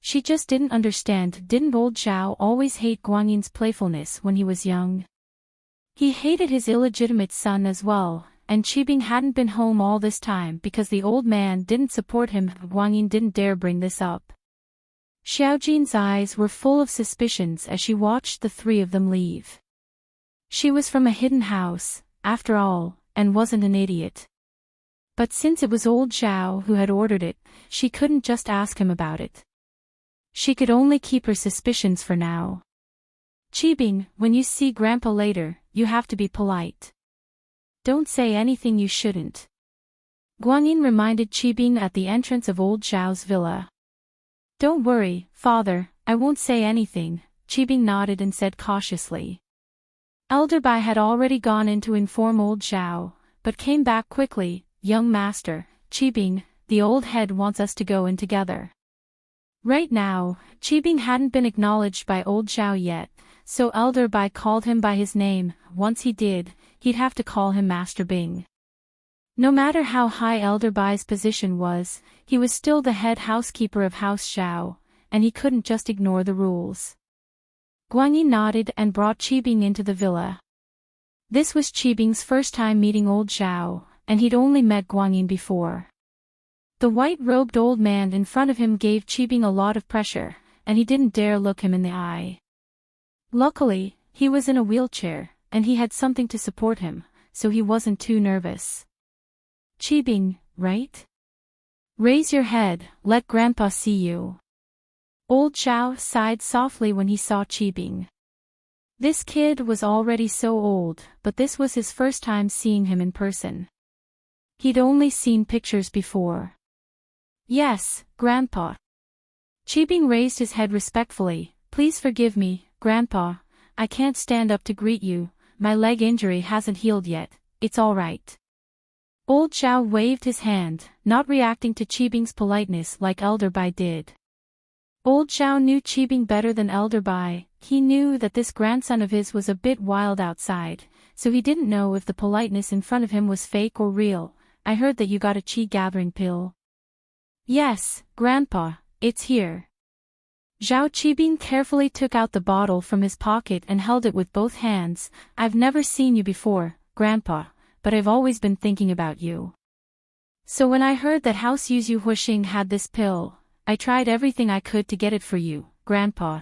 She just didn't understand. Didn't old Xiao always hate Guangyin's playfulness when he was young? He hated his illegitimate son as well, and Qibing hadn't been home all this time because the old man didn't support him. Guangyin didn't dare bring this up. Xiaojin's eyes were full of suspicions as she watched the three of them leave. She was from a hidden house, after all, and wasn't an idiot. But since it was old Xiao who had ordered it, she couldn't just ask him about it. She could only keep her suspicions for now. Qibing, when you see Grandpa later, you have to be polite. Don't say anything you shouldn't. Guanyin reminded Qibing at the entrance of old Xiao's villa. Don't worry, father, I won't say anything, Qibing nodded and said cautiously. Elder Bai had already gone in to inform old Xiao, but came back quickly. Young master, Qibing, the old head wants us to go in together. Right now, Qibing hadn't been acknowledged by old Xiao yet, so Elder Bai called him by his name. Once he did, he'd have to call him Master Bing. No matter how high Elder Bai's position was, he was still the head housekeeper of House Xiao, and he couldn't just ignore the rules. Guanyin nodded and brought Qibing into the villa. This was Qibing's first time meeting old Xiao, and he'd only met Guanyin before. The white-robed old man in front of him gave Qibing a lot of pressure, and he didn't dare look him in the eye. Luckily, he was in a wheelchair, and he had something to support him, so he wasn't too nervous. Qibing, right? Raise your head, let Grandpa see you. Old Xiao sighed softly when he saw Qibing. This kid was already so old, but this was his first time seeing him in person. He'd only seen pictures before. Yes, Grandpa. Qibing raised his head respectfully. Please forgive me, Grandpa, I can't stand up to greet you, my leg injury hasn't healed yet, it's all right. Old Xiao waved his hand, not reacting to Qibing's politeness like Elder Bai did. Old Xiao knew Qibing better than Elder Bai. He knew that this grandson of his was a bit wild outside, so he didn't know if the politeness in front of him was fake or real. I heard that you got a qi gathering pill. Yes, Grandpa, it's here. Zhao Qibing carefully took out the bottle from his pocket and held it with both hands. I've never seen you before, Grandpa, but I've always been thinking about you. So when I heard that House Yuzu Huixing had this pill, I tried everything I could to get it for you, Grandpa.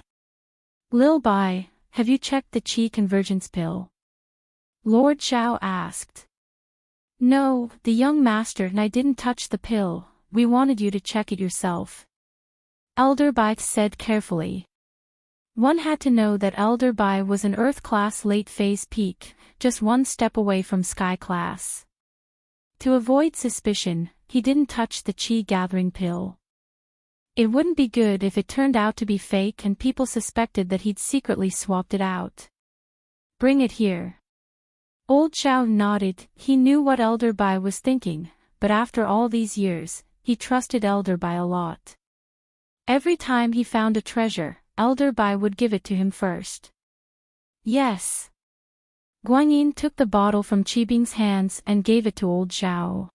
Lil Bai, have you checked the qi convergence pill? Lord Xiao asked. No, the young master and I didn't touch the pill, we wanted you to check it yourself. Elder Bai said carefully. One had to know that Elder Bai was an Earth-class late-phase peak, just one step away from Sky-class. To avoid suspicion, he didn't touch the qi-gathering pill. It wouldn't be good if it turned out to be fake and people suspected that he'd secretly swapped it out. Bring it here. Old Xiao nodded. He knew what Elder Bai was thinking, but after all these years, he trusted Elder Bai a lot. Every time he found a treasure, Elder Bai would give it to him first. Yes. Guanyin took the bottle from Qibing's hands and gave it to old Xiao.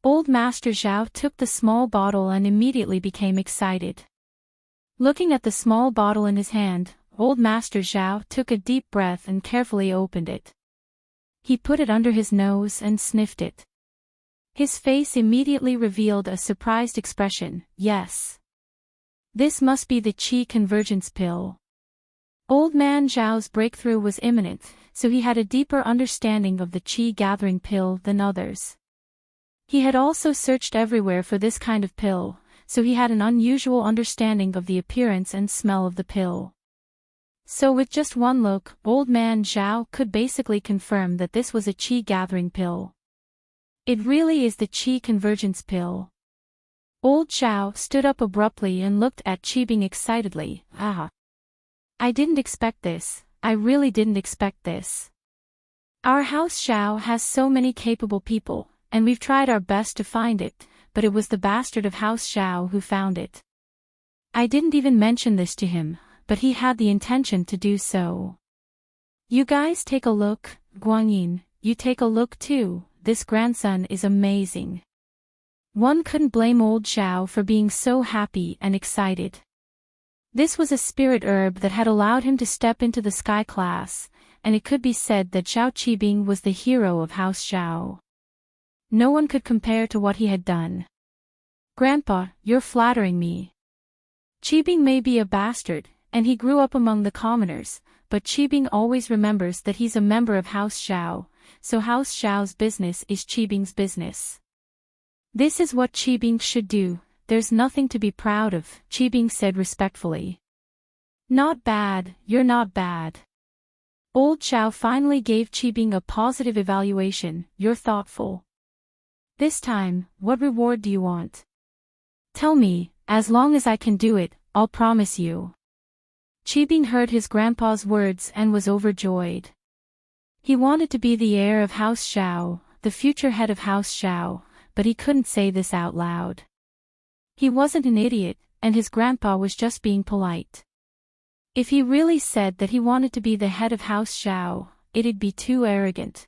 Old Master Xiao took the small bottle and immediately became excited. Looking at the small bottle in his hand, old Master Xiao took a deep breath and carefully opened it. He put it under his nose and sniffed it. His face immediately revealed a surprised expression. Yes. This must be the qi convergence pill. Old man Zhao's breakthrough was imminent, so he had a deeper understanding of the qi gathering pill than others. He had also searched everywhere for this kind of pill, so he had an unusual understanding of the appearance and smell of the pill. So with just one look, old man Zhao could basically confirm that this was a qi gathering pill. It really is the qi convergence pill. Old Xiao stood up abruptly and looked at Qibing excitedly. Ah! I didn't expect this, I really didn't expect this. Our house Xiao has so many capable people, and we've tried our best to find it, but it was the bastard of House Xiao who found it. I didn't even mention this to him, but he had the intention to do so. You guys take a look, Guanyin, you take a look too, this grandson is amazing. One couldn't blame old Xiao for being so happy and excited. This was a spirit herb that had allowed him to step into the sky class, and it could be said that Xiao Qibing was the hero of House Xiao. No one could compare to what he had done. Grandpa, you're flattering me. Qibing may be a bastard, and he grew up among the commoners, but Qibing always remembers that he's a member of House Xiao, so House Xiao's business is Qibing's business. This is what Qibing should do, there's nothing to be proud of, Qibing said respectfully. Not bad, you're not bad. Old Xiao finally gave Qibing a positive evaluation, you're thoughtful. This time, what reward do you want? Tell me, as long as I can do it, I'll promise you. Qibing heard his grandpa's words and was overjoyed. He wanted to be the heir of House Xiao, the future head of House Xiao, but he couldn't say this out loud. He wasn't an idiot, and his grandpa was just being polite. If he really said that he wanted to be the head of House Xiao, it'd be too arrogant.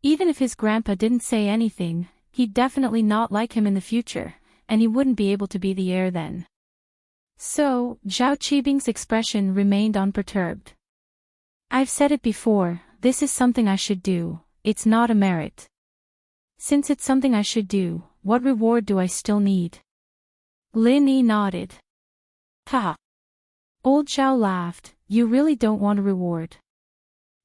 Even if his grandpa didn't say anything, he'd definitely not like him in the future, and he wouldn't be able to be the heir then. So, Zhao Qibing's expression remained unperturbed. I've said it before, this is something I should do, it's not a merit. Since it's something I should do, what reward do I still need? Lin Yi nodded. Haha. Old Xiao laughed, you really don't want a reward.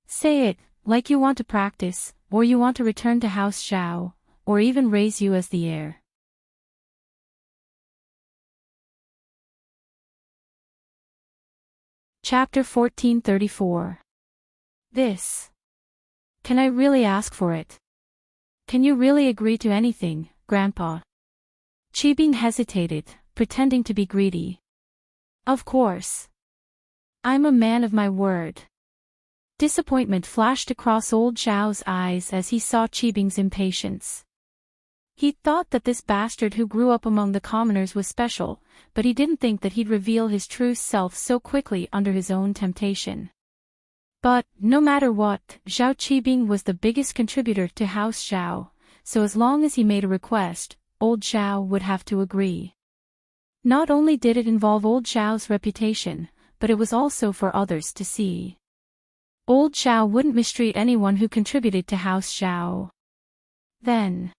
Say it, like you want to practice, or you want to return to House Xiao, or even raise you as the heir. Chapter 1434. This. Can I really ask for it? Can you really agree to anything, Grandpa? Qibing hesitated, pretending to be greedy. Of course. I'm a man of my word. Disappointment flashed across old Xiao's eyes as he saw Qibing's impatience. He thought that this bastard who grew up among the commoners was special, but he didn't think that he'd reveal his true self so quickly under his own temptation. But, no matter what, Zhao Qibing was the biggest contributor to House Xiao, so as long as he made a request, old Xiao would have to agree. Not only did it involve old Xiao's reputation, but it was also for others to see. Old Xiao wouldn't mistreat anyone who contributed to House Xiao. Then.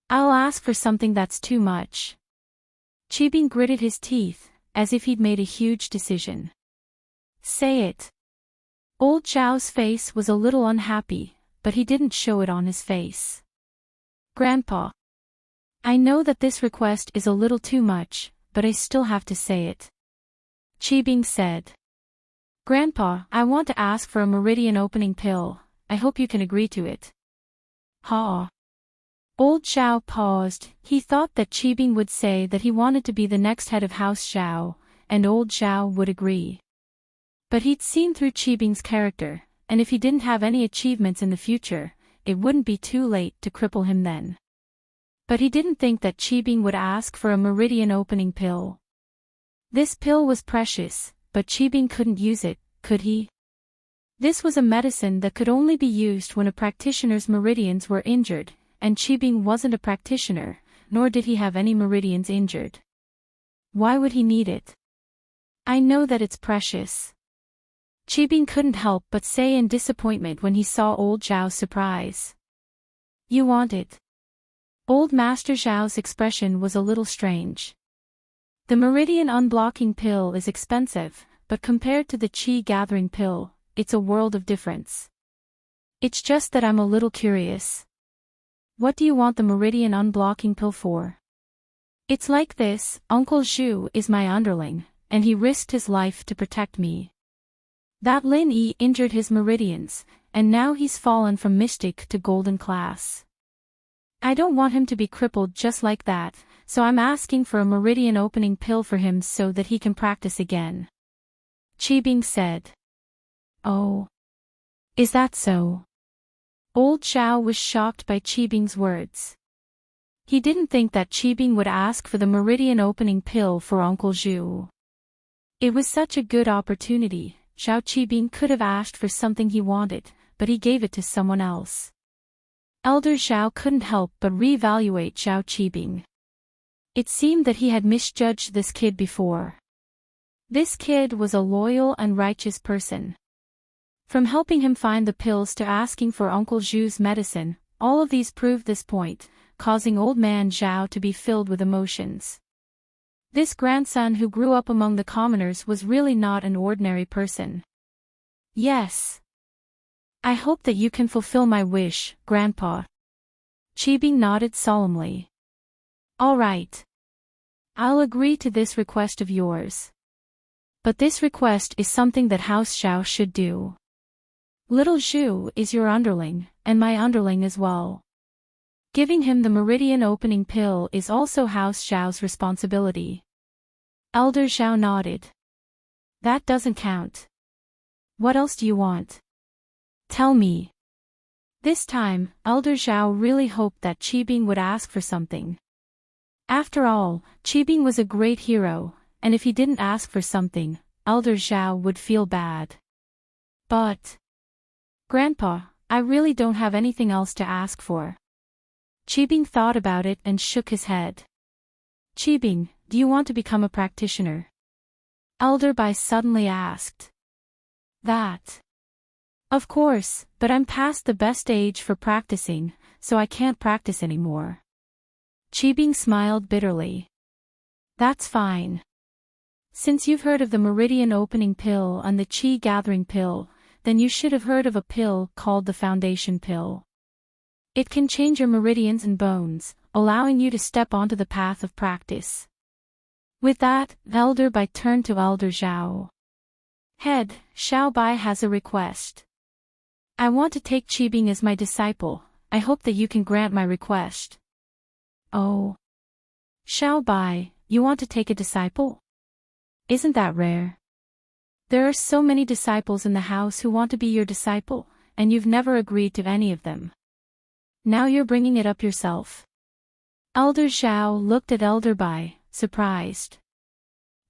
I'll ask for something that's too much. Qibing gritted his teeth, as if he'd made a huge decision. Say it. Old Xiao's face was a little unhappy, but he didn't show it on his face. Grandpa. I know that this request is a little too much, but I still have to say it. Qibing said. Grandpa, I want to ask for a meridian opening pill, I hope you can agree to it. Ha. Old Xiao paused, he thought that Qibing would say that he wanted to be the next head of House Xiao, and old Xiao would agree. But he'd seen through Qibing's character, and if he didn't have any achievements in the future, it wouldn't be too late to cripple him then. But he didn't think that Qibing would ask for a meridian opening pill. This pill was precious, but Qibing couldn't use it, could he? This was a medicine that could only be used when a practitioner's meridians were injured, and Qibing wasn't a practitioner, nor did he have any meridians injured. Why would he need it? I know that it's precious. Qibing couldn't help but say in disappointment when he saw old Zhao's surprise. You want it? Old Master Zhao's expression was a little strange. The meridian unblocking pill is expensive, but compared to the qi gathering pill, it's a world of difference. It's just that I'm a little curious. What do you want the meridian unblocking pill for? It's like this, Uncle Zhu is my underling, and he risked his life to protect me. That Lin Yi injured his meridians, and now he's fallen from mystic to golden class. I don't want him to be crippled just like that, so I'm asking for a meridian opening pill for him so that he can practice again. Qibing said. Oh. Is that so? Old Xiao was shocked by Qibing's words. He didn't think that Qibing would ask for the meridian opening pill for Uncle Zhu. It was such a good opportunity. Zhao Qibing could have asked for something he wanted, but he gave it to someone else. Elder Zhao couldn't help but reevaluate Zhao Qibing. It seemed that he had misjudged this kid before. This kid was a loyal and righteous person. From helping him find the pills to asking for Uncle Zhu's medicine, all of these proved this point, causing old man Zhao to be filled with emotions. This grandson who grew up among the commoners was really not an ordinary person. Yes. I hope that you can fulfill my wish, Grandpa. Qibing nodded solemnly. All right. I'll agree to this request of yours. But this request is something that House Zhao should do. Little Zhu is your underling, and my underling as well. Giving him the meridian opening pill is also House Zhao's responsibility. Elder Zhao nodded. That doesn't count. What else do you want? Tell me. This time, Elder Zhao really hoped that Qibing would ask for something. After all, Qibing was a great hero, and if he didn't ask for something, Elder Zhao would feel bad. But... Grandpa, I really don't have anything else to ask for. Qibing thought about it and shook his head. Qibing, do you want to become a practitioner? Elder Bai suddenly asked. That. Of course, but I'm past the best age for practicing, so I can't practice anymore. Qibing smiled bitterly. That's fine. Since you've heard of the meridian opening pill and the qi gathering pill, then you should have heard of a pill called the foundation pill. It can change your meridians and bones, allowing you to step onto the path of practice. With that, Elder Bai turned to Elder Zhao. Head, Xiao Bai has a request. I want to take Qibing as my disciple. I hope that you can grant my request. Oh. Xiao Bai, you want to take a disciple? Isn't that rare? There are so many disciples in the house who want to be your disciple, and you've never agreed to any of them. Now you're bringing it up yourself. Elder Zhao looked at Elder Bai, surprised.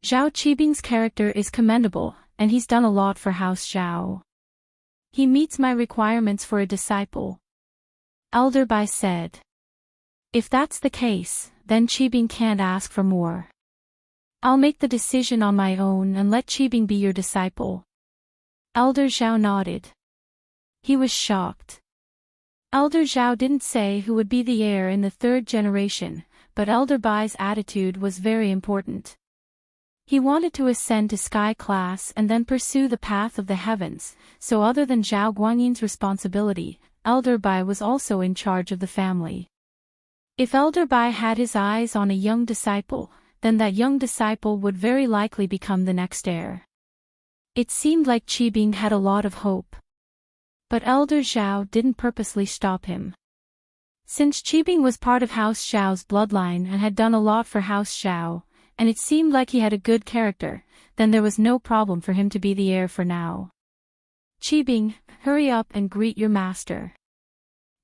Zhao Qibing's character is commendable, and he's done a lot for House Zhao. He meets my requirements for a disciple. Elder Bai said. If that's the case, then Qibing can't ask for more. I'll make the decision on my own and let Qibing be your disciple. Elder Zhao nodded. He was shocked. Elder Zhao didn't say who would be the heir in the third generation, but Elder Bai's attitude was very important. He wanted to ascend to sky class and then pursue the path of the heavens, so other than Zhao Guangyin's responsibility, Elder Bai was also in charge of the family. If Elder Bai had his eyes on a young disciple, then that young disciple would very likely become the next heir. It seemed like Qibing had a lot of hope. But Elder Zhao didn't purposely stop him. Since Qibing was part of House Zhao's bloodline and had done a lot for House Zhao, and it seemed like he had a good character, then there was no problem for him to be the heir for now. Qibing, hurry up and greet your master.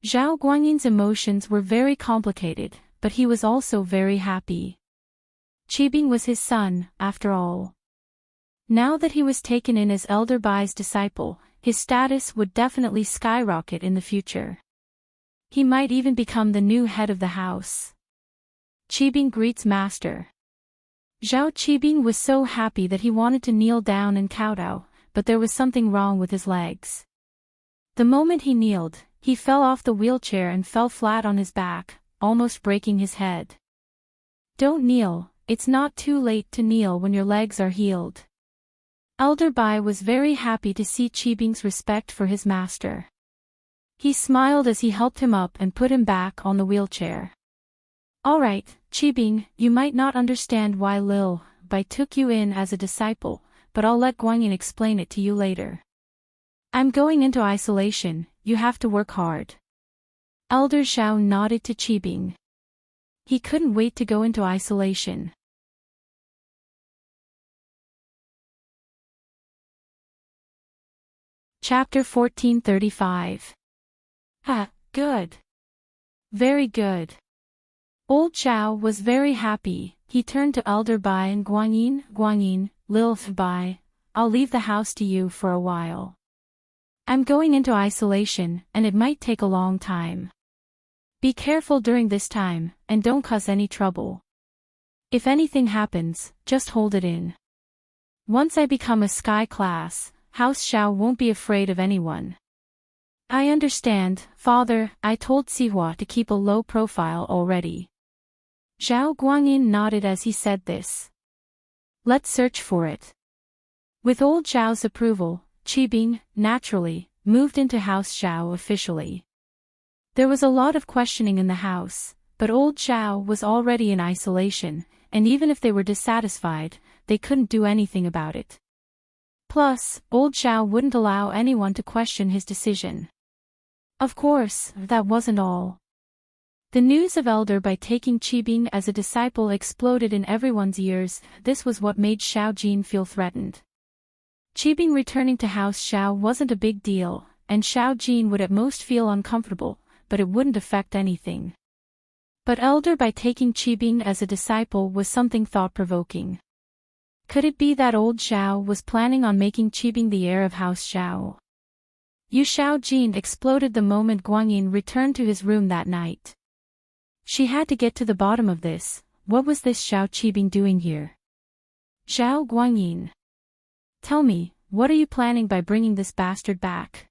Zhao Guangyin's emotions were very complicated, but he was also very happy. Qibing was his son, after all. Now that he was taken in as Elder Bai's disciple, his status would definitely skyrocket in the future. He might even become the new head of the house. Qibing greets master. Zhao Qibing was so happy that he wanted to kneel down and kowtow, but there was something wrong with his legs. The moment he kneeled, he fell off the wheelchair and fell flat on his back, almost breaking his head. Don't kneel, it's not too late to kneel when your legs are healed. Elder Bai was very happy to see Qibing's respect for his master. He smiled as he helped him up and put him back on the wheelchair. Alright, Qibing, you might not understand why Lil Bai took you in as a disciple, but I'll let Guanyin explain it to you later. I'm going into isolation, you have to work hard. Elder Zhao nodded to Qibing. He couldn't wait to go into isolation. Chapter 1435. Ah, good. Very good. Old Zhao was very happy. He turned to Elder Bai and Guanyin. Guanyin, Lilith Bai, I'll leave the house to you for a while. I'm going into isolation, and it might take a long time. Be careful during this time, and don't cause any trouble. If anything happens, just hold it in. Once I become a sky class, House Xiao won't be afraid of anyone. I understand, Father. I told Sihua to keep a low profile already. Zhao Guanyin nodded as he said this. Let's search for it. With old Zhao's approval, Qibing, naturally, moved into House Zhao officially. There was a lot of questioning in the house, but old Zhao was already in isolation, and even if they were dissatisfied, they couldn't do anything about it. Plus, old Zhao wouldn't allow anyone to question his decision. Of course, that wasn't all. The news of Elder Bai taking Qibing as a disciple exploded in everyone's ears. This was what made Xiao Jin feel threatened. Qibing returning to House Xiao wasn't a big deal, and Xiao Jin would at most feel uncomfortable, but it wouldn't affect anything. But Elder Bai taking Qibing as a disciple was something thought-provoking. Could it be that old Zhao was planning on making Qibing the heir of House Xiao? Yu Xiao Jin exploded the moment Guanyin returned to his room that night. She had to get to the bottom of this. What was this Xiao Qibing doing here? Zhao Guanyin. Tell me, what are you planning by bringing this bastard back?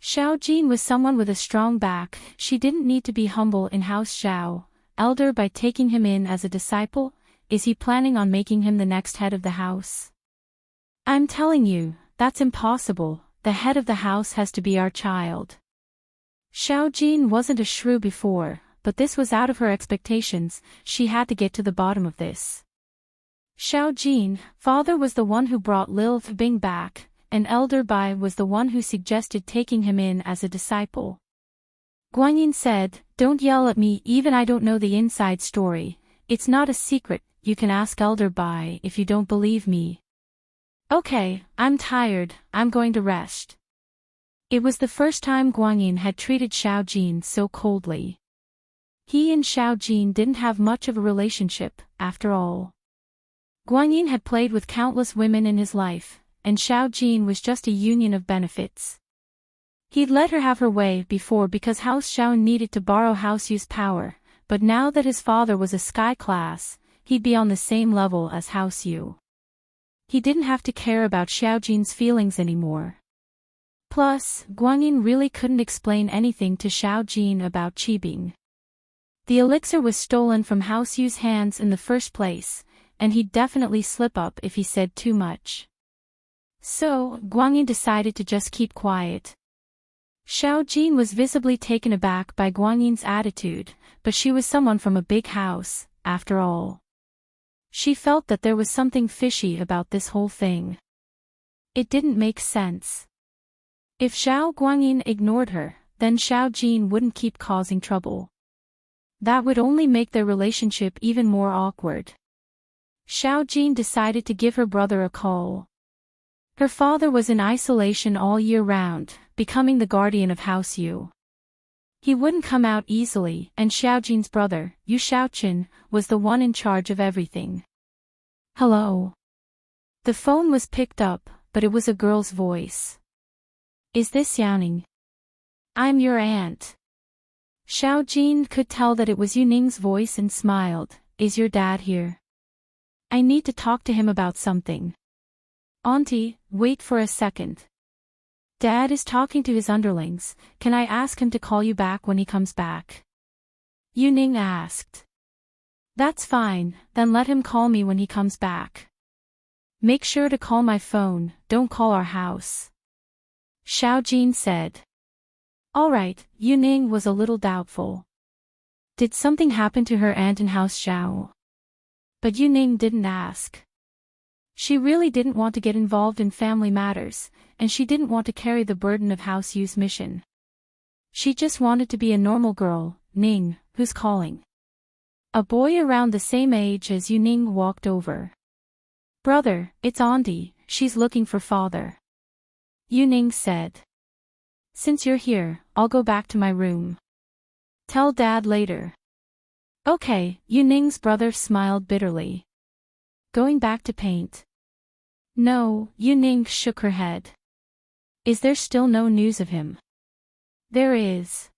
Xiao Jin was someone with a strong back. She didn't need to be humble in House Xiao. Elder Bai taking him in as a disciple? Is he planning on making him the next head of the house? I'm telling you, that's impossible. The head of the house has to be our child. Xiao Jin wasn't a shrew before, but this was out of her expectations. She had to get to the bottom of this. Xiao Jin, father was the one who brought Lilith Bing back, and Elder Bai was the one who suggested taking him in as a disciple. Guanyin said, don't yell at me, even I don't know the inside story. It's not a secret. You can ask Elder Bai if you don't believe me. Okay, I'm tired, I'm going to rest. It was the first time Guanyin had treated Xiao Jin so coldly. He and Xiao Jin didn't have much of a relationship, after all. Guanyin had played with countless women in his life, and Xiao Jin was just a union of benefits. He'd let her have her way before because House Xiao needed to borrow House Yu's power, but now that his father was a sky class, he'd be on the same level as House Yu. He didn't have to care about Xiao Jin's feelings anymore. Plus, Guanyin really couldn't explain anything to Xiao Jin about Qibing. The elixir was stolen from House Yu's hands in the first place, and he'd definitely slip up if he said too much. So, Guanyin decided to just keep quiet. Xiao Jin was visibly taken aback by Guanyin's attitude, but she was someone from a big house, after all. She felt that there was something fishy about this whole thing. It didn't make sense. If Xiao Guanyin ignored her, then Xiao Jin wouldn't keep causing trouble. That would only make their relationship even more awkward. Xiao Jin decided to give her brother a call. Her father was in isolation all year round, becoming the guardian of House Yu. He wouldn't come out easily, and Xiao Jin's brother, Yu Xiaoqin, was the one in charge of everything. Hello. The phone was picked up, but it was a girl's voice. Is this Yaning? I'm your aunt. Xiao Jin could tell that it was Yuning's voice and smiled. Is your dad here? I need to talk to him about something. Auntie, wait for a second. Dad is talking to his underlings. Can I ask him to call you back when he comes back? Yuning asked. That's fine, then let him call me when he comes back. Make sure to call my phone, don't call our house. Xiao Jin said. Alright, Yuning was a little doubtful. Did something happen to her aunt in House Xiao? But Yuning didn't ask. She really didn't want to get involved in family matters, and she didn't want to carry the burden of House Yu's mission. She just wanted to be a normal girl. Ning, who's calling? A boy around the same age as Yuning walked over. Brother, it's Auntie, she's looking for father. Yuning said. Since you're here, I'll go back to my room. Tell Dad later. Okay, Yu Ning's brother smiled bitterly. Going back to paint? No, Yu Ning shook her head. Is there still no news of him? There is.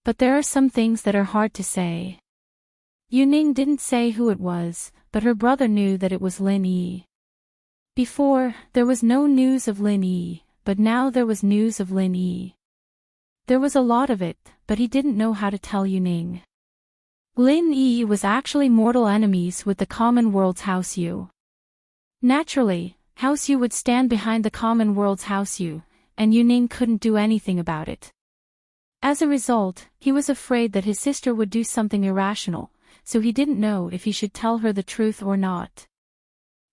But there are some things that are hard to say. Yu Ning didn't say who it was, but her brother knew that it was Lin Yi. Before, there was no news of Lin Yi, but now there was news of Lin Yi. There was a lot of it, but he didn't know how to tell Yu Ning. Lin Yi was actually mortal enemies with the common world's House Yu. Naturally, House Yu would stand behind the common world's House Yu, and Yu Ning couldn't do anything about it. As a result, he was afraid that his sister would do something irrational, so he didn't know if he should tell her the truth or not.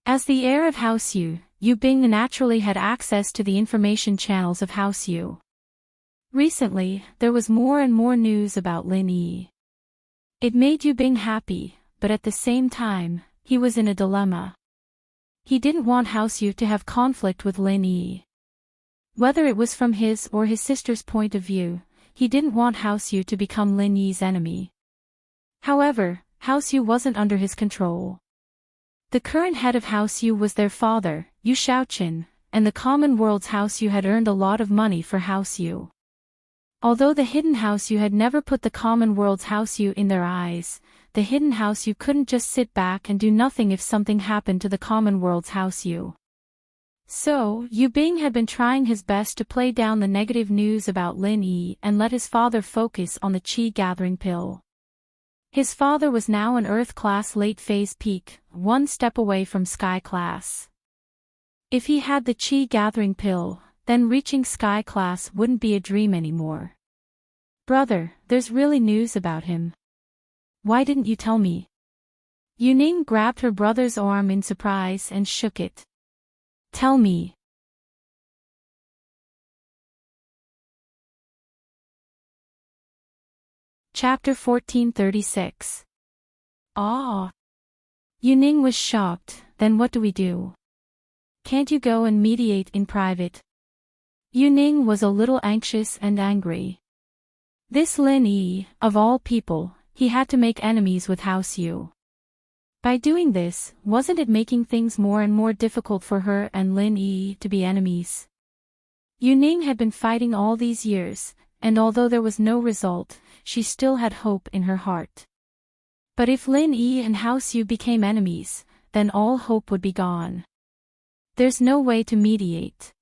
As the heir of House Yu, Yu Bing naturally had access to the information channels of House Yu. Recently, there was more and more news about Lin Yi. It made Yu Bing happy, but at the same time, he was in a dilemma. He didn't want House Yu to have conflict with Lin Yi. Whether it was from his or his sister's point of view, he didn't want House Yu to become Lin Yi's enemy. However, House Yu wasn't under his control. The current head of House Yu was their father, Yu Shaoqin, and the common world's House Yu had earned a lot of money for House Yu. Although the hidden House Yu had never put the common world's House Yu in their eyes, the hidden House Yu couldn't just sit back and do nothing if something happened to the common world's House Yu. So, Yu Bing had been trying his best to play down the negative news about Lin Yi and let his father focus on the Qi gathering pill. His father was now an Earth class late phase peak, one step away from Sky class. If he had the Qi gathering pill, then reaching Sky class wouldn't be a dream anymore. Brother, there's really news about him. Why didn't you tell me? Yu Ning grabbed her brother's arm in surprise and shook it. Tell me. Chapter 1436. Ah. Yu Ning was shocked. Then what do we do? Can't you go and mediate in private? Yu Ning was a little anxious and angry. This Lin Yi, of all people, he had to make enemies with House Yu. By doing this, wasn't it making things more and more difficult for her and Lin Yi to be enemies? Yu Ning had been fighting all these years, and although there was no result, she still had hope in her heart. But if Lin Yi and House Yu became enemies, then all hope would be gone. There's no way to mediate.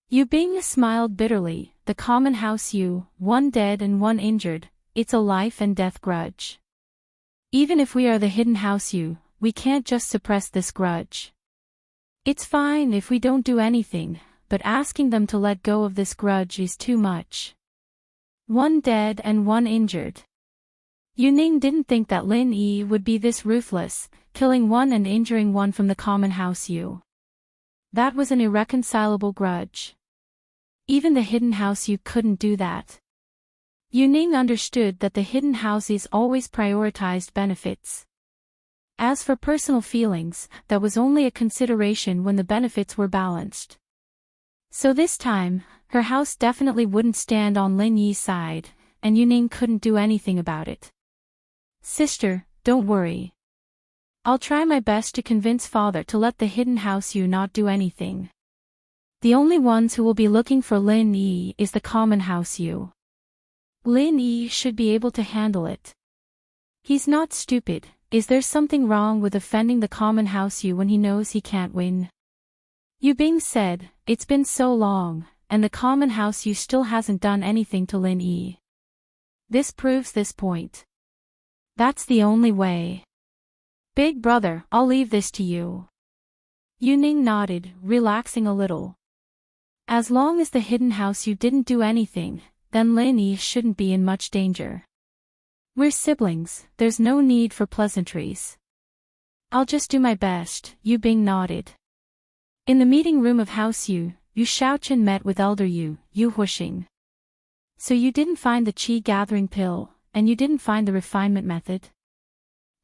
Yu Bing smiled bitterly. The common House Yu, one dead and one injured, it's a life and death grudge. Even if we are the hidden House Yu, we can't just suppress this grudge. It's fine if we don't do anything, but asking them to let go of this grudge is too much. One dead and one injured. Yu Ning didn't think that Lin Yi would be this ruthless, killing one and injuring one from the common House Yu. That was an irreconcilable grudge. Even the hidden House Yu couldn't do that. Yu Ning understood that the hidden houses always prioritized benefits. As for personal feelings, that was only a consideration when the benefits were balanced. So this time, her house definitely wouldn't stand on Lin Yi's side, and Yu Ning couldn't do anything about it. Sister, don't worry. I'll try my best to convince father to let the hidden House Yu not do anything. The only ones who will be looking for Lin Yi is the common House Yu. Lin Yi should be able to handle it. He's not stupid. Is there something wrong with offending the common House Yu when he knows he can't win? Yu Bing said, it's been so long, and the common House Yu still hasn't done anything to Lin Yi. This proves this point. That's the only way. Big brother, I'll leave this to you. Yu Ning nodded, relaxing a little. As long as the hidden House Yu didn't do anything, then Lin Yi shouldn't be in much danger. We're siblings, there's no need for pleasantries. I'll just do my best, Yu Bing nodded. In the meeting room of House Yu, Yu Shaoqin met with Elder Yu, Yu Huixing. So you didn't find the Qi gathering pill, and you didn't find the refinement method?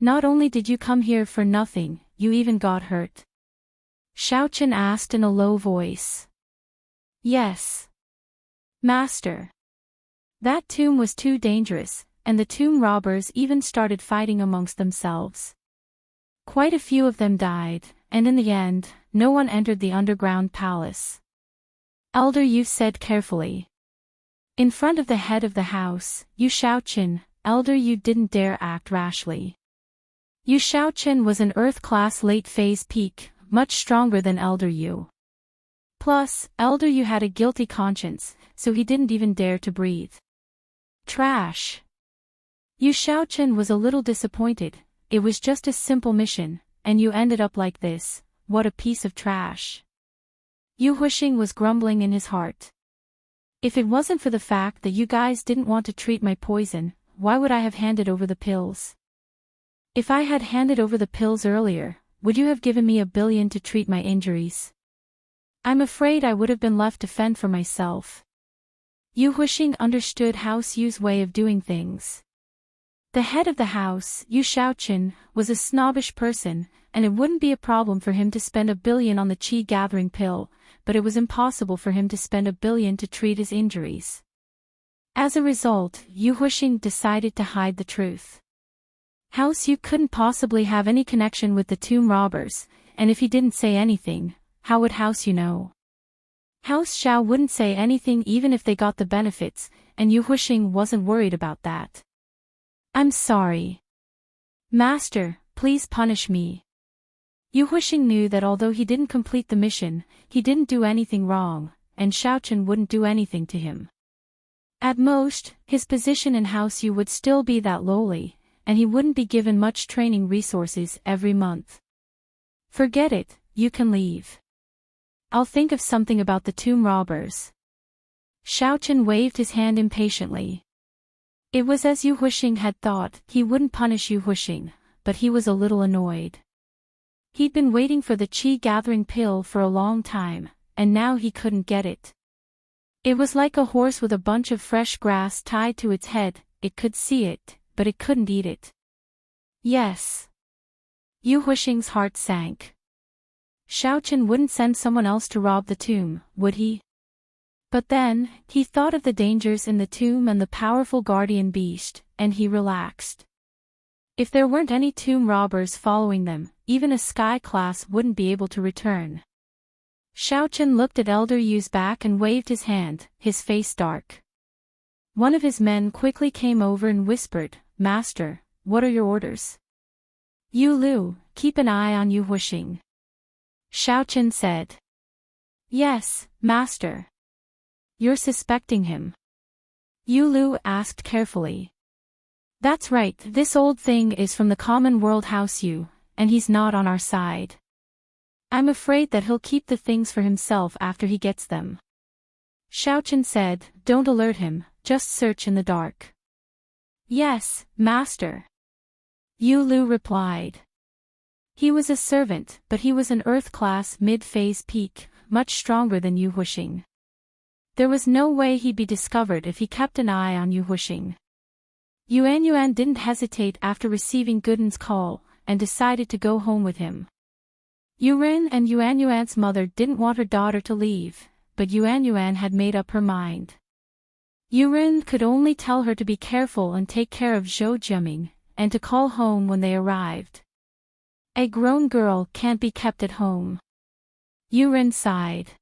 Not only did you come here for nothing, you even got hurt. Shaoqin asked in a low voice. Yes. Master. That tomb was too dangerous, and the tomb robbers even started fighting amongst themselves. Quite a few of them died, and in the end, no one entered the underground palace. Elder Yu said carefully. In front of the head of the house, Yu Shaoqin, Elder Yu didn't dare act rashly. Yu Shaoqin was an Earth-class late-phase peak, much stronger than Elder Yu. Plus, Elder Yu had a guilty conscience, so he didn't even dare to breathe. Trash. Yu Shaoqin was a little disappointed. It was just a simple mission, and you ended up like this. What a piece of trash. Yu Huixing was grumbling in his heart. If it wasn't for the fact that you guys didn't want to treat my poison, why would I have handed over the pills? If I had handed over the pills earlier, would you have given me 1 billion to treat my injuries? I'm afraid I would have been left to fend for myself. Yu Huixing understood House Yu's way of doing things. The head of the house, Yu Shaoqin, was a snobbish person, and it wouldn't be a problem for him to spend 1 billion on the qi-gathering pill, but it was impossible for him to spend 1 billion to treat his injuries. As a result, Yu Huixing decided to hide the truth. House Yu couldn't possibly have any connection with the tomb robbers, and if he didn't say anything, how would House Yu know? House Xiao wouldn't say anything even if they got the benefits, and Yu Huixing wasn't worried about that. I'm sorry. Master, please punish me. Yu Huixing knew that although he didn't complete the mission, he didn't do anything wrong, and Shaoqin wouldn't do anything to him. At most, his position in House Yu would still be that lowly, and he wouldn't be given much training resources every month. Forget it, you can leave. I'll think of something about the tomb robbers. Shaoqin waved his hand impatiently. It was as Yu Huixing had thought. He wouldn't punish Yu Huixing, but he was a little annoyed. He'd been waiting for the qi-gathering pill for a long time, and now he couldn't get it. It was like a horse with a bunch of fresh grass tied to its head. It could see it, but it couldn't eat it. Yes. Yu Huixing's heart sank. Shaoqin wouldn't send someone else to rob the tomb, would he? But then, he thought of the dangers in the tomb and the powerful guardian beast, and he relaxed. If there weren't any tomb robbers following them, even a sky class wouldn't be able to return. Shaoqin looked at Elder Yu's back and waved his hand, his face dark. One of his men quickly came over and whispered, Master, what are your orders? Yu Lu, keep an eye on Yu Huixing. Shaoqin said. Yes, Master. You're suspecting him? Yu Lu asked carefully. That's right, this old thing is from the common world House Yu, and he's not on our side. I'm afraid that he'll keep the things for himself after he gets them. Shaoqin said, Don't alert him, just search in the dark. Yes, Master. Yu Lu replied. He was a servant, but he was an Earth-class mid-phase peak, much stronger than Yu Huixing. There was no way he'd be discovered if he kept an eye on Yu Huixing. Yuan didn't hesitate after receiving Gooden's call, and decided to go home with him. Yuren and Yuan's mother didn't want her daughter to leave, but Yuan had made up her mind. Yuren could only tell her to be careful and take care of Zhou Jiaming, and to call home when they arrived. A grown girl can't be kept at home. Yuren sighed.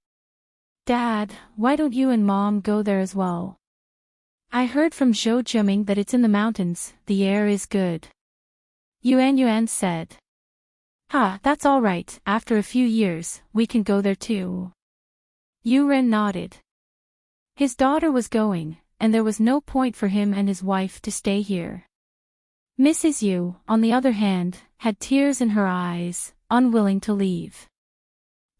Dad, why don't you and Mom go there as well? I heard from Zhou Jiaming that it's in the mountains, the air is good. Yuan said. That's all right, after a few years, we can go there too. Yuren nodded. His daughter was going, and there was no point for him and his wife to stay here. Mrs. Yu, on the other hand, had tears in her eyes, unwilling to leave.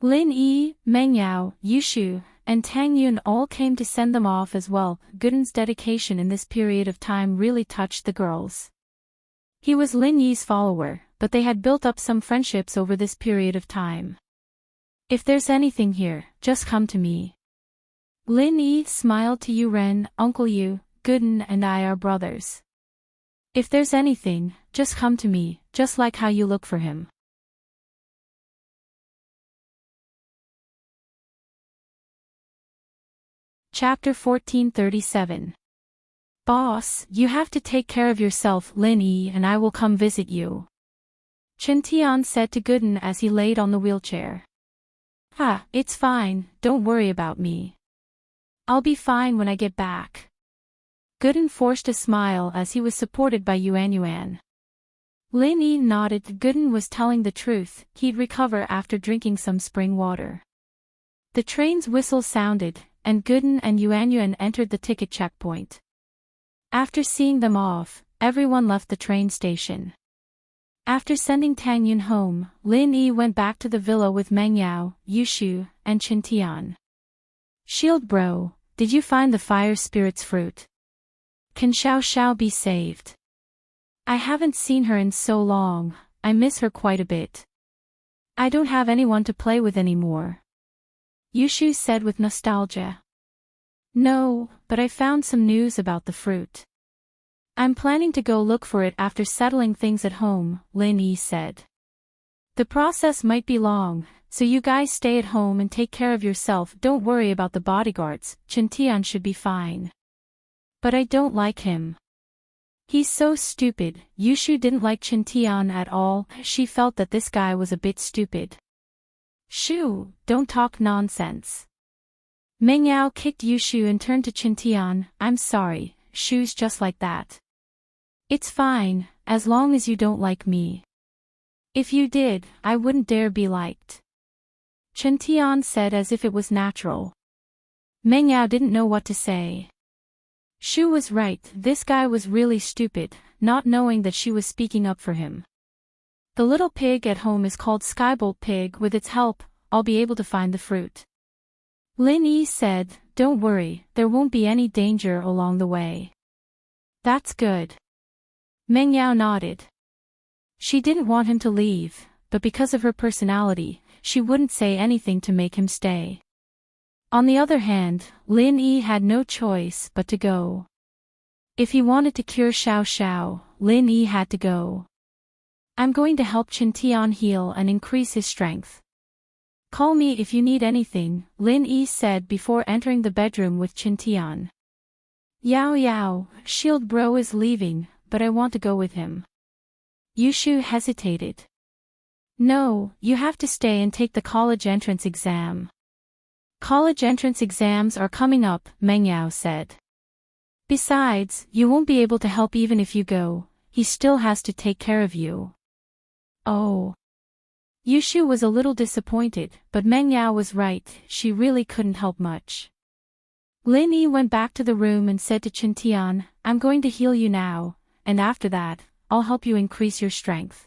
Lin Yi, Meng Yao, Yushu, and Tang Yun all came to send them off as well. Gooden's dedication in this period of time really touched the girls. He was Lin Yi's follower, but they had built up some friendships over this period of time. If there's anything here, just come to me. Lin Yi smiled to Yuren, Uncle Yu, Gooden and I are brothers. If there's anything, just come to me, just like how you look for him. Chapter 1437. Boss, you have to take care of yourself, Lin Yi, and I will come visit you. Chen Tian said to Gooden as he laid on the wheelchair. It's fine, don't worry about me. I'll be fine when I get back. Gooden forced a smile as he was supported by Yuan Yuan. Lin Yi nodded. Gooden was telling the truth, he'd recover after drinking some spring water. The train's whistle sounded, and Gooden and Yuan Yuan entered the ticket checkpoint. After seeing them off, everyone left the train station. After sending Tang Yun home, Lin Yi went back to the villa with Meng Yao, Yushu, and Chen Tian. Shield bro, did you find the fire spirit's fruit? Can Xiao Xiao be saved? I haven't seen her in so long, I miss her quite a bit. I don't have anyone to play with anymore. Yushu said with nostalgia. No, but I found some news about the fruit. I'm planning to go look for it after settling things at home, Lin Yi said. The process might be long, so you guys stay at home and take care of yourself. Don't worry about the bodyguards, Chen Tian should be fine. But I don't like him. He's so stupid. Yushu didn't like Chen Tian at all, she felt that this guy was a bit stupid. Shoo, don't talk nonsense. Meng Yao kicked Yushu and turned to Chen Tian. I'm sorry, Shu's just like that. It's fine, as long as you don't like me. If you did, I wouldn't dare be liked. Chen Tian said as if it was natural. Meng Yao didn't know what to say. Shu was right, this guy was really stupid, not knowing that she was speaking up for him. The little pig at home is called Skybolt Pig. With its help, I'll be able to find the fruit. Lin Yi said, don't worry, there won't be any danger along the way. That's good. Meng Yao nodded. She didn't want him to leave, but because of her personality, she wouldn't say anything to make him stay. On the other hand, Lin Yi had no choice but to go. If he wanted to cure Xiao Xiao, Lin Yi had to go. I'm going to help Chen Tian heal and increase his strength. Call me if you need anything, Lin Yi said before entering the bedroom with Chen Tian. Yao Yao, Shield bro is leaving, but I want to go with him. Yushu hesitated. No, you have to stay and take the college entrance exam. College entrance exams are coming up, Meng Yao said. Besides, you won't be able to help even if you go, he still has to take care of you. Oh. Yushu was a little disappointed, but Meng Yao was right, she really couldn't help much. Lin Yi went back to the room and said to Chen Tian, I'm going to heal you now, and after that, I'll help you increase your strength.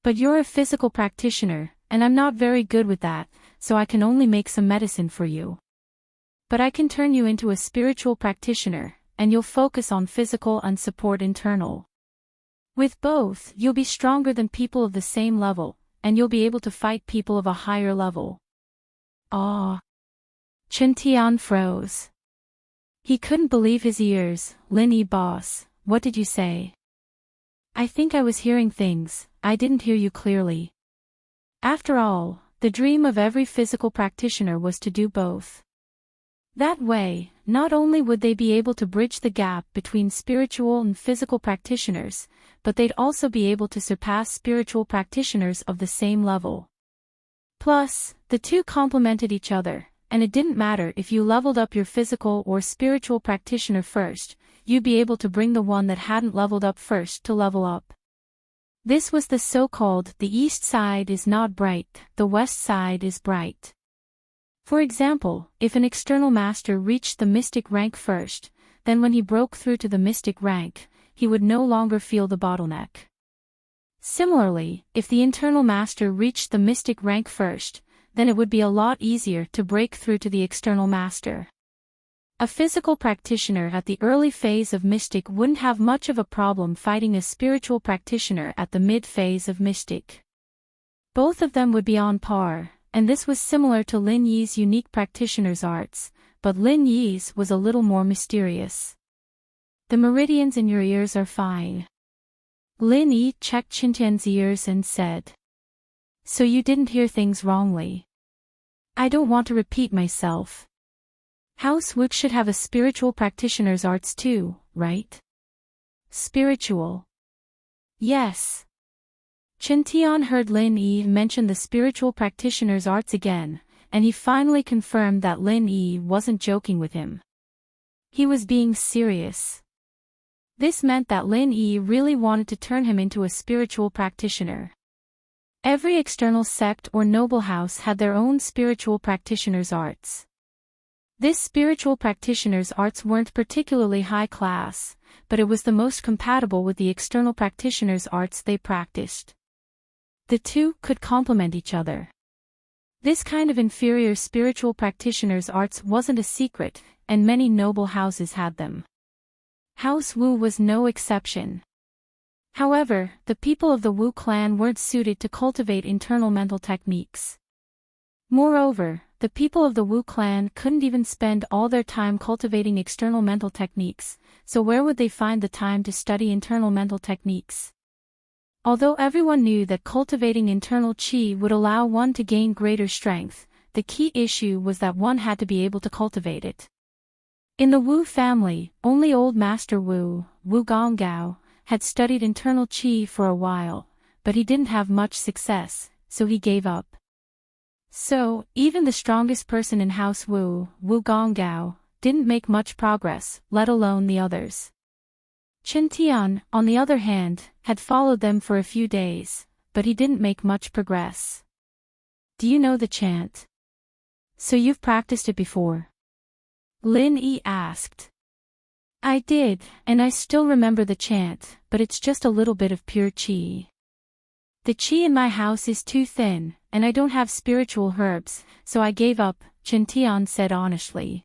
But you're a physical practitioner, and I'm not very good with that, so I can only make some medicine for you. But I can turn you into a spiritual practitioner, and you'll focus on physical and support internal. With both, you'll be stronger than people of the same level, and you'll be able to fight people of a higher level. Ah! Chen Tian froze. He couldn't believe his ears. Lin Yi boss, what did you say? I think I was hearing things, I didn't hear you clearly. After all, the dream of every physical practitioner was to do both. That way, not only would they be able to bridge the gap between spiritual and physical practitioners, but they'd also be able to surpass spiritual practitioners of the same level. Plus, the two complemented each other, and it didn't matter if you leveled up your physical or spiritual practitioner first, you'd be able to bring the one that hadn't leveled up first to level up. This was the so-called the east side is not bright, the west side is bright. For example, if an external master reached the mystic rank first, then when he broke through to the mystic rank, he would no longer feel the bottleneck. Similarly, if the internal master reached the mystic rank first, then it would be a lot easier to break through to the external master. A physical practitioner at the early phase of mystic wouldn't have much of a problem fighting a spiritual practitioner at the mid phase of mystic. Both of them would be on par, and this was similar to Lin Yi's unique practitioner's arts, but Lin Yi's was a little more mysterious. The meridians in your ears are fine. Lin Yi checked Chen Tian's ears and said. So you didn't hear things wrongly. I don't want to repeat myself. House Wook should have a spiritual practitioner's arts too, right? Spiritual. Yes. Chen Tian heard Lin Yi mention the spiritual practitioner's arts again, and he finally confirmed that Lin Yi wasn't joking with him. He was being serious. This meant that Lin Yi really wanted to turn him into a spiritual practitioner. Every external sect or noble house had their own spiritual practitioner's arts. This spiritual practitioner's arts weren't particularly high class, but it was the most compatible with the external practitioner's arts they practiced. The two could complement each other. This kind of inferior spiritual practitioner's arts wasn't a secret, and many noble houses had them. House Wu was no exception. However, the people of the Wu clan weren't suited to cultivate internal mental techniques. Moreover, the people of the Wu clan couldn't even spend all their time cultivating external mental techniques, so where would they find the time to study internal mental techniques? Although everyone knew that cultivating internal qi would allow one to gain greater strength, the key issue was that one had to be able to cultivate it. In the Wu family, only old Master Wu, Wu Gonggao, had studied internal qi for a while, but he didn't have much success, so he gave up. So, even the strongest person in House Wu, Wu Gonggao, didn't make much progress, let alone the others. Chen Tian, on the other hand, had followed them for a few days, but he didn't make much progress. Do you know the chant? So you've practiced it before? Lin Yi asked. I did, and I still remember the chant, but it's just a little bit of pure qi. The qi in my house is too thin, and I don't have spiritual herbs, so I gave up, Chen Tian said honestly.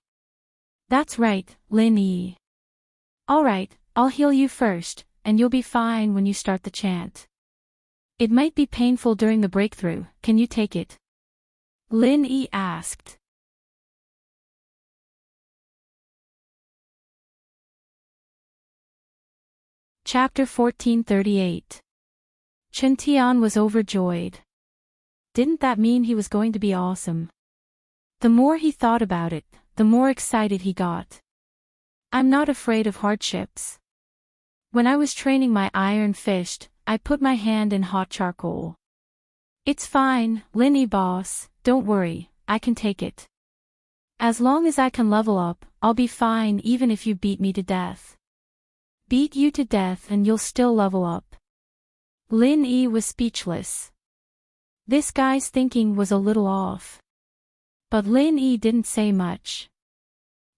That's right, Lin Yi. Alright, I'll heal you first, and you'll be fine when you start the chant. It might be painful during the breakthrough, can you take it? Lin Yi asked. Chapter 1438. Chen Tian was overjoyed. Didn't that mean he was going to be awesome? The more he thought about it, the more excited he got. I'm not afraid of hardships. When I was training my iron fist, I put my hand in hot charcoal. It's fine, Lin Yi boss, don't worry, I can take it. As long as I can level up, I'll be fine even if you beat me to death. Beat you to death and you'll still level up. Lin Yi was speechless. This guy's thinking was a little off. But Lin Yi didn't say much.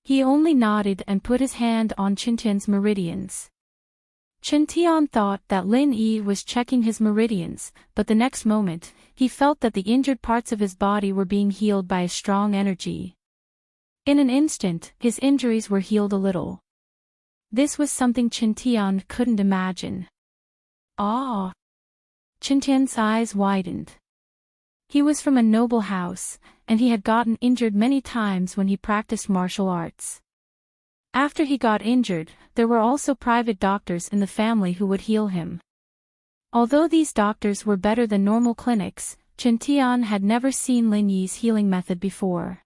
He only nodded and put his hand on Chen Tian's meridians. Chen Tian thought that Lin Yi was checking his meridians, but the next moment, he felt that the injured parts of his body were being healed by a strong energy. In an instant, his injuries were healed a little. This was something Chen Tian couldn't imagine. Ah! Chen Tian's eyes widened. He was from a noble house, and he had gotten injured many times when he practiced martial arts. After he got injured, there were also private doctors in the family who would heal him. Although these doctors were better than normal clinics, Chen Tian had never seen Lin Yi's healing method before.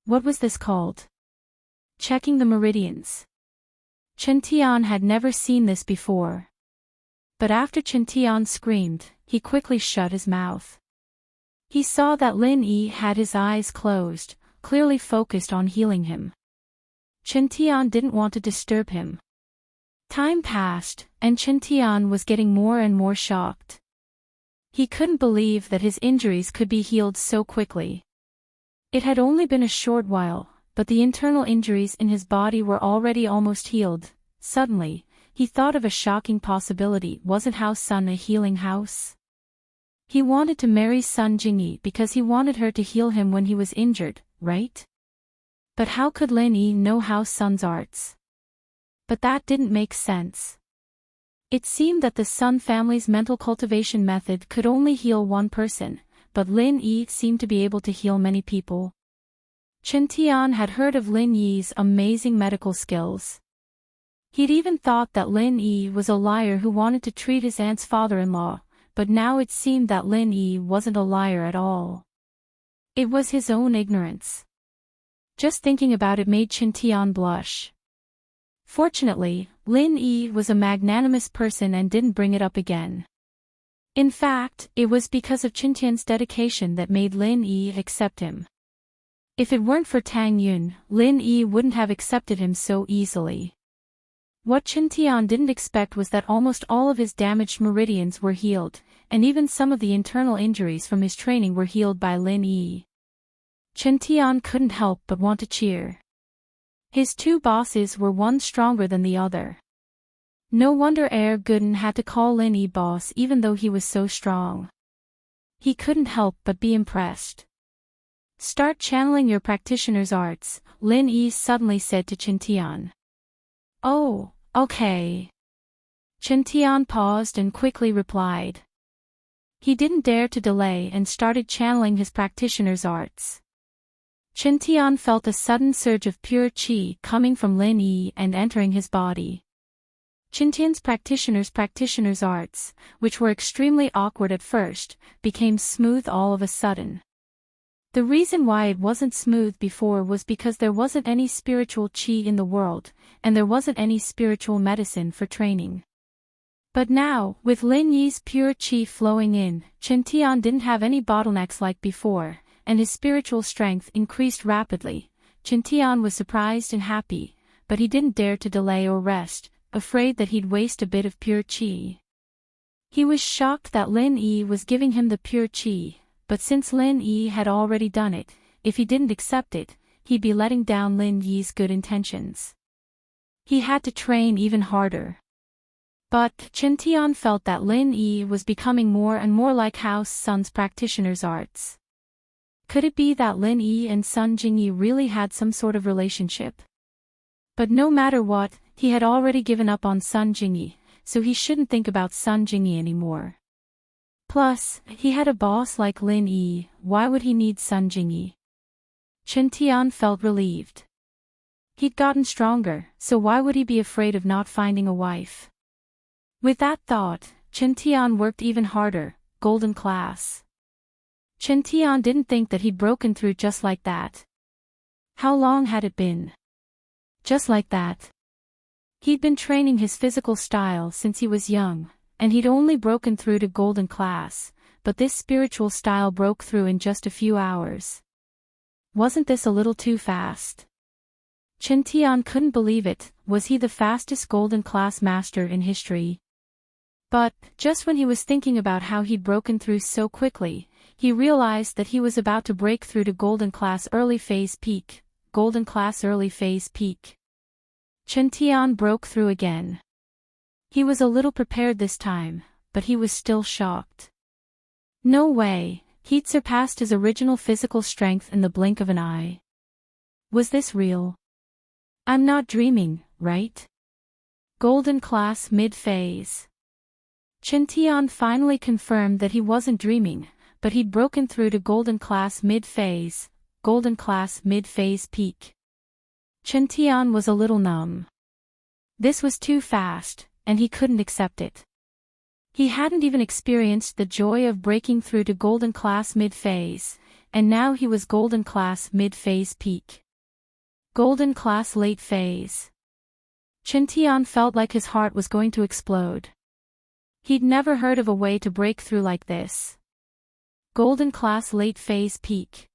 What was this called? Checking the meridians. Chen Tian had never seen this before. But after Chen Tian screamed, he quickly shut his mouth. He saw that Lin Yi had his eyes closed, clearly focused on healing him. Chen Tian didn't want to disturb him. Time passed, and Chen Tian was getting more and more shocked. He couldn't believe that his injuries could be healed so quickly. It had only been a short while, but the internal injuries in his body were already almost healed. Suddenly, he thought of a shocking possibility. Wasn't House Sun a healing house? He wanted to marry Sun Jingyi because he wanted her to heal him when he was injured, right? But how could Lin Yi know House Sun's arts? But that didn't make sense. It seemed that the Sun family's mental cultivation method could only heal one person, but Lin Yi seemed to be able to heal many people. Chen Tian had heard of Lin Yi's amazing medical skills. He'd even thought that Lin Yi was a liar who wanted to treat his aunt's father-in-law, but now it seemed that Lin Yi wasn't a liar at all. It was his own ignorance. Just thinking about it made Chintian blush. Fortunately, Lin Yi was a magnanimous person and didn't bring it up again. In fact, it was because of Chintian's dedication that made Lin Yi accept him. If it weren't for Tang Yun, Lin Yi wouldn't have accepted him so easily. What Chintian didn't expect was that almost all of his damaged meridians were healed, and even some of the internal injuries from his training were healed by Lin Yi. Chintian couldn't help but want to cheer. His two bosses were one stronger than the other. No wonder Gooden had to call Lin Yi boss even though he was so strong. He couldn't help but be impressed. Start channeling your practitioner's arts, Lin Yi suddenly said to Chintian. Oh, okay. Chintian paused and quickly replied. He didn't dare to delay and started channeling his practitioner's arts. Chintian felt a sudden surge of pure qi coming from Lin Yi and entering his body. Chintian's practitioner's arts, which were extremely awkward at first, became smooth all of a sudden. The reason why it wasn't smooth before was because there wasn't any spiritual qi in the world, and there wasn't any spiritual medicine for training. But now, with Lin Yi's pure qi flowing in, Chintian didn't have any bottlenecks like before, and his spiritual strength increased rapidly. Chintian was surprised and happy, but he didn't dare to delay or rest, afraid that he'd waste a bit of pure qi. He was shocked that Lin Yi was giving him the pure qi, but since Lin Yi had already done it, if he didn't accept it, he'd be letting down Lin Yi's good intentions. He had to train even harder. But Chintian felt that Lin Yi was becoming more and more like House Sun's practitioner's arts. Could it be that Lin Yi and Sun Jingyi really had some sort of relationship? But no matter what, he had already given up on Sun Jingyi, so he shouldn't think about Sun Jingyi anymore. Plus, he had a boss like Lin Yi, why would he need Sun Jingyi? Chintian felt relieved. He'd gotten stronger, so why would he be afraid of not finding a wife? With that thought, Chintian worked even harder, golden class. Chintian didn't think that he'd broken through just like that. How long had it been? Just like that. He'd been training his physical style since he was young, and he'd only broken through to golden class, but this spiritual style broke through in just a few hours. Wasn't this a little too fast? Chintian couldn't believe it. Was he the fastest golden class master in history? But, just when he was thinking about how he'd broken through so quickly, he realized that he was about to break through to golden class early phase peak. Golden class early phase peak. Chintian broke through again. He was a little prepared this time, but he was still shocked. No way, he'd surpassed his original physical strength in the blink of an eye. Was this real? I'm not dreaming, right? Golden class mid-phase. Chintian finally confirmed that he wasn't dreaming, but he'd broken through to golden class mid-phase, golden class mid-phase peak. Chintian was a little numb. This was too fast, and he couldn't accept it. He hadn't even experienced the joy of breaking through to golden class mid-phase, and now he was golden class mid-phase peak. Golden class late phase. Chintian felt like his heart was going to explode. He'd never heard of a way to break through like this. Golden class late phase peak.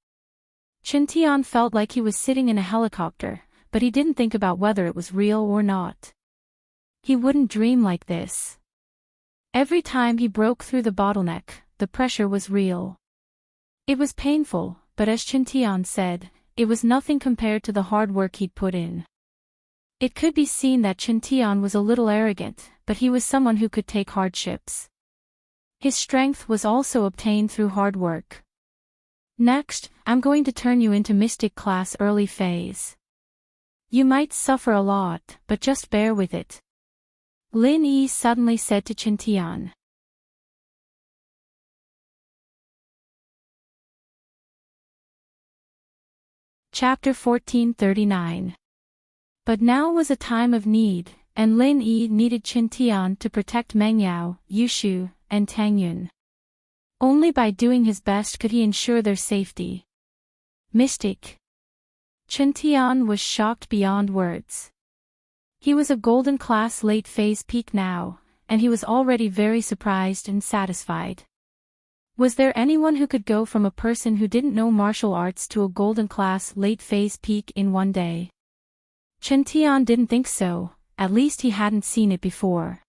Chintian felt like he was sitting in a helicopter, but he didn't think about whether it was real or not. He wouldn't dream like this. Every time he broke through the bottleneck, the pressure was real. It was painful, but as Chintian said, it was nothing compared to the hard work he'd put in. It could be seen that Chintian was a little arrogant, but he was someone who could take hardships. His strength was also obtained through hard work. Next, I'm going to turn you into Mystic class early phase. You might suffer a lot, but just bear with it. Lin Yi suddenly said to Chintian. Chapter 1439. But now was a time of need, and Lin Yi needed Chintian to protect Mengyao, Yushu, and Tang Yun. Only by doing his best could he ensure their safety. Mystic. Chen Tian was shocked beyond words. He was a golden class late phase peak now, and he was already very surprised and satisfied. Was there anyone who could go from a person who didn't know martial arts to a golden class late phase peak in one day? Chen Tian didn't think so, at least he hadn't seen it before.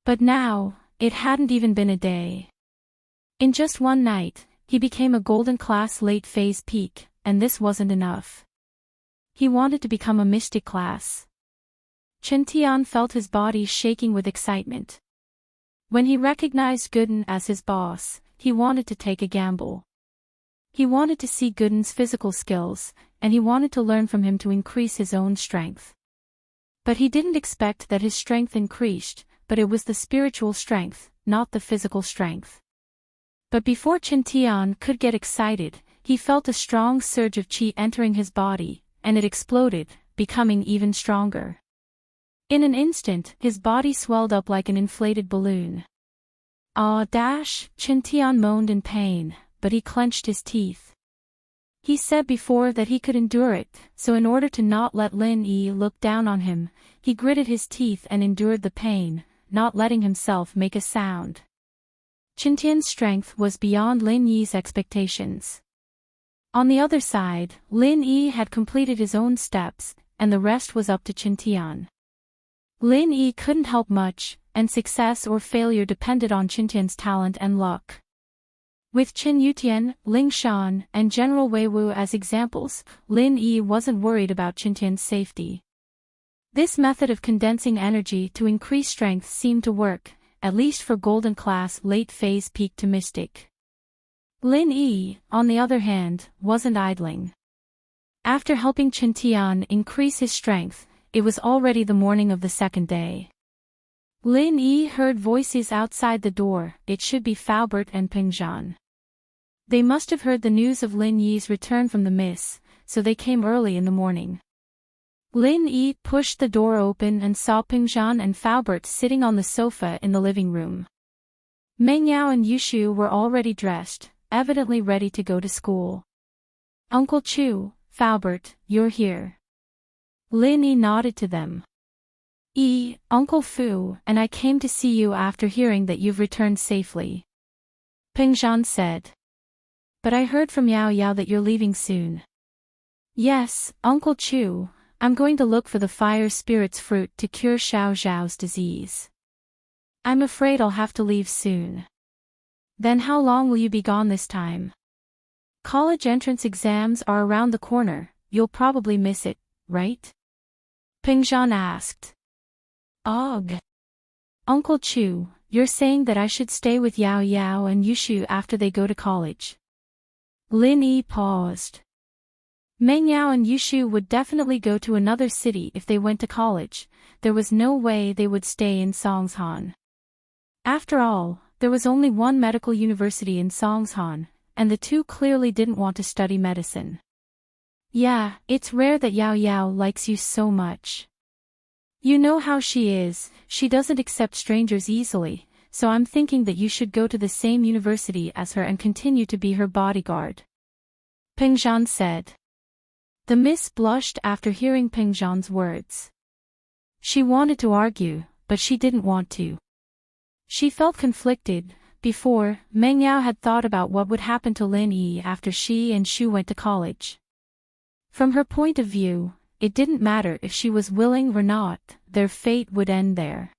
But now, it hadn't even been a day. In just one night, he became a golden class late phase peak, and this wasn't enough. He wanted to become a mystic class. Chen Tian felt his body shaking with excitement. When he recognized Gooden as his boss, he wanted to take a gamble. He wanted to see Gooden's physical skills, and he wanted to learn from him to increase his own strength. But he didn't expect that his strength increased, but it was the spiritual strength, not the physical strength. But before Chen Tian could get excited, he felt a strong surge of qi entering his body, and it exploded, becoming even stronger. In an instant, his body swelled up like an inflated balloon. Chen Tian moaned in pain, but he clenched his teeth. He said before that he could endure it, so in order to not let Lin Yi look down on him, he gritted his teeth and endured the pain, not letting himself make a sound. Chen Tian's strength was beyond Lin Yi's expectations. On the other side, Lin Yi had completed his own steps, and the rest was up to Chen Tian. Lin Yi couldn't help much, and success or failure depended on Chen Tian's talent and luck. With Chen Yutian, Ling Shan, and General Wei Wu as examples, Lin Yi wasn't worried about Chen Tian's safety. This method of condensing energy to increase strength seemed to work, at least for golden class late phase peak to mystic. Lin Yi, on the other hand, wasn't idling. After helping Chen Tian increase his strength, it was already the morning of the second day. Lin Yi heard voices outside the door. It should be Faubert and Pingzhan. They must have heard the news of Lin Yi's return from the miss, so they came early in the morning. Lin Yi pushed the door open and saw Pingzhan and Faubert sitting on the sofa in the living room. Meng Yao and Yushu were already dressed, evidently ready to go to school. Uncle Chu, Faubert, you're here. Lin Yi nodded to them. Uncle Fu, and I came to see you after hearing that you've returned safely. Pingzhan said. But I heard from Yao Yao that you're leaving soon. Yes, Uncle Chu, I'm going to look for the fire spirit's fruit to cure Xiao Zhao's disease. I'm afraid I'll have to leave soon. Then how long will you be gone this time? College entrance exams are around the corner, you'll probably miss it, right? Pingzhan asked. Ugh. Uncle Chu, you're saying that I should stay with Yao Yao and Yushu after they go to college. Lin Yi paused. Meng Yao and Yushu would definitely go to another city if they went to college. There was no way they would stay in Songshan. After all, there was only one medical university in Songshan, and the two clearly didn't want to study medicine. Yeah, it's rare that Yao Yao likes you so much. You know how she is, she doesn't accept strangers easily, so I'm thinking that you should go to the same university as her and continue to be her bodyguard. Pingzhan said. The miss blushed after hearing Pingzhan's words. She wanted to argue, but she didn't want to. She felt conflicted. Before, Meng Yao had thought about what would happen to Lin Yi after she and Shu went to college. From her point of view, it didn't matter if she was willing or not, their fate would end there.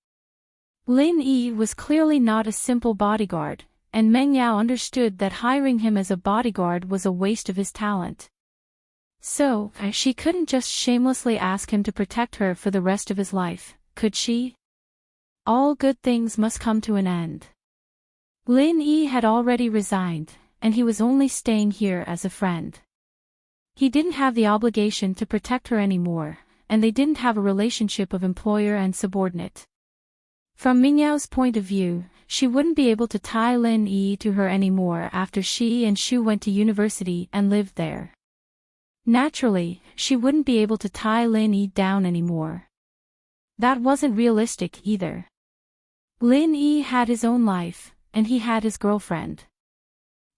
Lin Yi was clearly not a simple bodyguard, and Meng Yao understood that hiring him as a bodyguard was a waste of his talent. So, she couldn't just shamelessly ask him to protect her for the rest of his life, could she? All good things must come to an end. Lin Yi had already resigned, and he was only staying here as a friend. He didn't have the obligation to protect her anymore, and they didn't have a relationship of employer and subordinate. From Mingyao's point of view, she wouldn't be able to tie Lin Yi to her anymore after she and Shu went to university and lived there. Naturally, she wouldn't be able to tie Lin Yi down anymore. That wasn't realistic either. Lin Yi had his own life, and he had his girlfriend.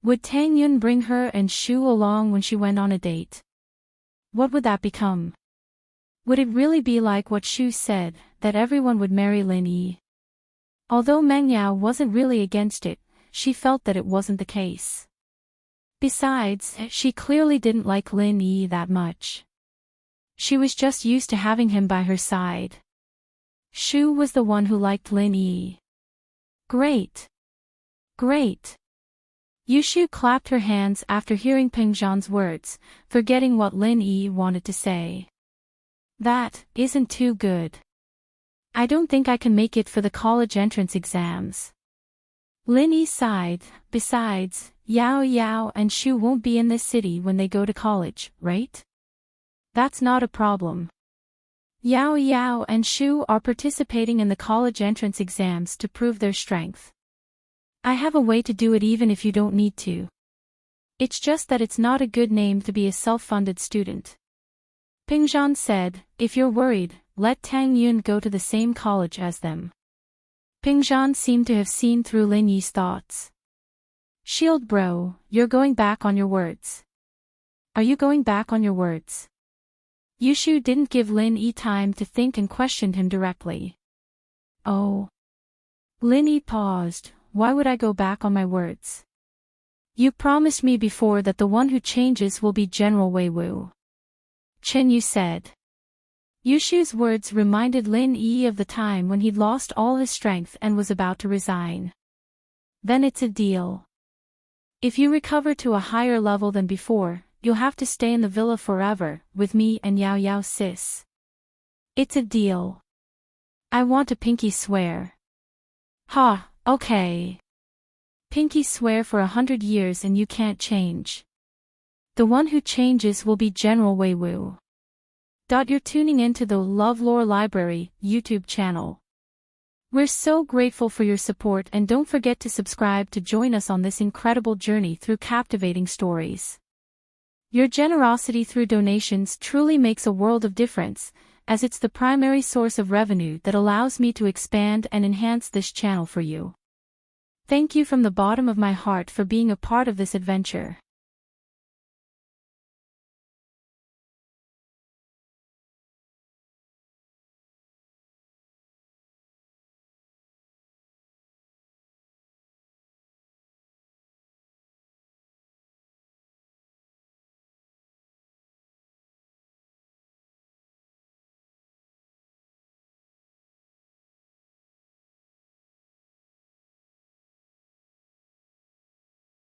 Would Tang Yun bring her and Shu along when she went on a date? what would that become? Would it really be like what Shu said, that everyone would marry Lin Yi? Although Meng Yao wasn't really against it, she felt that it wasn't the case. Besides, she clearly didn't like Lin Yi that much. She was just used to having him by her side. Shu was the one who liked Lin Yi. Great! Great! Yushu clapped her hands after hearing Peng Zhan's words, forgetting what Lin Yi wanted to say. That isn't too good. I don't think I can make it for the college entrance exams. Lin Yi sighed. Besides, Yao Yao and Shu won't be in this city when they go to college, right? That's not a problem. Yao Yao and Shu are participating in the college entrance exams to prove their strength. I have a way to do it even if you don't need to. It's just that it's not a good name to be a self-funded student. Peng Zhan said, if you're worried, let Tang Yun go to the same college as them. Peng Zhan seemed to have seen through Lin Yi's thoughts. Shield bro, you're going back on your words. Are you going back on your words? Yushu didn't give Lin Yi time to think and questioned him directly. Oh. Lin Yi paused. Why would I go back on my words? You promised me before that the one who changes will be General Wei Wu. Chen Yu said. Yushu's words reminded Lin Yi of the time when he'd lost all his strength and was about to resign. Then it's a deal. If you recover to a higher level than before, you'll have to stay in the villa forever, with me and Yao Yao sis. It's a deal. I want a pinky swear. Ha, okay. Pinky swear for 100 years and you can't change. The one who changes will be General Wei Wu. You're tuning into the LoveLore Library YouTube channel. We're so grateful for your support and don't forget to subscribe to join us on this incredible journey through captivating stories. Your generosity through donations truly makes a world of difference, as it's the primary source of revenue that allows me to expand and enhance this channel for you. Thank you from the bottom of my heart for being a part of this adventure.